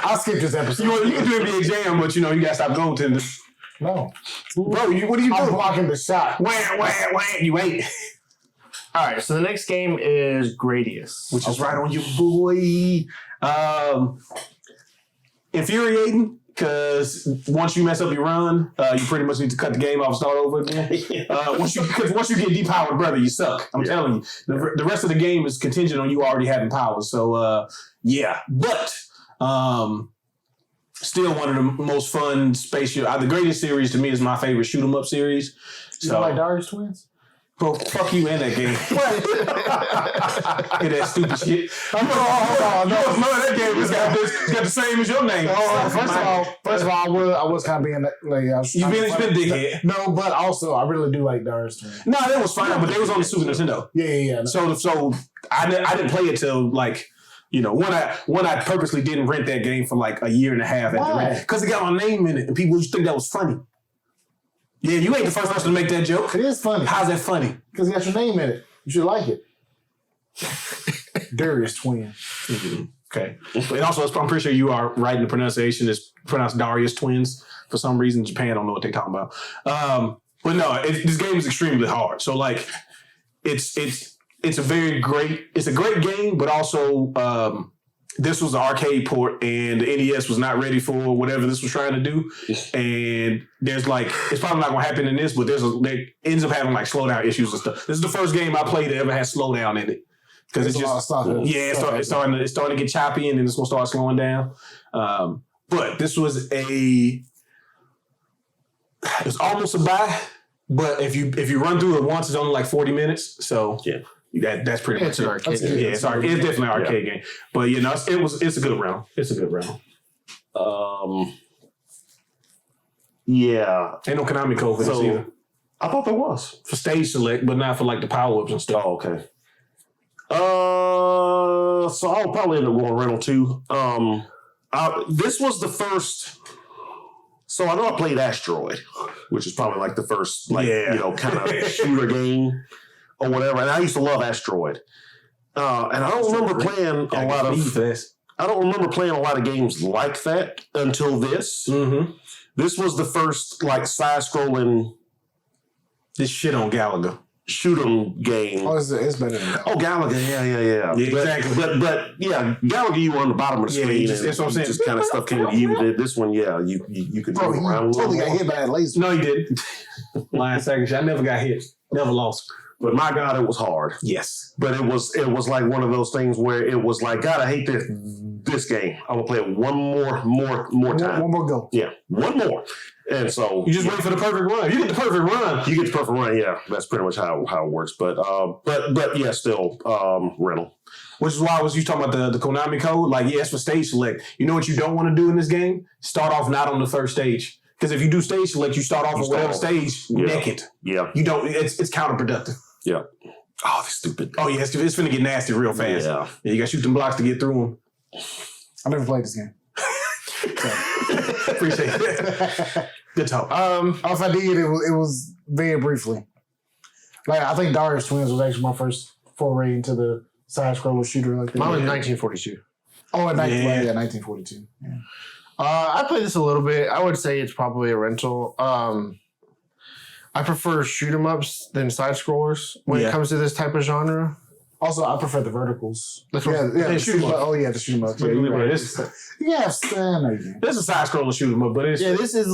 I'll skip this episode. You can do NBA Jam, but you gotta stop going to this. No, Bro, what are you I'm doing? blocking the shot. Wham. You ain't. All right. So the next game is Gradius. Which is right on you, boy. Infuriating, because once you mess up your run, you pretty much need to cut the game off and start over again. Once you get depowered, brother, you suck. I'm telling you. The rest of the game is contingent on you already having power. So, yeah. But still one of the most fun spaceship. The greatest series to me is my favorite shoot 'em up series. You So, know, like Darius Twins? bro, fuck you in that game. Hear that stupid shit. No. That game. It's got the same as your name. First of all, I was kind of being like, You've been a dickhead. No, but also I really do like Darius Twins. No, that was fine, but they was on the Super Nintendo. Yeah. No. So I didn't play it till like, when I purposely didn't rent that game for like a year and a half. Why? Because it got my name in it, and people used to think that was funny. Yeah, you ain't the first person to make that joke. It is funny. How's that funny? Because it got your name in it. You should like it. Darius Twin. Mm-hmm. Okay. But also, I'm pretty sure you are right in the pronunciation. It's pronounced Darius Twins. For some reason, Japan don't know what they're talking about. But no, this game is extremely hard. So like, it's a great game, but also this was an arcade port, and the NES was not ready for whatever this was trying to do. And there's like, it's probably not going to happen in this, but there ends up having like slowdown issues and stuff. This is the first game I played that ever had slowdown in it. Because it's just, it's starting to get choppy, and then it's going to start slowing down. But this was it's almost a buy, but if you run through it once, it's only like 40 minutes. So yeah. That's pretty much It's an arcade. Yeah, it's definitely an arcade game. But it's a good round. It's a good round. Yeah. Ain't no Konami code for this either. I thought there was. For stage select, but not for like the power ups and stuff. Oh, okay. So I'll probably end up going rental too. This was the first. So I know I played Asteroid, which is probably like the first, kind of shooter game or whatever. And I used to love Asteroid. And I don't remember playing a lot of. I don't remember playing a lot of games like that until this. Mm-hmm. This was the first like side-scrolling. This shit on Galaga. shoot 'em game. Oh, it's better than that. Oh, Gallagher, yeah. exactly. But yeah, Gallagher, you were on the bottom of the Yeah, screen. that's what I'm saying. Just kind of stuff came to you. This one, yeah, you could Bro, move he around a little totally got more. hit by that laser. No, he didn't. Lion Sackers. I never got hit. Never lost. But my God, it was hard. Yes. But it was like one of those things where it was like, God, I hate this game. I'm gonna play it one more time. One more go. Yeah, one more. And so You just wait for the perfect run. You get the perfect run. you get the perfect run. Yeah, that's pretty much how it works. But yeah, still rental. Which is why I was you talking about the Konami code. Like, yeah, it's for stage select. You know what you don't want to do in this game? Start off not on the first stage. Because if you do stage select, you start off on whatever stage naked. Yeah. You don't. It's counterproductive. Yeah. Oh, that's stupid. Oh yeah, it's finna get nasty real fast. Yeah. You got to shoot them blocks to get through them. I never played this game. Appreciate that. Good talk. If I did, it was very briefly. Like I think Darius Twins was actually my first foray into the side scroller shooter like that. Mine was 1942. Oh, at 1942. Yeah. I played this a little bit. I would say it's probably a rental. I prefer shoot 'em ups than side scrollers when it comes to this type of genre. Also, I prefer the verticals. That's Yeah, what- the shoot 'em up. Oh yeah, the shoot 'em up. Yeah, you're right. Yeah, I know you can. This is a side scroller shoot 'em up, but it's this is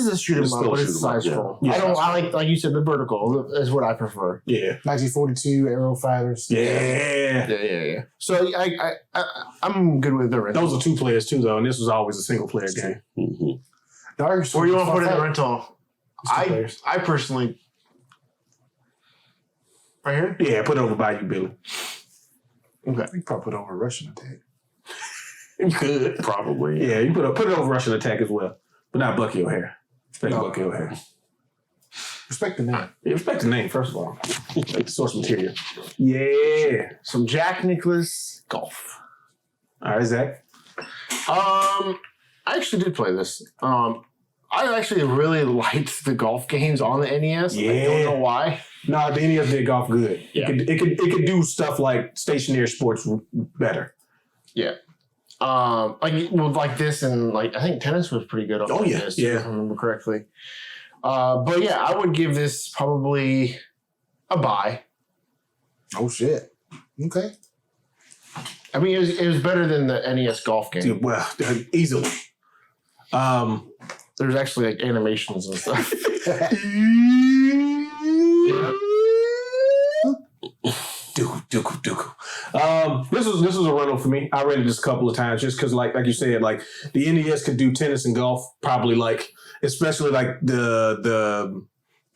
a shoot 'em It's up, still but a it's shoot 'em up, side yeah. scroll. Yeah. I like you said, the vertical is what I prefer. yeah. 1942 Aero Fighters. Yeah. Yeah. So I'm good with the rental. Those are two players too, though, and this was always a single player game. Mm-hmm. Darius Where do you Twins, want to put it in the fun fact, rental? it's two players. I personally right here. Yeah, put it over by you, Billy. Okay. You probably put over Russian attack. You could. Probably. Yeah, you put it over Russian attack as well, but not Bucky O'Hare. Respect No. Bucky O'Hare. Respect the name. Yeah, respect the name first of all. Like the source material. Yeah. Some Jack Nicklaus golf. All right, Zach. I actually did play this. I actually really liked the golf games on the NES. I Yeah. don't know why. No, the NES did golf good. Yeah. It could do stuff like stationary sports better. Yeah. Like this and like I think tennis was pretty good on Oh, yeah. this, Yeah. if I remember correctly. But yeah, I would give this probably a buy. Oh shit. Okay. I mean, it was better than the NES golf game. Dude, well, easily. There's actually like animations and stuff. This was a rental for me. I rented this a couple of times just because, like you said, like the NES could do tennis and golf, probably like especially like the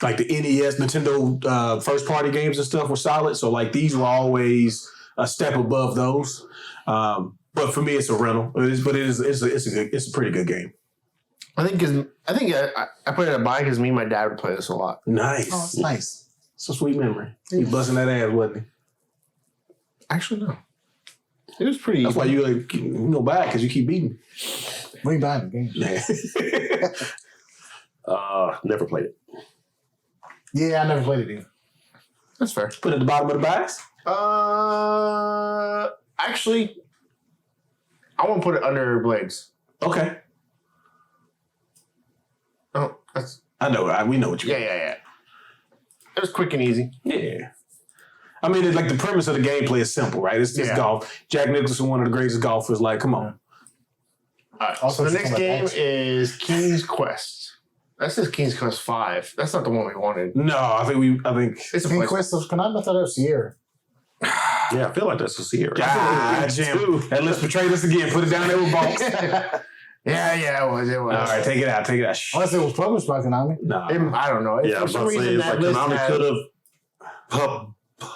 NES Nintendo first party games and stuff were solid. So like these were always a step above those. But for me, it's a rental. It's a pretty good game. I think I put it at buy because me and my dad would play this a lot. Nice. Oh, it's nice. It's a sweet memory. He busting that ass, wasn't he? Actually, no. It was pretty. That's why you buy it because you keep beating. We ain't buying the game. Never played it. Yeah, I never played it either. That's fair. Put it at the bottom of the box. Actually, I won't put it under Blades. Okay. Oh, that's I know. We know what you mean. yeah. It was quick and easy. Yeah. I mean, it's like the premise of the gameplay is simple, right? It's just golf. Jack Nicholson, one of the greatest golfers. Like, come on. All right. Also, So the it's next coming game back. is King's Quest. That says King's Quest 5. That's not the one we wanted. No, I think It's a King place. Quest of Konami. I thought that was Sierra. Yeah, I feel like that's a Sierra. God, Jim. And let's betray this again. Put it down there with balls. Yeah, it was. All right, take it out. Unless it was published by Konami. No. I don't know. Yeah, I For was some about to say, reason, it's like that list Konami has- could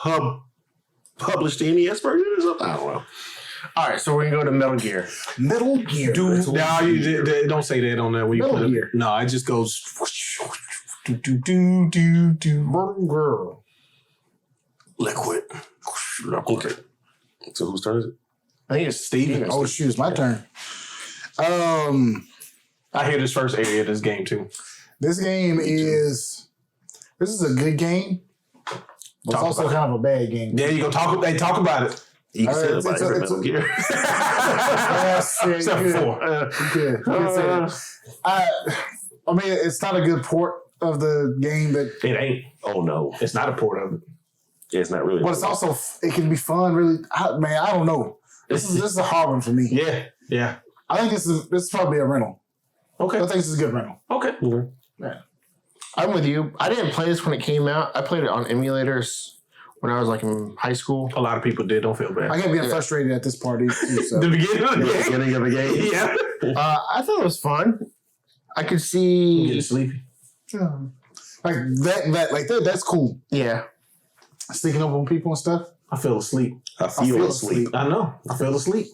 have published the NES version or something. I don't know. All right, so we're gonna go to Metal Gear. Metal Gear. No, don't say that on there when you Metal put it. Gear. No, it just goes. Metal Gear. Liquid. Okay. So whose turn is it? I think it's Steven. Oh shoot, it's my turn. I hear this first area of this game too. This game is a good game, but it's Talk also about kind of a bad game. There you go. Talk about it. You can All say right, it about it's a- every it's a- Metal Gear. Yes, yeah, Except good. for 4. Good. You can say that. I mean, it's not a good port of the game, but It ain't. Oh no. It's not a port of it. it's not really. But it's also it can be fun. Really, I don't know. This is a hard one for me. Yeah. I think this is probably a rental. Okay. I think this is a good rental. Okay. Yeah. I'm with you. I didn't play this when it came out. I played it on emulators when I was like in high school. A lot of people did. Don't feel bad. I kept getting frustrated at this party too. So. The beginning of the game. Beginning of the game. Yeah. I thought it was fun. I could I'm see. getting sleepy. That's cool. Yeah. Sneaking up on people and stuff. I fell asleep. I feel asleep. I know. I fell asleep.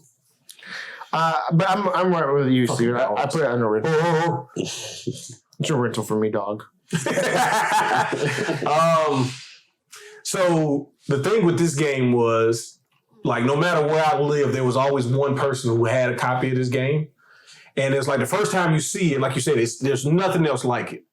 But I'm right with you, Steven. I put it under rental. Oh. It's a rental for me, dog. So the thing with this game was, like, no matter where I lived, there was always one person who had a copy of this game. And it's like the first time you see it, like you said, there's nothing else like it.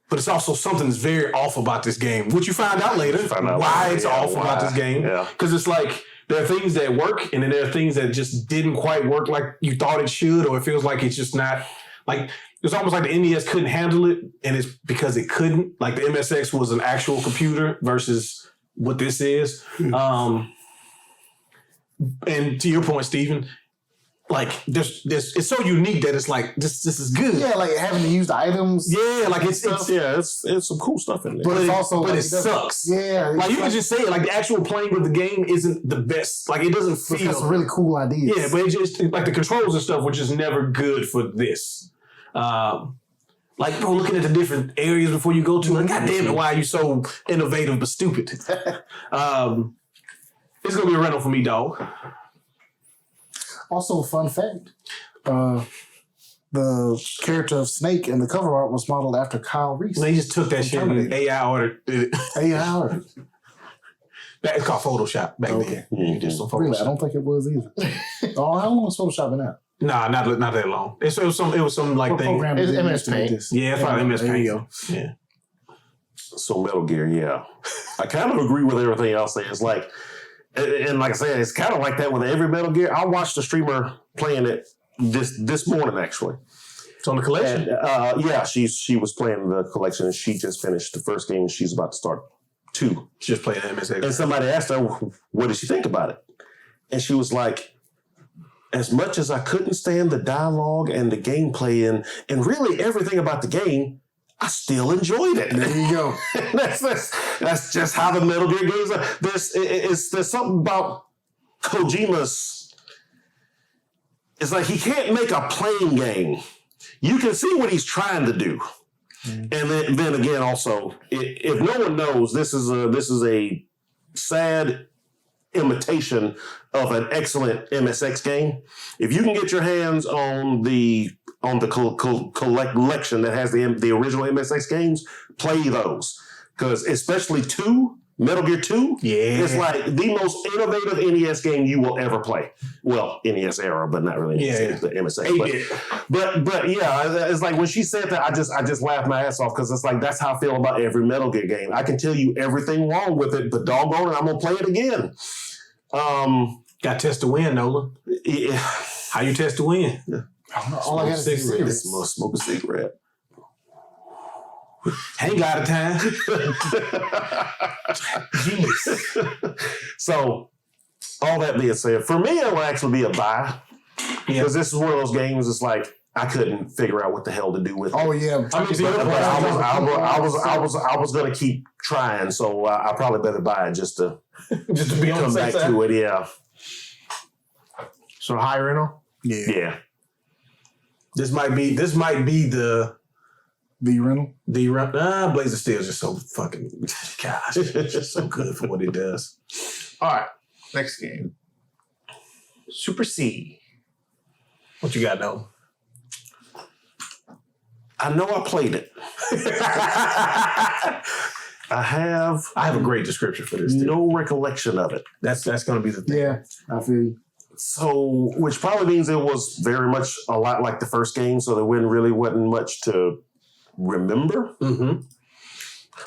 But it's also something that's very off about this game, which you find out later why it's off about this game. Yeah. Because it's like there are things that work and then there are things that just didn't quite work like you thought it should, or it feels like it's just not like it's almost like the NES couldn't handle it, and it's because it couldn't. Like the MSX was an actual computer versus what this is. And to your point, Stephen, like there's it's so unique that it's like this is good. Yeah, like having to use the items. Yeah, like it's some cool stuff in there. But it's also but like, it sucks. Yeah, Like you can just say it, like the actual playing of the game isn't the best. Like it doesn't it's feel got some really cool ideas. yeah, but it just like the controls and stuff were just never good for this. Like bro, looking at the different areas before you go to, like God damn it, why are you so innovative but stupid? It's gonna be a rental for me, dog. Also, fun fact: the character of Snake in the cover art was modeled after Kyle Reese. They just took that shit and AI ordered it. AI. It's called Photoshop back Okay. then. You did some Photoshop. Really, I don't think it was either. Oh, how long was Photoshop been out? Nah, not that long. It was some like What thing. program It's did they MS use to make Paint. this? Yeah, it's probably MS There Paint. you go. Yeah. So Metal Gear, yeah. I kind of agree with everything else. It's like, and like I said, it's kind of like that with every Metal Gear. I watched a streamer playing it this morning, actually. It's on the collection. And, yeah, she was playing the collection, and she just finished the first game. She's about to start 2. She just played MSX. And somebody asked her, what did she think about it? And she was like, as much as I couldn't stand the dialogue and the gameplay and really everything about the game, I still enjoyed it. There you go. that's just how the Metal Gear games are. There's something about Kojima's. It's like he can't make a plain game. You can see what he's trying to do. And then again, also, if no one knows, this is a sad imitation of an excellent MSX game. If you can get your hands on the collection that has the original MSX games, play those, because especially 2. Metal Gear 2, Yeah. it's like the most innovative NES game you will ever play. Well, NES era, but not really NES, the MSX. But yeah, it's like when she said that, I just laughed my ass off, because it's like that's how I feel about every Metal Gear game. I can tell you everything wrong with it, but doggone it, I'm gonna play it again. Got to test to win, Nolan. Yeah. How you test to win? All I got is cigarettes. Smoke a cigarette. Ain't got a time. Genius. So, all that being said, for me, it will actually be a buy, because this is one of those games. It's like I couldn't figure out what the hell to do with it. Oh yeah, I mean, I was gonna keep trying, so I probably better buy it just to be on come the back safe side. to it. Yeah, So high rental. yeah. This might be the rental. Blazer Steel is just so fucking gosh, it's just so good for what it does. All right. Next game. Super C. What you got, Nolan? I know I played it. I have a great description for this. no recollection of it. That's going to be the thing. Yeah, I feel you. So, which probably means it was very much a lot like the first game, so there wasn't much to remember. Mm-hmm.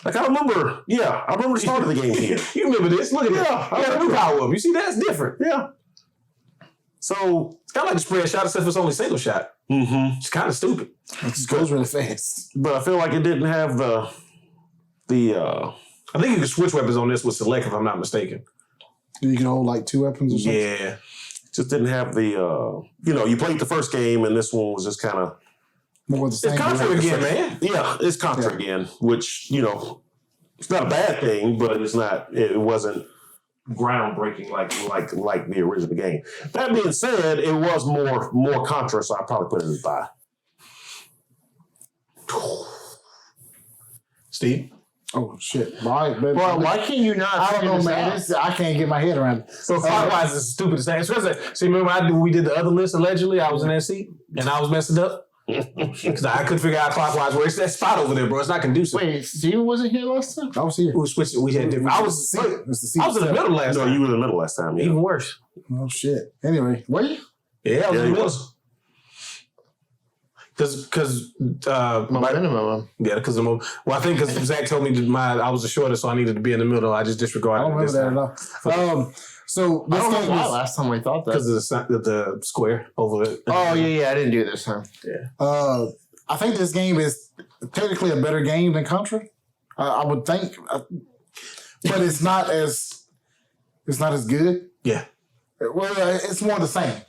Like I remember the start of the game here. You remember this? Look at that. I Yeah, remember. power up. You see, that's different. Yeah. So, It's kind of like the spread shot, except for it's only single shot. It's kind of stupid. It just goes really fast. but I feel like it didn't have the I think you can switch weapons on this with select, if I'm not mistaken. You can hold like 2 weapons or something. Yeah. Just didn't have the, you played the first game and this one was just kind of. More of the same. It's Contra again, man. Yeah, it's Contra again, which, it's not a bad thing, but it wasn't groundbreaking like the original game. That being said, it was more Contra, so I probably put it as buy. Steve? Oh shit! Well, why can't you not? I don't know, man. Out? I can't get my head around it. So clockwise is stupid to say. See, remember when we did the other list allegedly? I was in that seat and I was messing up because I couldn't figure out clockwise where it's that spot over there, bro. It's not conducive. Wait, Steven wasn't here last time? I was here. We switched it. We had different. I was in the middle last No, time. you were in the middle last time. Yeah. Even worse. Oh shit! Anyway, were you? Yeah, I was in the he middle. was. Because minimum. Yeah, because I think because Zach told me I was the shortest, so I needed to be in the middle. I just I disregarded don't it this remember time. that at all. So I this don't know game why is, last time we thought that. Because of the square over it. Oh, yeah, I didn't do it this time. I think this game is technically a better game than Contra. I would think, but it's not as good. Yeah. Well, it's more the same.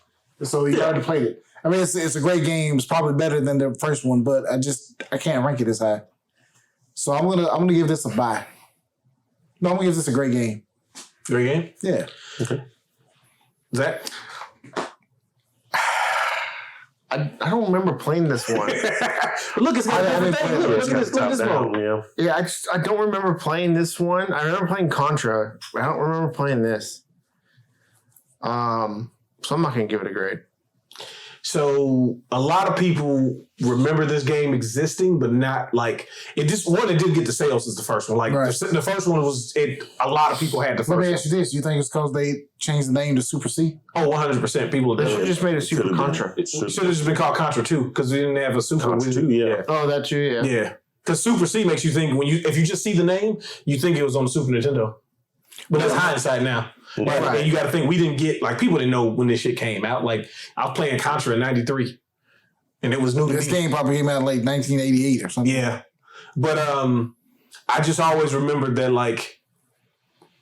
So you already played it. I mean, it's a great game. It's probably better than the first one, but I can't rank it as high. So I'm gonna give this a buy. No, I'm gonna give this a great game. Great game? Yeah. Okay. Zach? I don't remember playing this one. Look, it's got everything. Look at this mode. Yeah. Yeah, I don't remember playing this one. I remember playing Contra. I don't remember playing this. So I'm not gonna give it a grade. So a lot of people remember this game existing, but not like it. Just one, it didn't get the sales as the first one. Like Right. the first one was it. A lot of people had the Let me first ask you this: you think it's because they changed the name to Super C? one. Oh, 100%. People They should have did. just made a Super Could've been. Contra. It should have just been called Contra 2 because we didn't have a Super. Contra 2, yeah. Oh, that too, yeah. Yeah. Because Super C makes you think if you just see the name, you think it was on the Super Nintendo. But that's hindsight now. Right. And you got to think we didn't get people didn't know when this shit came out. Like I was playing Contra in '93, and it was new to This me. game probably came out in like 1988 or something. Yeah, but I just always remembered that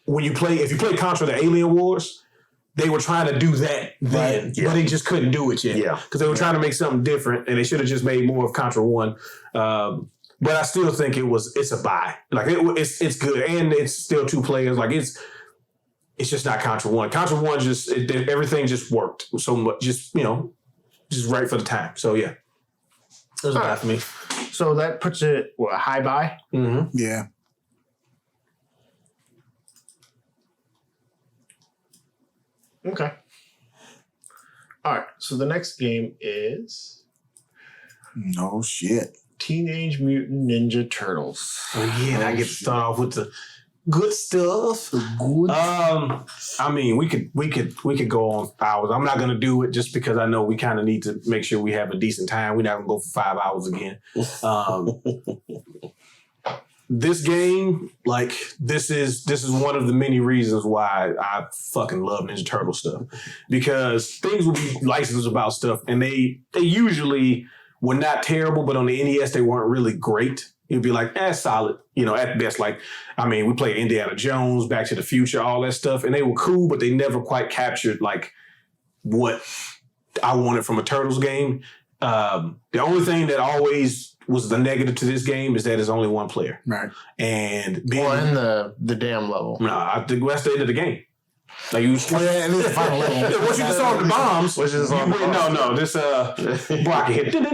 if you play Contra: The Alien Wars, they were trying to do that then, Right. but they just couldn't do it yet. Yeah. because they were trying to make something different, and they should have just made more of Contra 1. But I still think it's a buy. It's good, and it's still 2 players. It's just not Contra 1. Contra 1 everything just worked so much. Just right for the time. So yeah, it was a buy for me. So that puts it, a high buy? Mm-hmm. Yeah. Okay. All right. So the next game is No shit. Teenage Mutant Ninja Turtles. Oh yeah, and I get to start off with the good stuff. Good. I mean, we could go on for hours. I'm not gonna do it just because I know we kind of need to make sure we have a decent time. We're not gonna go for 5 hours again. This game, this is one of the many reasons why I fucking love Ninja Turtle stuff, because things will be licensed about stuff, and they usually were not terrible, but on the NES they weren't really great. You'd be like, solid. At best, we played Indiana Jones, Back to the Future, all that stuff, and they were cool, but they never quite captured what I wanted from a Turtles game. The only thing that always was the negative to this game is that it's only one player. Right. And In the dam level. I think that's the end of the game. Like you, Well, yeah, it is the final level. once you disarm the bombs, Once you disarm the bombs. this block hit, and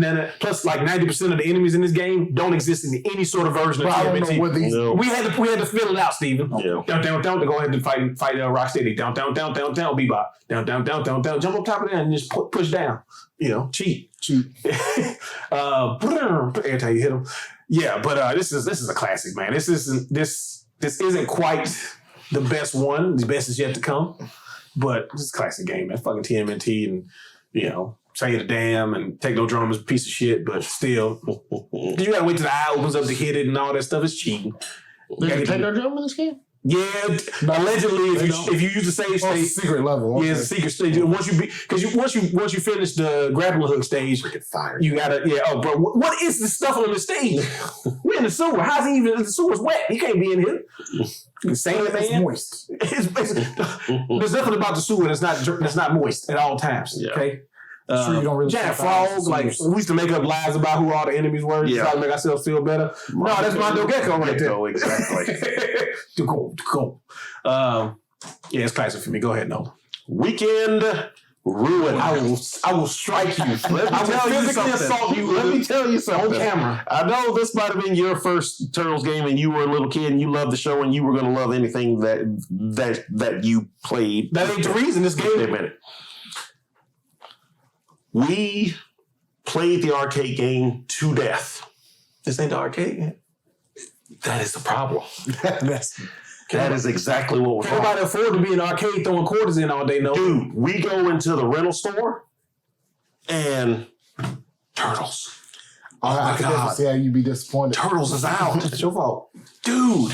then plus 90% of the enemies in this game don't exist in any sort of version of Well, I don't know TMNT. what these. No. We had to fill it out, Steven. Yeah. Down, to go ahead and fight Rocksteady. Down, Bebop. Down, jump up top of that and just push down. Cheat. Every time you hit them. Yeah, but this is a classic, man. This isn't quite the best one. The best is yet to come. But this is a classic game, man. Fucking TMNT and, say the damn and Take No Drum is a piece of shit, but still. You gotta wait till the eye opens up to hit it and all that stuff. It's cheating. There's a Take No Drum in this game? Yeah, allegedly, if you use the save state, secret level. Okay. Yeah, it's a secret stage. Once you finish the grappling hook stage, you gotta Oh, bro, what is the stuff on the stage? We're in the sewer. How's he even? The sewer's wet. He can't be in here. Sand man, it's moist. There's nothing about the sewer that's not moist at all times. Yeah. Okay. Sure you don't really Giant frog, like we used to make up lies about who all the enemies were to try to make ourselves feel better. No, that's Mondo Gecko right there. Exactly. To go. Yeah, it's classic for me. Go ahead, Nolan. Weekend ruin. I will strike you. Let me tell you something. Let me tell you something. On camera. I know this might have been your first Turtles game, and you were a little kid, and you loved the show, and you were going to love anything that you played. That ain't the reason this game. Wait a minute. We played the arcade game to death. This ain't the arcade game. That is the problem. That is exactly what we're talking about. Can't nobody afford to be in an arcade throwing quarters in all day, no. Dude, we go into the rental store and Turtles. Oh my God. See how you be disappointed. Turtles is out. It's your fault. Dude,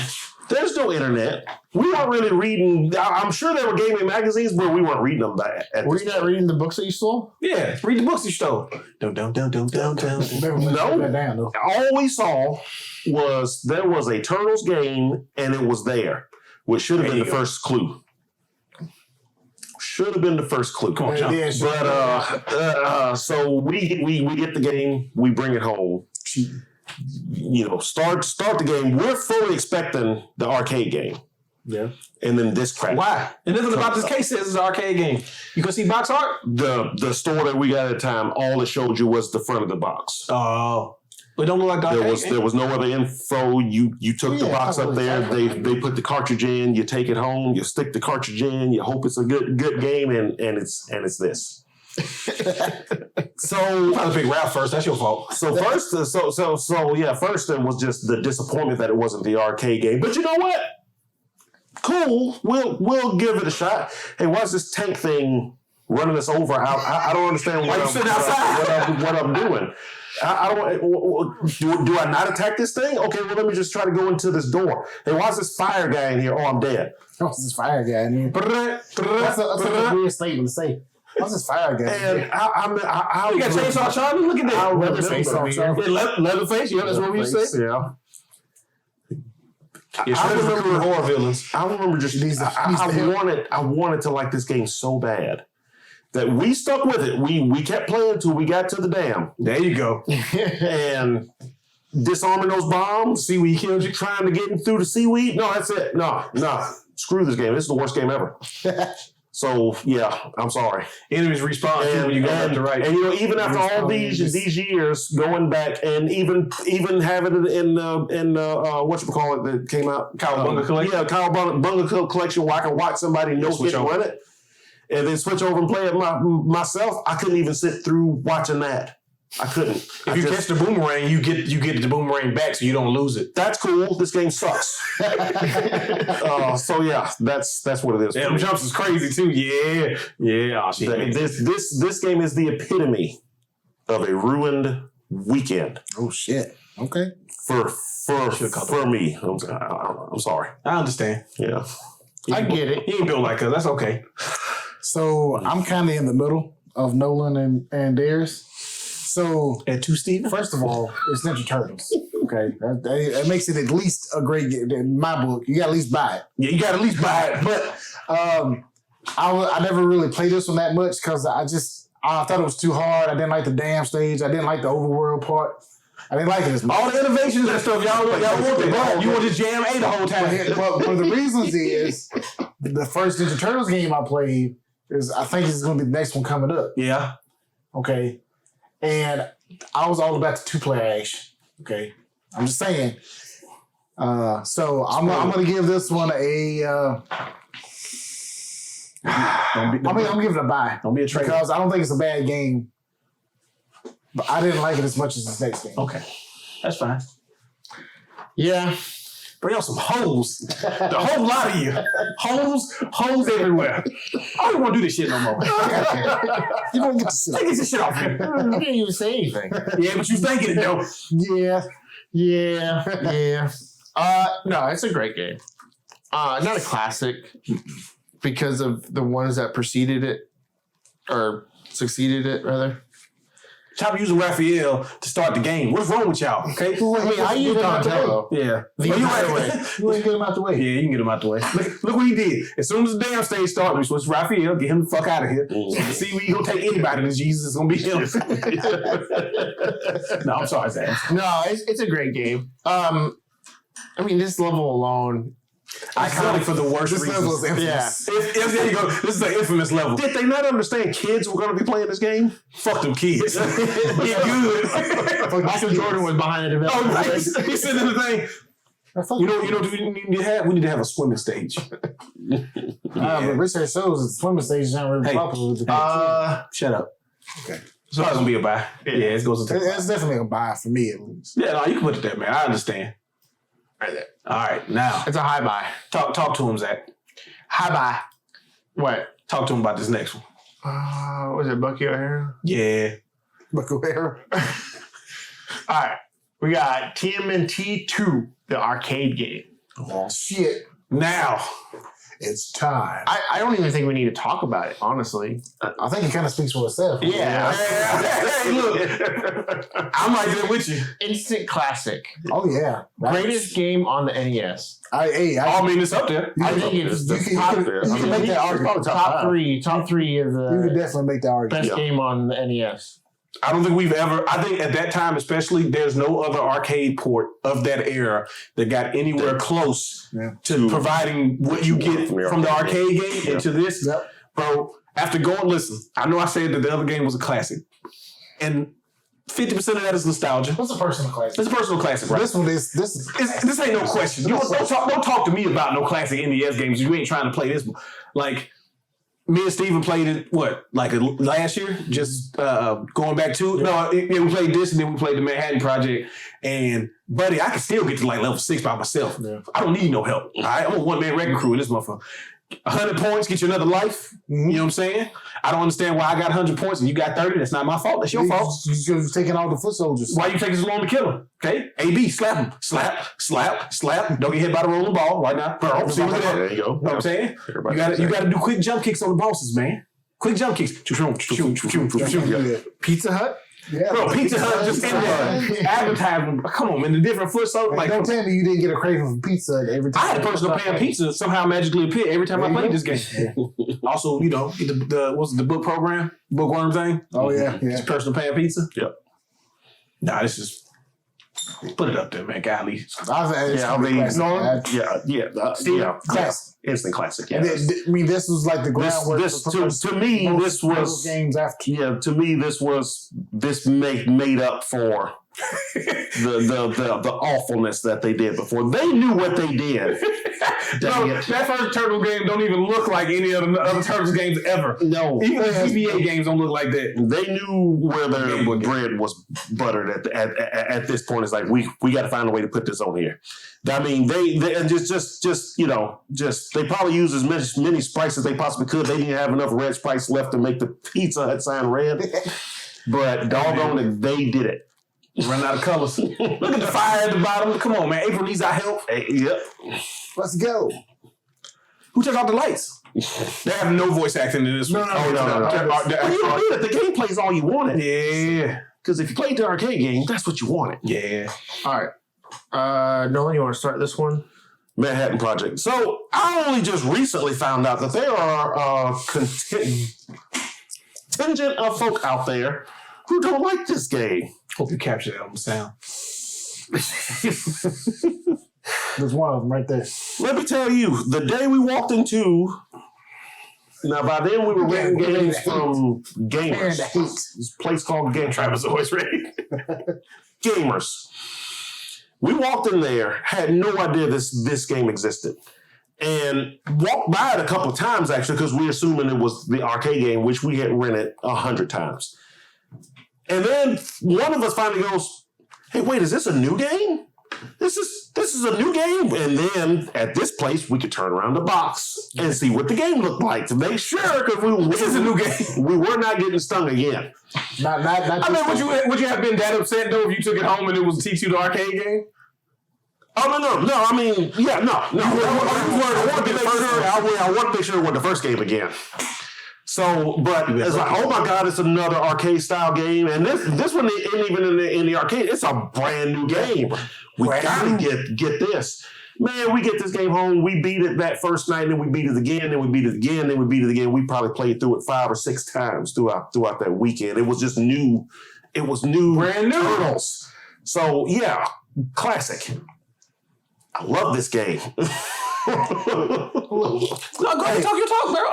there's no internet. We weren't really reading. I'm sure there were gaming magazines, but we weren't reading them back. Were you not reading the books that you stole? Yeah, read the books you stole. Don't. No. All we saw was there was a Turtles game, and it was there, which should have been the first clue. Should have been the first clue. Come on, John. But so we get the game, we bring it home. Start the game. We're fully expecting the arcade game. Yeah. And then this crap. Why? And nothing about this case says it's an arcade game. You can see box art? The store that we got at the time, all it showed you was the front of the box. Oh. It don't look like the arcade game? There was no other info. You took the box up there, they put the cartridge in, you take it home, you stick the cartridge in, you hope it's a good game, and it's this. So probably pick Ralph first. That's your fault. So first, first it was just the disappointment that it wasn't the arcade game. But you know what? Cool. We'll give it a shot. Hey, why is this tank thing running us over? I don't understand what I'm doing. I don't. Do I not attack this thing? Okay, well let me just try to go into this door. Hey, why is this fire guy in here? Oh, I'm dead. What's this fire guy in here? That's a weird statement to say. What's this fire guy? And you got Chainsaw Charlie? Look at that. Leatherface. Yeah, that's what we say. Yeah. I remember horror villains. I remember just I wanted to like this game so bad that we stuck with it. We kept playing till we got to the dam. There you go. And disarming those bombs. Seaweed killed you. Trying to get through the seaweed. No, that's it. No. Screw this game. This is the worst game ever. So yeah, I'm sorry. Enemies respawn when you go left to right. And even after all these years going back, and even having it in whatchamacallit that came out, Cowabunga Collection. Yeah, Cowabunga Collection, where I can watch somebody no-hit run it, and then switch over and play it myself. I couldn't even sit through watching that. I couldn't. If you catch the boomerang, you get the boomerang back, so you don't lose it. That's cool. This game sucks. So yeah, that's what it is. Yeah, jumps is crazy too. Yeah. Oh, shit. This game is the epitome of a ruined weekend. Oh shit. Okay. For me, I'm sorry. I understand. Yeah, I get it. He ain't built like us. That's okay. So I'm kind of in the middle of Nolan and Darius. So, and two Steven? First of all, it's Ninja Turtles. Okay. That makes it at least a great game. In my book, you got to at least buy it. Yeah, you got to at least buy it. But I never really played this one that much because I thought it was too hard. I didn't like the dam stage. I didn't like the overworld part. I didn't like it as much. All the innovations and stuff, y'all want it. You want to jam A the whole time. But the reasons is the first Ninja Turtles game I played is I think it's going to be the next one coming up. Yeah. Okay. And I was all about the two-player action. Okay, I'm just saying. So I'm gonna give this one a. I'm gonna give it a buy. Don't be a traitor. Because I don't think it's a bad game, but I didn't like it as much as this next game. Okay, that's fine. Yeah. Bring out some hoes. The whole lot of you. Hoes everywhere. I don't want to do this shit no more. You don't get to sit. Take this shit off here. You didn't even say anything. Yeah, but you thinking it though. Yeah. No, it's a great game. Not a classic because of the ones that preceded it or succeeded it, rather. Stop using Raphael to start the game. What's wrong with y'all? Okay. I used Donatello. Yeah. The entire way. You ain't get him out the way. Yeah, you can get him out the way. Look what he did. As soon as the damn stage started, we switched Raphael, get him the fuck out of here. See, we gonna take anybody, and Jesus is gonna be him. No, I'm sorry, Sam. No, it's a great game. I mean, this level alone. Iconic for the worst This level is reasons. infamous. Yeah. There you go. This is an infamous level. Did they not understand kids were going to be playing this game? Fuck them kids. Get good. Michael Jordan was behind the Oh, development. nice. He said in the thing. You know what we need to have? We need to have a swimming stage. But research shows that swimming stages aren't really Hey. popular with the Shut up. Okay. So it's gonna be a buy. Yeah, it goes into. It's definitely a buy for me at least. Yeah, no, you can put it there, man. I understand. Right there. All right, now It's a high buy. talk to him, Zach. High buy. What? Talk to him about this next one. Was it Bucky O'Hara? Yeah. But go ahead. All right. We got TMNT 2, the arcade game. Oh shit. Now, It's time. I don't even think we need to talk about it, honestly. I think it kind of speaks for itself. Yeah. hey, look, I'm right there with you. Instant classic. Oh yeah. Greatest game on the NES. I mean, it's up there. I think it's you can, top, you can make that argument. top three of You can the definitely make that argument. best game on the NES. I don't think we've ever. I think at that time, especially, there's no other arcade port of that era that got anywhere close to providing what you get from the arcade game into this. Yep. Bro, after going, listen, I know I said that the other game was a classic, and 50% of that is nostalgia. What's a personal classic? It's a personal classic, right? This one is this. This ain't no question. Don't talk to me about no classic NES games. You ain't trying to play this one. Like, me and Steven played it, last year? Just going back to it? No, we played this and then we played the Manhattan Project. And, buddy, I can still get to level 6 by myself. Yeah. I don't need no help. All right? I'm a one-man wrecking crew in this motherfucker. 100 points, get you another life. Mm-hmm. You know what I'm saying? I don't understand why I got 100 points and you got 30. That's not my fault. That's your fault. You're taking all the foot soldiers. Why you taking so long to kill him? Okay? AB, slap him. Slap. Don't get hit by the rolling ball right now. Bro, see what There you go. You know what I'm saying? Everybody You gotta do quick jump kicks on the bosses, man. Quick jump kicks. Pizza Hut? Yeah, Bro, Pizza Hut just in there advertising. Come on, man, the different foot soldiers. Like, don't tell me you didn't get a craving for pizza every time. I had a personal pan pizza somehow magically appear every time I played this game. Also, what's the book program? Bookworm thing? Oh, yeah. It's personal pan pizza? Yep. Nah, this is... Put it up there, man. Golly. Instant classic. Yeah. This was like the groundwork. To me, this was games after. Yeah, to me, this made up for the awfulness that they did before. They knew what they did. That first Turtle game don't even look like any of the other Turtles games ever. No, even the GBA games don't look like that. They knew where their bread was buttered at this point. It's like we got to find a way to put this on here. I mean, they they probably used as many sprites as they possibly could. They didn't have enough red sprites left to make the Pizza Hut sign red, but doggone it, they did it. Run out of colors. Look at the fire at the bottom. Come on, man. April needs our help. Yep. Let's go. Who turned off the lights? They have no voice acting in this one. No. You don't need it. The game plays all you wanted. Yeah. Because if you played the arcade game, that's what you wanted. Yeah. All right. Nolan, you want to start this one? Manhattan Project. So I only just recently found out that there are contingent of folk out there who don't like this game. Hope you capture that on the sound. There's one of them right there. Let me tell you, the day we walked into... Now, by then, we were renting games from Gamers. This place called Game Travis always ready. Gamers. We walked in there, had no idea this game existed. And walked by it a couple of times, actually, because we assuming it was the arcade game, which we had rented 100 times. And then one of us finally goes, hey, wait, is this a new game? This is a new game. And then at this place, we could turn around the box and see what the game looked like to make sure, because this is a new game. We were not getting stung again. Not I mean, would you have been that upset, though, if you took it home and it was teach you the arcade game? Oh no! I mean, yeah, no. I want to make sure it wasn't the first game again. So, but it's like, oh my God, it's another arcade style game, and this one isn't even in the arcade. It's a brand new game. We gotta get this. Man, we get this game home. We beat it that first night, then we beat it again, then we beat it again, then we beat it again. We probably played through it 5 or 6 times throughout that weekend. It was just new. It was new, brand new Turtles. So yeah, classic. I love this game. No, go ahead, talk your talk, bro.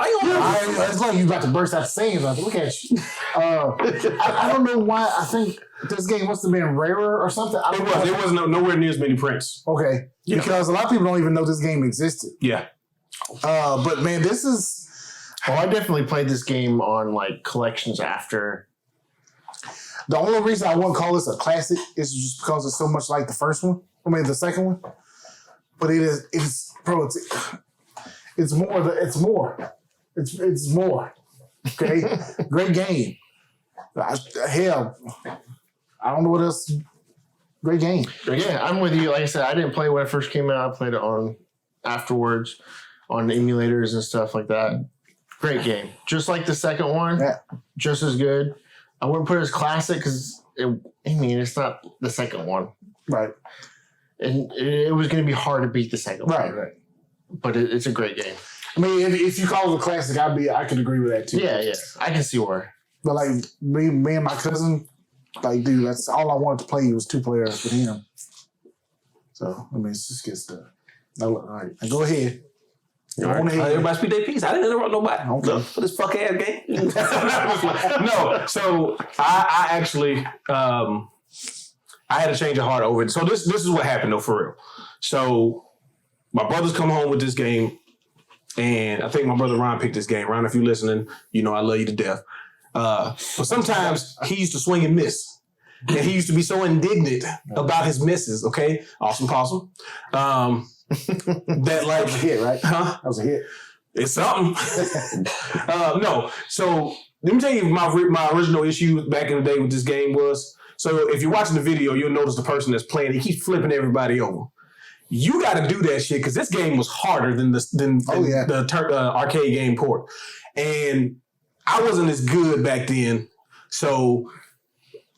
It's like you about to burst out the scenes. Like, look at you. I don't know why. I think this game must have been rarer or something. It was nowhere near as many prints. Okay, Yeah. because a lot of people don't even know this game existed. Yeah. But man, this is. Oh, I definitely played this game on like collections after. The only reason I wouldn't call this a classic is just because it's so much like the first one. I mean, the second one. But it's more. It's more. Okay, great game. Hell, I don't know what else. Great game. Yeah, I'm with you. Like I said, I didn't play when it first came out. I played it on afterwards on emulators and stuff like that. Great game. Just like the second one. Yeah. Just as good. I wouldn't put it as classic because it's not the second one. Right. And it was going to be hard to beat the second one. Right. But it's a great game. I mean, if you call it a classic, I could agree with that too. Yeah. I can see where. But like me and my cousin, like, dude, that's all I wanted to play was 2 players with him. So I mean, it's just good stuff. All right, now go ahead. Everybody speak their piece. I didn't interrupt nobody. Okay. For this fuck ass game. No, so I actually I had a change of heart over it. So this is what happened though, for real. So my brothers come home with this game, and I think my brother Ron picked this game. Ron, if you're listening, you know I love you to death. But sometimes he used to swing and miss. And he used to be so indignant about his misses, okay? Awesome possum. That like That was a hit, right? Huh? That was a hit. It's something. No. So let me tell you my original issue back in the day with this game was, so if you're watching the video, you'll notice the person that's playing, he keeps flipping everybody over. You got to do that shit because this game was harder than the arcade game port. And I wasn't as good back then. So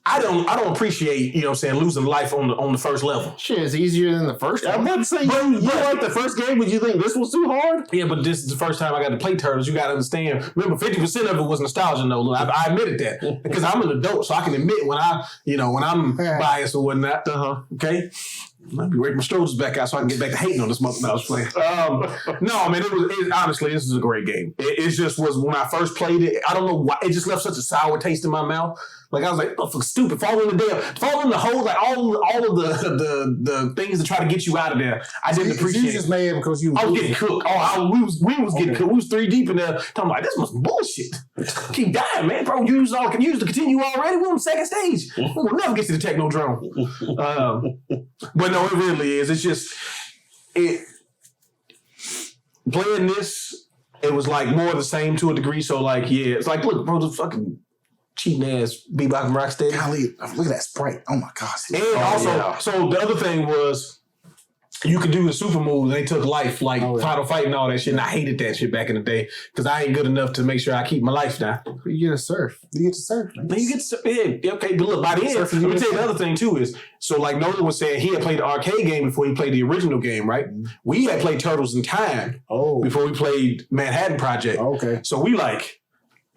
I don't appreciate, you know what I'm saying, losing life on the first level. Shit, it's easier than the first one. I'm about to say, you like the first game, but you think this was too hard? Yeah, but this is the first time I got to play Turtles. You got to understand. Remember, 50% of it was nostalgia, though. I admitted that because I'm an adult, so I can admit when I'm biased or whatnot. Okay, I'll be working my shoulders back out so I can get back to hating on this mother that I was playing. No, man, honestly, this is a great game. It just was when I first played it. I don't know why it just left such a sour taste in my mouth. Like I was like, oh, fuck, stupid, fall in the hole, like all of the things to try to get you out of there. I didn't appreciate. You just mad because you. I was getting cooked. We was getting cooked. We was 3 deep in there. Talking about this must bullshit. Keep dying, man, bro. Use all I can use to continue already. We're on the second stage. We'll never get to the Technodrome. But no, it really is. It's just playing this. It was like more of the same to a degree. So like, yeah, it's like, look, bro, the fucking cheating ass Bebop and Rocksteady. Golly, look at that sprite. Oh my gosh. And so the other thing was you could do the super moves. They took life, like Final Fight and all that shit. And I hated that shit back in the day because I ain't good enough to make sure I keep my life now. You get to surf. Man. You get to, yeah, okay, but look, by the end, let me tell you the other thing too is, so like Nolan was saying, he had played the arcade game before he played the original game, right? Mm-hmm. We had played Turtles in Time before we played Manhattan Project. Okay. So we like,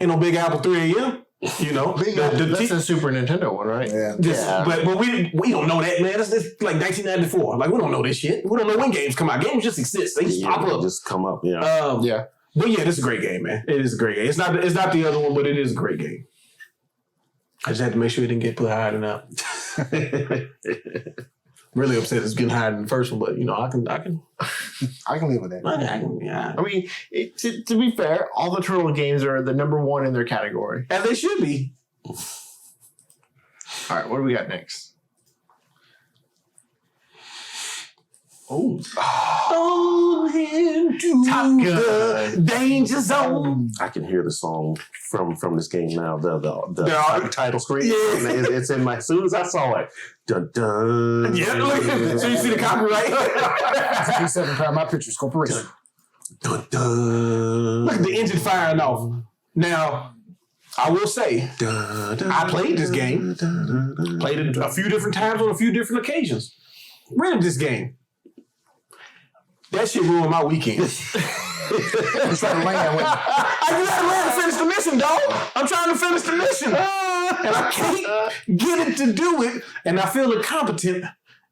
ain't no Big Apple 3 a.m., you know, that's the Super Nintendo one, right? Yeah. But we don't know that, man. That's like 1994. Like we don't know this shit. We don't know when games come out. Games just exist. They just pop up. Just come up. Yeah. Yeah. But yeah, this is a great game, man. It is a great game. It's not the other one, but it is a great game. I just had to make sure it didn't get put higher than that. Really upset it's getting higher than the first one, but you know, I can live with that. I mean, to be fair, all the Turtle games are the number one in their category. And they should be. All right, what do we got next? On into Top Gun. the danger zone. I can hear the song from this game now. The title screen. Yeah. It's in my. As soon as I saw it, dun dun. Yeah, look. So you see the copyright? P7 Paramount Pictures Corporation. Dun dun. Look at the engine firing off. Now, I will say, I played this game. Played it a few different times on a few different occasions. Rented this game. That shit ruined my weekend. I'm trying to land with I gotta land to finish the mission, dog. I'm trying to finish the mission. And I can't get it to do it. And I feel incompetent.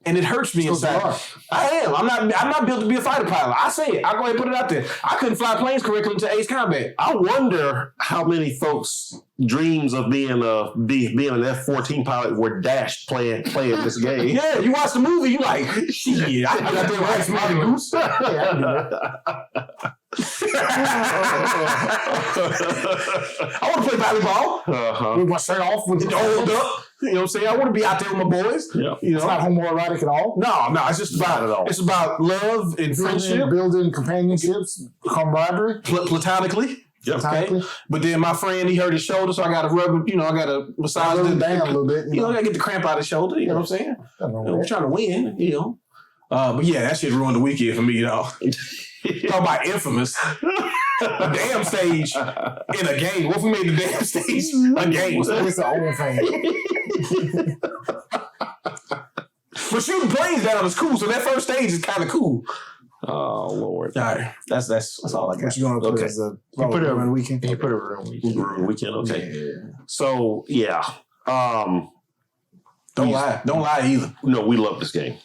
And it hurts me inside. I am. I'm not built to be a fighter pilot. I say it. I go ahead and put it out there. I couldn't fly planes correctly until Ace Combat. I wonder how many folks' dreams of being an F-14 pilot were dashed playing this game. Yeah, you watch the movie, you like, shit, I got there with Ice Money Goose. I want to play volleyball. with my shirt off with the Hold up. You know what I'm saying? I want to be out there with my boys. Yeah. You know? It's not homoerotic at all. No, it's just Not at all. about, it's about love and friendship, Building companionships, camaraderie. platonically. Yep. Okay. But then my friend, he hurt his shoulder, so I got to rub, I got to massage Slow it it down a little bit. You know, I got to get the cramp out of the shoulder. You know what I'm saying? I'm trying to win, you know. But yeah, that shit ruined the weekend for me, though. Talk about infamous. A damn stage in a game. What if we made the damn stage a game? It's an old thing. But shooting planes down is cool, so that first stage is kind of cool. Oh Lord. All right, that's all I got. What you gonna put Okay. as a You put it on the weekend? You put it around weekend. Weekend. Okay. Yeah. So yeah. Don't lie either. No, we love this game.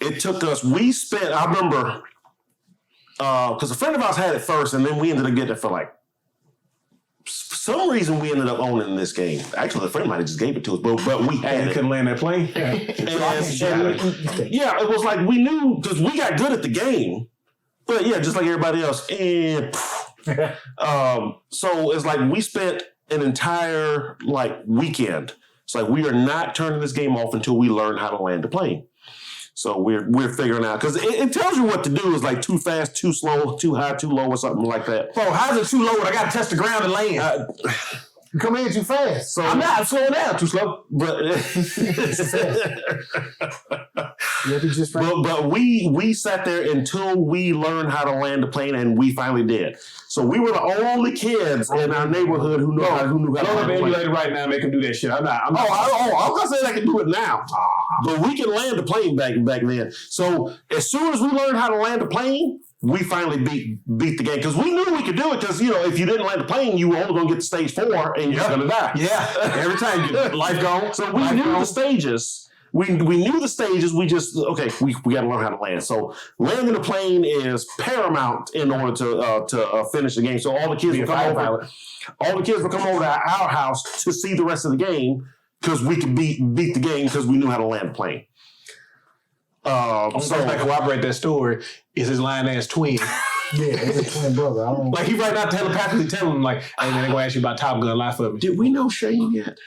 It took us. I remember. Because a friend of ours had it first, and then we ended up getting it for like for some reason we ended up owning this game. Actually, the friend might have just gave it to us, but we had And it. couldn't land that plane. Yeah, it was like we knew because we got good at the game, but yeah, just like everybody else. And so it's like we spent an entire weekend. It's like we are not turning this game off until we learn how to land a plane. So we're figuring out because it tells you what to do. Is like too fast, too slow, too high, too low, or something like that. Bro, how's it too low when I got to touch the ground and land? You come in too fast. So I'm slowing down too slow. but You have to just but we sat there until we learned how to land a plane, and we finally did. So we were the only kids in our neighborhood who knew how to Load up land a plane. emulator right now, make him do that shit. I'm not. I'm not saying I can do it now, but we can land a plane back then. So as soon as we learned how to land a plane, we finally beat the game because we knew we could do it. Because if you didn't land the plane, you were only going to get to stage 4 and you're going to die. Yeah, every time you life gone. So we knew the stages. We knew the stages. We just we got to learn how to land. So landing a plane is paramount in order to finish the game. So all the kids would come over. All the kids would come over to our house to see the rest of the game because we could beat the game because we knew how to land a plane. So if I corroborate that story, is his lying ass twin. Yeah, it's a twin brother. I don't Like he right now telepathically telling him like, hey man, they're gonna ask you about Top Gun, lie for me. Did we know Shane yet?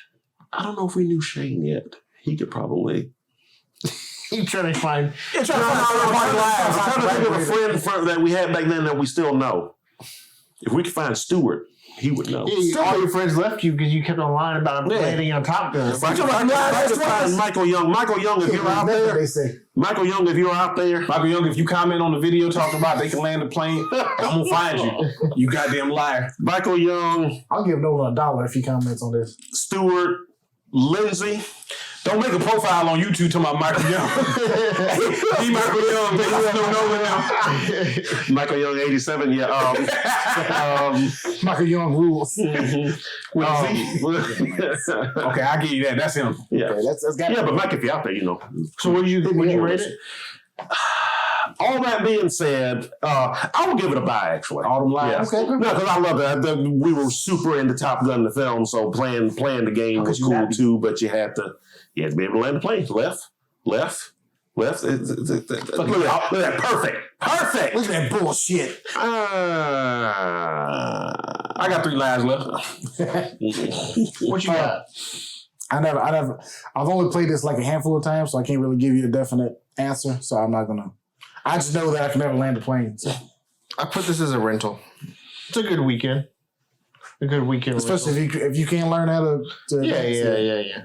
I don't know if we knew Shane yet. He could probably. You trying to find? I'm trying to think of a friend that we had back then that we still know. If we could find Stewart, he would know. All your friends left you because you kept on lying about landing on Top Gun. If I could find Michael Young, if you're out there, they say. Michael Young, if you're out there, Michael Young, if you comment on the video talking about they can land a plane, I'm gonna find you. You goddamn liar. Michael Young, I'll give Nolan $1 if he comments on this. Stewart, Lindsay. Don't make a profile on YouTube talking about Michael Young. He Michael Young, but you don't know now. Michael Young, 87, yeah. Michael Young rules. Okay, I'll give you that. That's him. Yeah. Okay, that's got Yeah, but Mike, if you're out there, you know. So would you rate it? All that being said, I will give it a buy, actually. All them lies. Yeah. Okay. No, because I love that. We were super into Top Gun, the film, so playing the game was cool too, but you had to be able to land the plane. Left. Look at that. Perfect. Look at that bullshit. I got 3 lives left. What you got? I've only played this like a handful of times, so I can't really give you a definite answer, so I'm not gonna. I just know that I can never land a plane. So. I put this as a rental. It's a good weekend. A good weekend, especially if you can't learn how to yeah.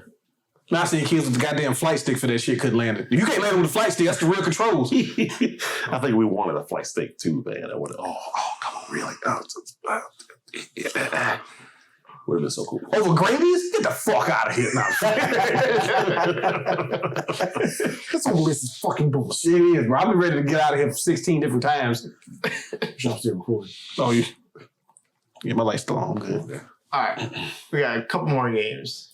Now I see kids with the goddamn flight stick for that shit couldn't land it. If you can't land it with a flight stick, that's the real controls. I think we wanted a flight stick too, man. I would have. Come on, really? Would have been so cool. Over Grady's? Get the fuck out of here now. This whole list is fucking bullshit. It is, bro. I've been ready to get out of here for 16 different times. I'm still recording. Oh, you? Yeah, my light's still on. Good. All right. We got a couple more games.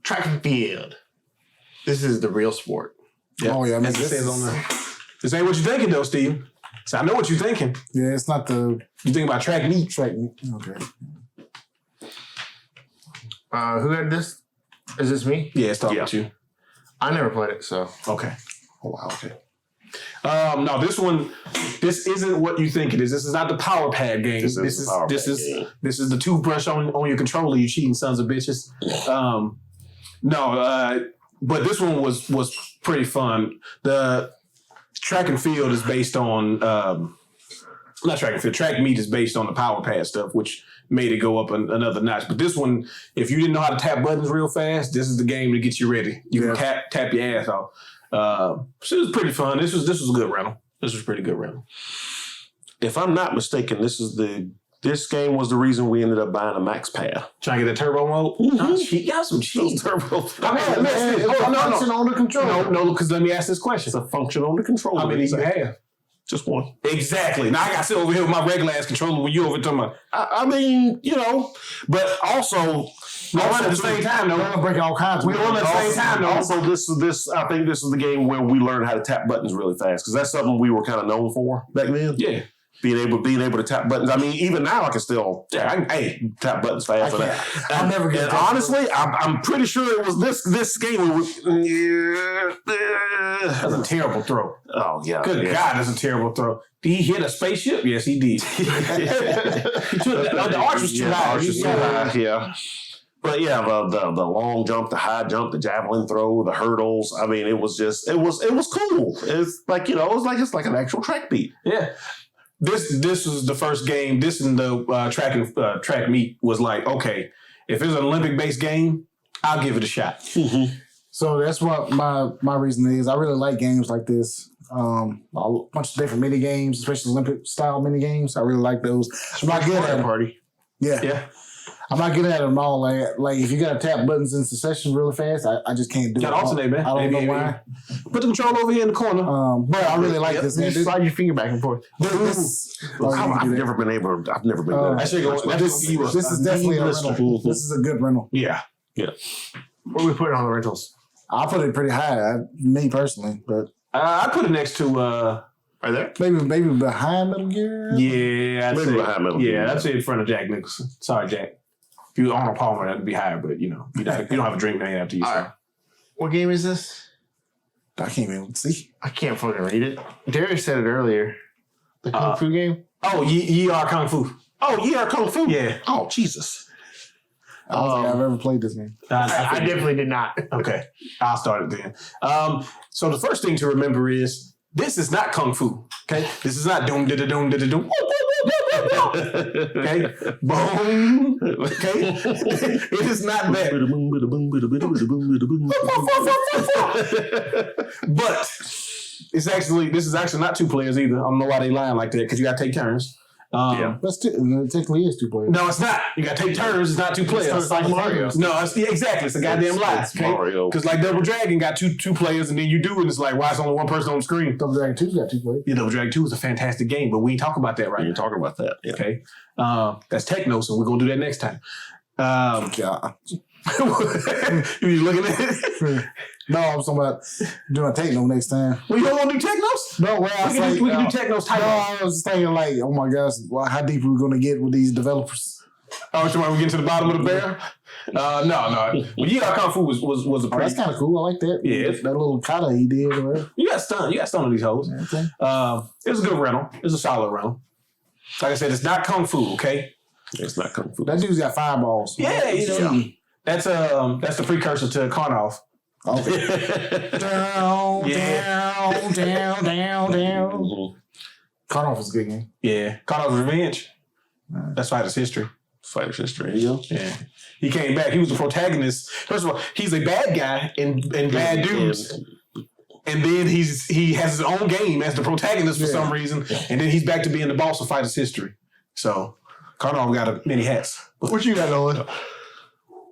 Track and field. This is the real sport. Yeah. Oh, yeah. I mean, As it says on there. This ain't what you're thinking, though, Steve. So I know what you're thinking. Yeah, it's not the... You think about track meet? Track meet. Okay. Who had this? Is this me? Yeah, it's talking about you. I never played it, so. Okay. Oh, wow. Okay. No, this isn't what you think it is. This is not the power pad game. This is the toothbrush on your controller, you cheating sons of bitches. But this one was pretty fun. The track and field is based on not track and field. Track meet is based on the power pad stuff, which made it go up another notch. But this one, if you didn't know how to tap buttons real fast, this is the game to get you ready. You can tap your ass off. So it was pretty fun. This was a good rental. This was a pretty good rental. If I'm not mistaken, this game was the reason we ended up buying a max pad. Trying to get that turbo mode? Y'all some cheat. Turbo. Function on the controller. No, because let me ask this question. It's a function on the controller. How many do you have? Just one. Exactly. Now I got to sit over here with my regular ass controller when you over talking about. I mean, but also we on at the same time though. We're breaking all kinds. We on at the same time though. Also, this I think this is the game where we learned how to tap buttons really fast because that's something we were kind of known for back then. Yeah. Being able to tap buttons. I mean, even now I can still tap buttons fast. I'll never get. And honestly, I'm pretty sure it was this game. That's a terrible throw. Oh yeah, good God, that's a terrible throw. Did he hit a spaceship? Yes, he did. The arch was too high. Yeah. But yeah, the long jump, the high jump, the javelin throw, the hurdles. I mean, it was cool. It's like it's like an actual track beat. Yeah. This was the first game. This and the track meet was like, okay, if it's an Olympic based game, I'll give it a shot. Mm-hmm. So that's what my reason is. I really like games like this. A bunch of different mini games, especially Olympic style mini games. I really like those. I'm not good at party. Yeah. I'm not good at them all. Like if you gotta tap buttons in succession really fast, I just can't do it. Got to alternate, man. I don't know why. Put the controller over here in the corner. But I really like this. You slide your finger back and forth. I've never been good at it. This is definitely a rental. This is a good rental. Yeah. What are we putting on the rentals? I put it pretty high, me personally, but I put it next to. Are there? Maybe behind Metal Gear. Yeah, maybe behind Metal Gear. Yeah, I'd say in front of Jack Nicholson. Sorry, Jack. If you Arnold Palmer, that'd be higher, but you don't have a drink named after you. Right. What game is this? I can't even see. I can't fucking read it. Darius said it earlier. The Kung Fu game? Oh, Ye Are Kung Fu. Oh, Ye Are Kung Fu. Yeah. Oh, Jesus. I don't think I've ever played this game. I definitely did not. Okay, I'll start it then. So the first thing to remember is this is not Kung Fu. Okay, this is not doom da da doom da da doom. Okay, boom. Okay, it is not that. But this is actually not two players either. I don't know why they lying like that because you got to take turns. That's it technically is 2 players. No, it's not. You got to take turns. It's not 2 players. It's like Mario. No, exactly. It's a goddamn lie. It's Mario. Because like Double Dragon got two players, and then you do, and it's like, why is only one person on the screen? Double Dragon 2's got 2 players. Yeah, Double Dragon 2 is a fantastic game, but we ain't talking about that right now. You're talking about that. Yeah. Okay. That's Techno, so we're going to do that next time. Yeah. You looking at it? No, I'm talking about doing techno next time. Well, you don't want to do Technos? No, We can do Technos type. No, I was just thinking like, oh my gosh, how deep are we going to get with these developers? Oh, so we get to the bottom of the barrel? No. Well, Ye Are Kung Fu was a pretty. That's kind of cool. I like that. Yeah. That little kata he did or whatever. You got stun on these hoes. Okay. It was a good rental. It was a solid rental. Like I said, it's not Kung Fu, okay? It's not Kung Fu. That dude's got fireballs. Yeah, that's the precursor to Karnov. Okay. Down, Yeah. down. Karnov is a good game. Yeah. Konami's Revenge. That's Fighter's History. Fighter's history. Yeah. Yeah. He came back. He was the protagonist. First of all, he's a bad guy in Bad Dudes. And then he has his own game as the protagonist for some reason. And then he's back to being the boss of Fighter's History. So Karnov got many hats. What you got, Nolan?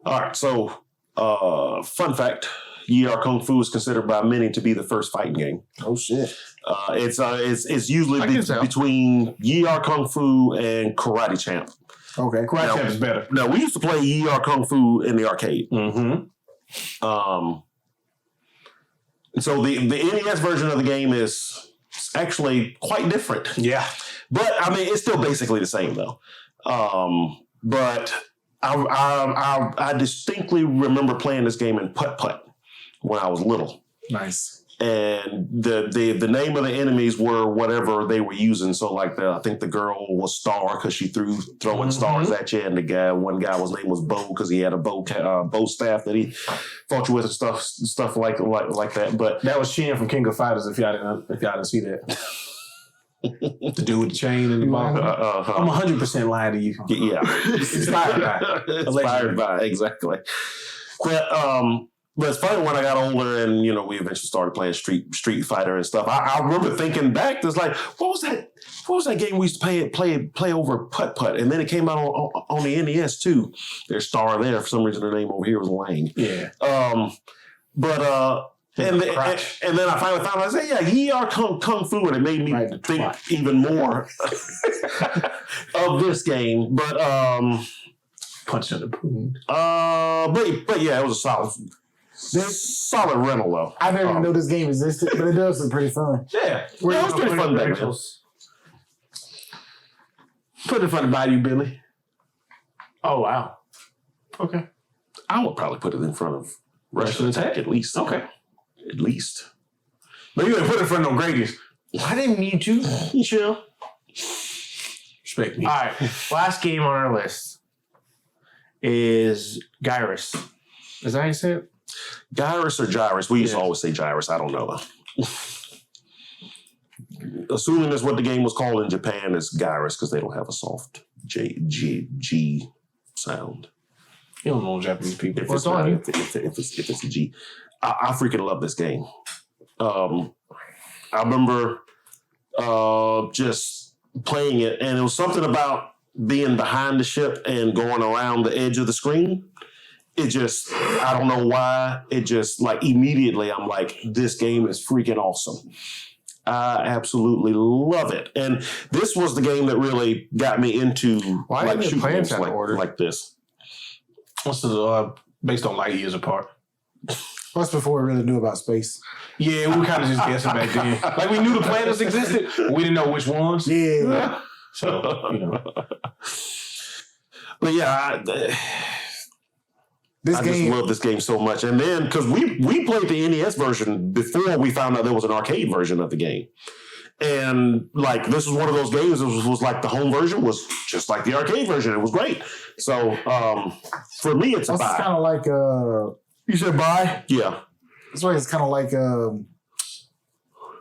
All right. So, fun fact: Yi-Ar Kung Fu is considered by many to be the first fighting game. Oh shit! It's usually between Yi-Ar Kung Fu and Karate Champ. Okay, Karate Champ is better. Now we used to play Yi-Ar Kung Fu in the arcade. Mm-hmm. So the NES version of the game is actually quite different. Yeah. But I mean, it's still basically the same though. But I distinctly remember playing this game in putt-putt when I was little. Nice. And the name of the enemies were whatever they were using. So like I think the girl was Star because she throwing stars at you, and one guy's name was Bo because he had a bow staff that he fought you with and stuff like that. But that was Shin from King of Fighters. If y'all didn't see that, the dude with the chain and the ball. I'm 100% lying to you. Yeah, inspired by exactly. But it's funny when I got older and, we eventually started playing Street Fighter and stuff. I remember thinking back, there's like, what was that game we used to play over putt-putt? And then it came out on the NES too. There's Star there. For some reason, her name over here was Lang. Yeah. And then I finally found out, I said, yeah, Yi-Ar Kung Fu, and it made me think even more of this game. But, punch in the pool. But yeah, it was a solid rental though. I never even knew this game existed, but it does look pretty fun. Yeah. It was pretty fun back then. Put it in front of Bayou Billy. Oh, wow. Okay. I would probably put it in front of Russian Attack at least. Okay. At least. But you didn't put it in front of no Grady's. I didn't need to. Chill. Respect me. All right. Last game on our list is Gyrus. Is that how you say it? Gyrus or Gyrus? We used to always say Gyrus. I don't know. Assuming that's what the game was called in Japan, it's Gyrus because they don't have a soft G sound. You don't know Japanese people. If it's a G. I freaking love this game. I remember just playing it, and it was something about being behind the ship and going around the edge of the screen. It just, I don't know why, it just like immediately I'm like, this game is freaking awesome. I absolutely love it. And this was the game that really got me into shooting games like this. What's the based on light years apart? That's before we really knew about space. Yeah, we were kind of just guessing back then. Like we knew the planets existed, but we didn't know which ones. Yeah. So, But yeah, I just love this game so much. And then, because we played the NES version before we found out there was an arcade version of the game. And like, this was one of those games that was like the home version was just like the arcade version. It was great. So for me, it's a buy. It's kind of like, you said buy? Yeah. That's why it's kind of like,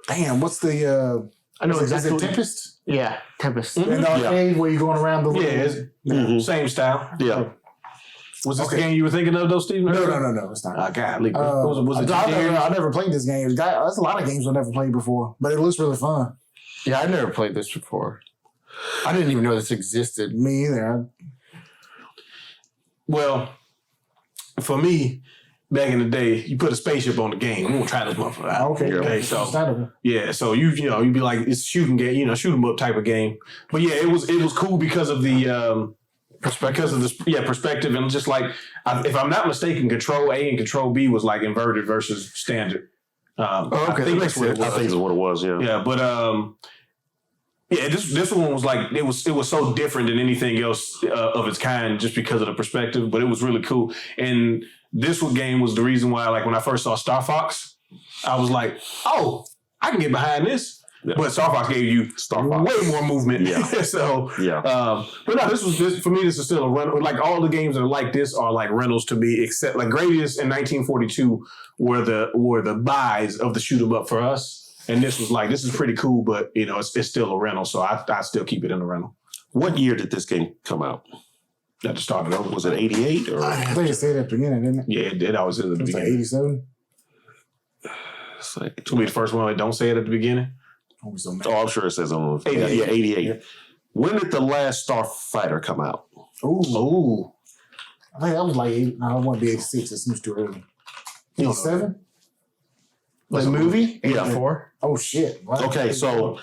damn, what's the, I know exactly. Is it Tempest? Yeah, Tempest. In the arcade where you're going around the same style. Yeah. Was this the game you were thinking of, though, Steve? No, it's not. God, was it I never played this game. There's a lot of games I've never played before, but it looks really fun. Yeah, I never played this before. I didn't even know this existed. Me either. Well, for me, back in the day, you put a spaceship on the game. We won't try this motherfucker out. Okay, so yeah, so you'd be like, it's a shooting game, shoot 'em up type of game. But yeah, it was cool because of the perspective and just like if I'm not mistaken, Control A and Control B was like inverted versus standard. I think that's what it was. Yeah. Yeah, but this one was like it was so different than anything else of its kind just because of the perspective. But it was really cool. And this game was the reason why, like when I first saw Star Fox, I was like, oh, I can get behind this. Yeah. But Star Fox gave you Star Fox. way more movement. Yeah. So, Yeah. but no, for me, this is still a rental. Like all the games that are like this are like rentals to me, except like Gradius in 1942 were the buys of the shoot 'em up for us. And this was like, this is pretty cool, but you know, it's still a rental. So I still keep it in the rental. What year did this game come out? That just started over. Was it 88 or? I think it said at the beginning, didn't it? Yeah, it did. I was in the It was like beginning. 87. It's like, it will be the first one that don't say it at the beginning. I'm so mad. Oh, I'm sure it says on 88. Yeah, 88. When did the last Starfighter come out? Ooh. I think that was like 8. No, it wouldn't be 86. It seems too early. You don't know. 87? The movie? Yeah. 84? Oh, shit. Wow. Okay, so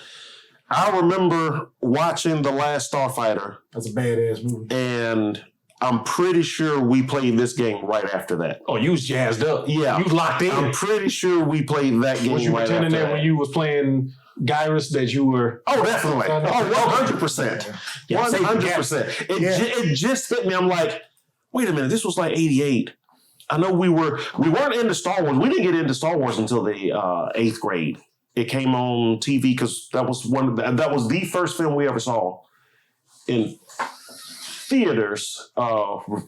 I remember watching the last Starfighter, That's a badass movie. and I'm pretty sure we played this game right after that. Oh, you was jazzed up. Yeah. You was locked in. I'm pretty sure we played that game Was you right pretending after that when that. you was playing Gyrus that you were... Oh, definitely. Oh, 100%. Yeah, 100%. Yeah. It just hit me. I'm like, wait a minute, this was like 88. I know we weren't into Star Wars. We didn't get into Star Wars until the 8th grade. It came on TV because that was the first film we ever saw in theaters.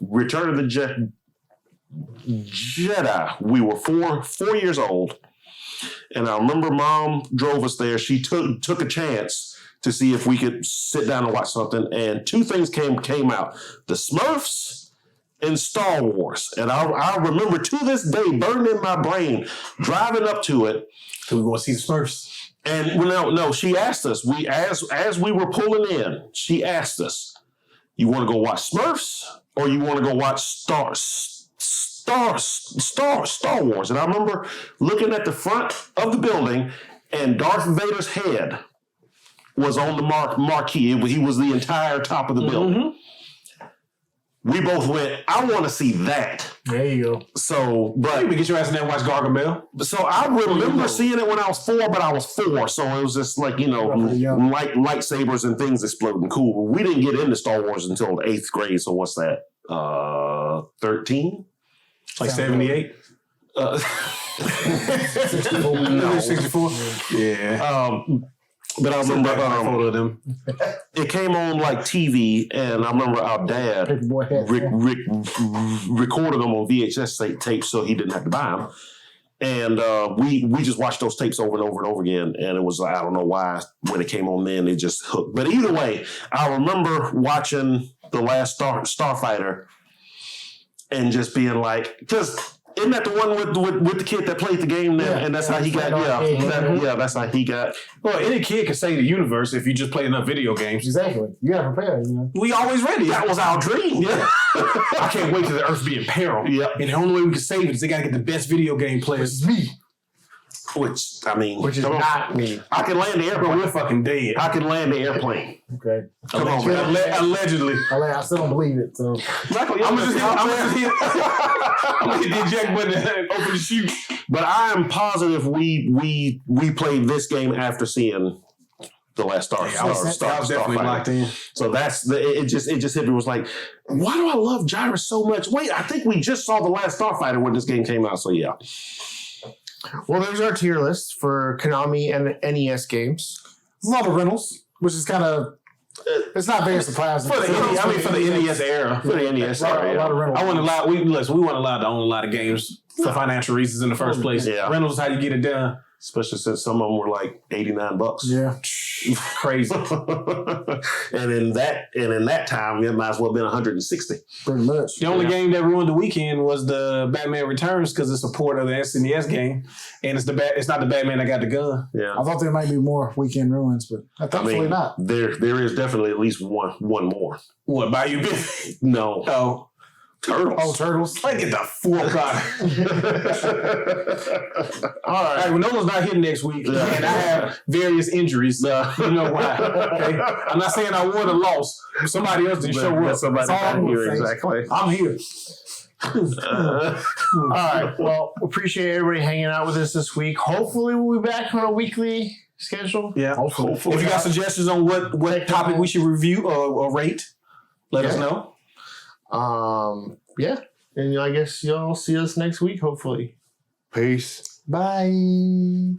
Return of the Jedi. We were four years old, and I remember Mom drove us there. She took a chance to see if we could sit down and watch something, and two things came out: the Smurfs and Star Wars. And I remember to this day, burned in my brain, driving up to it. So we going to see the Smurfs. And no, she asked us. As we were pulling in, she asked us, "You want to go watch Smurfs or you want to go watch Star Wars?" And I remember looking at the front of the building, and Darth Vader's head was on the marquee. He was the entire top of the building. We both went, I want to see that. There you go. So, You but can get your ass in there and watch Gargamel. so I remember seeing it when I was 4, but I was 4, so it was just like, young. lightsabers and things exploding. Cool. But we didn't get into Star Wars until the 8th grade. So what's that? 13? Like Sound 78. 64. Yeah. But I remember Photo of them. it came on like TV, and I remember our dad Paperboy hat. recorded them on VHS tapes so he didn't have to buy them. And we just watched those tapes over and over and over again. And it was, I don't know why, when it came on then, it just hooked. But either way, I remember watching the last Starfighter and just being like, because isn't that the one with the kid that played the game there? Yeah, And that's yeah, how he got, that's how he got. Well, any kid can save the universe if you just play enough video games. Exactly. You got to prepare, you know. We always ready. That was our dream. Yeah. I can't wait till the Earth be in peril. Yeah. And the only way we can save it is they got to get the best video game players. It's me. Which, I mean, Which is come on. not me. I can land the Bro, airplane. we're fucking dead. I can land the airplane. Okay. Come on, man. Allegedly. I still don't believe it, so. I'm gonna hit the eject button and open the chute. But I am positive we played this game after seeing the last Star. I was definitely Starfighter. locked in. So that's it. Just hit me. It was like, why do I love Gyrus so much? Wait, I think we just saw the last Starfighter when this game came out. So yeah. Well, there's our tier list for Konami and NES games. There's a lot of rentals, which is kind of. It's not very surprising. For the NES era. For the NES, A lot of rentals. I wasn't allowed. We weren't allowed to own a lot of games for financial reasons in the first place. Yeah. Rentals is how you get it done. Especially since some of them were like $89. Yeah. Crazy. and in that time, it might as well have been 160. Pretty much. The only game that ruined the weekend was the Batman Returns because it's a port of the SNES game, and it's not the Batman that got the gun. Yeah. I thought there might be more weekend ruins, but thankfully not. There is definitely at least one more. What, Bayou Billy? No. Oh, Turtles. Oh, Turtles. like get the fuck out. All right, when Nola's not here next week, and I have various injuries, you know why? Okay, I'm not saying I won or lost. Somebody else didn't show up. Somebody That's all I'm here, gonna say. exactly. I'm here. All right. Well, appreciate everybody hanging out with us this week. Hopefully, we'll be back on a weekly schedule. Yeah. Hopefully. If you got suggestions on what topic we should review or rate, let us know. Yeah. And I guess y'all see us next week, hopefully. Peace. Bye.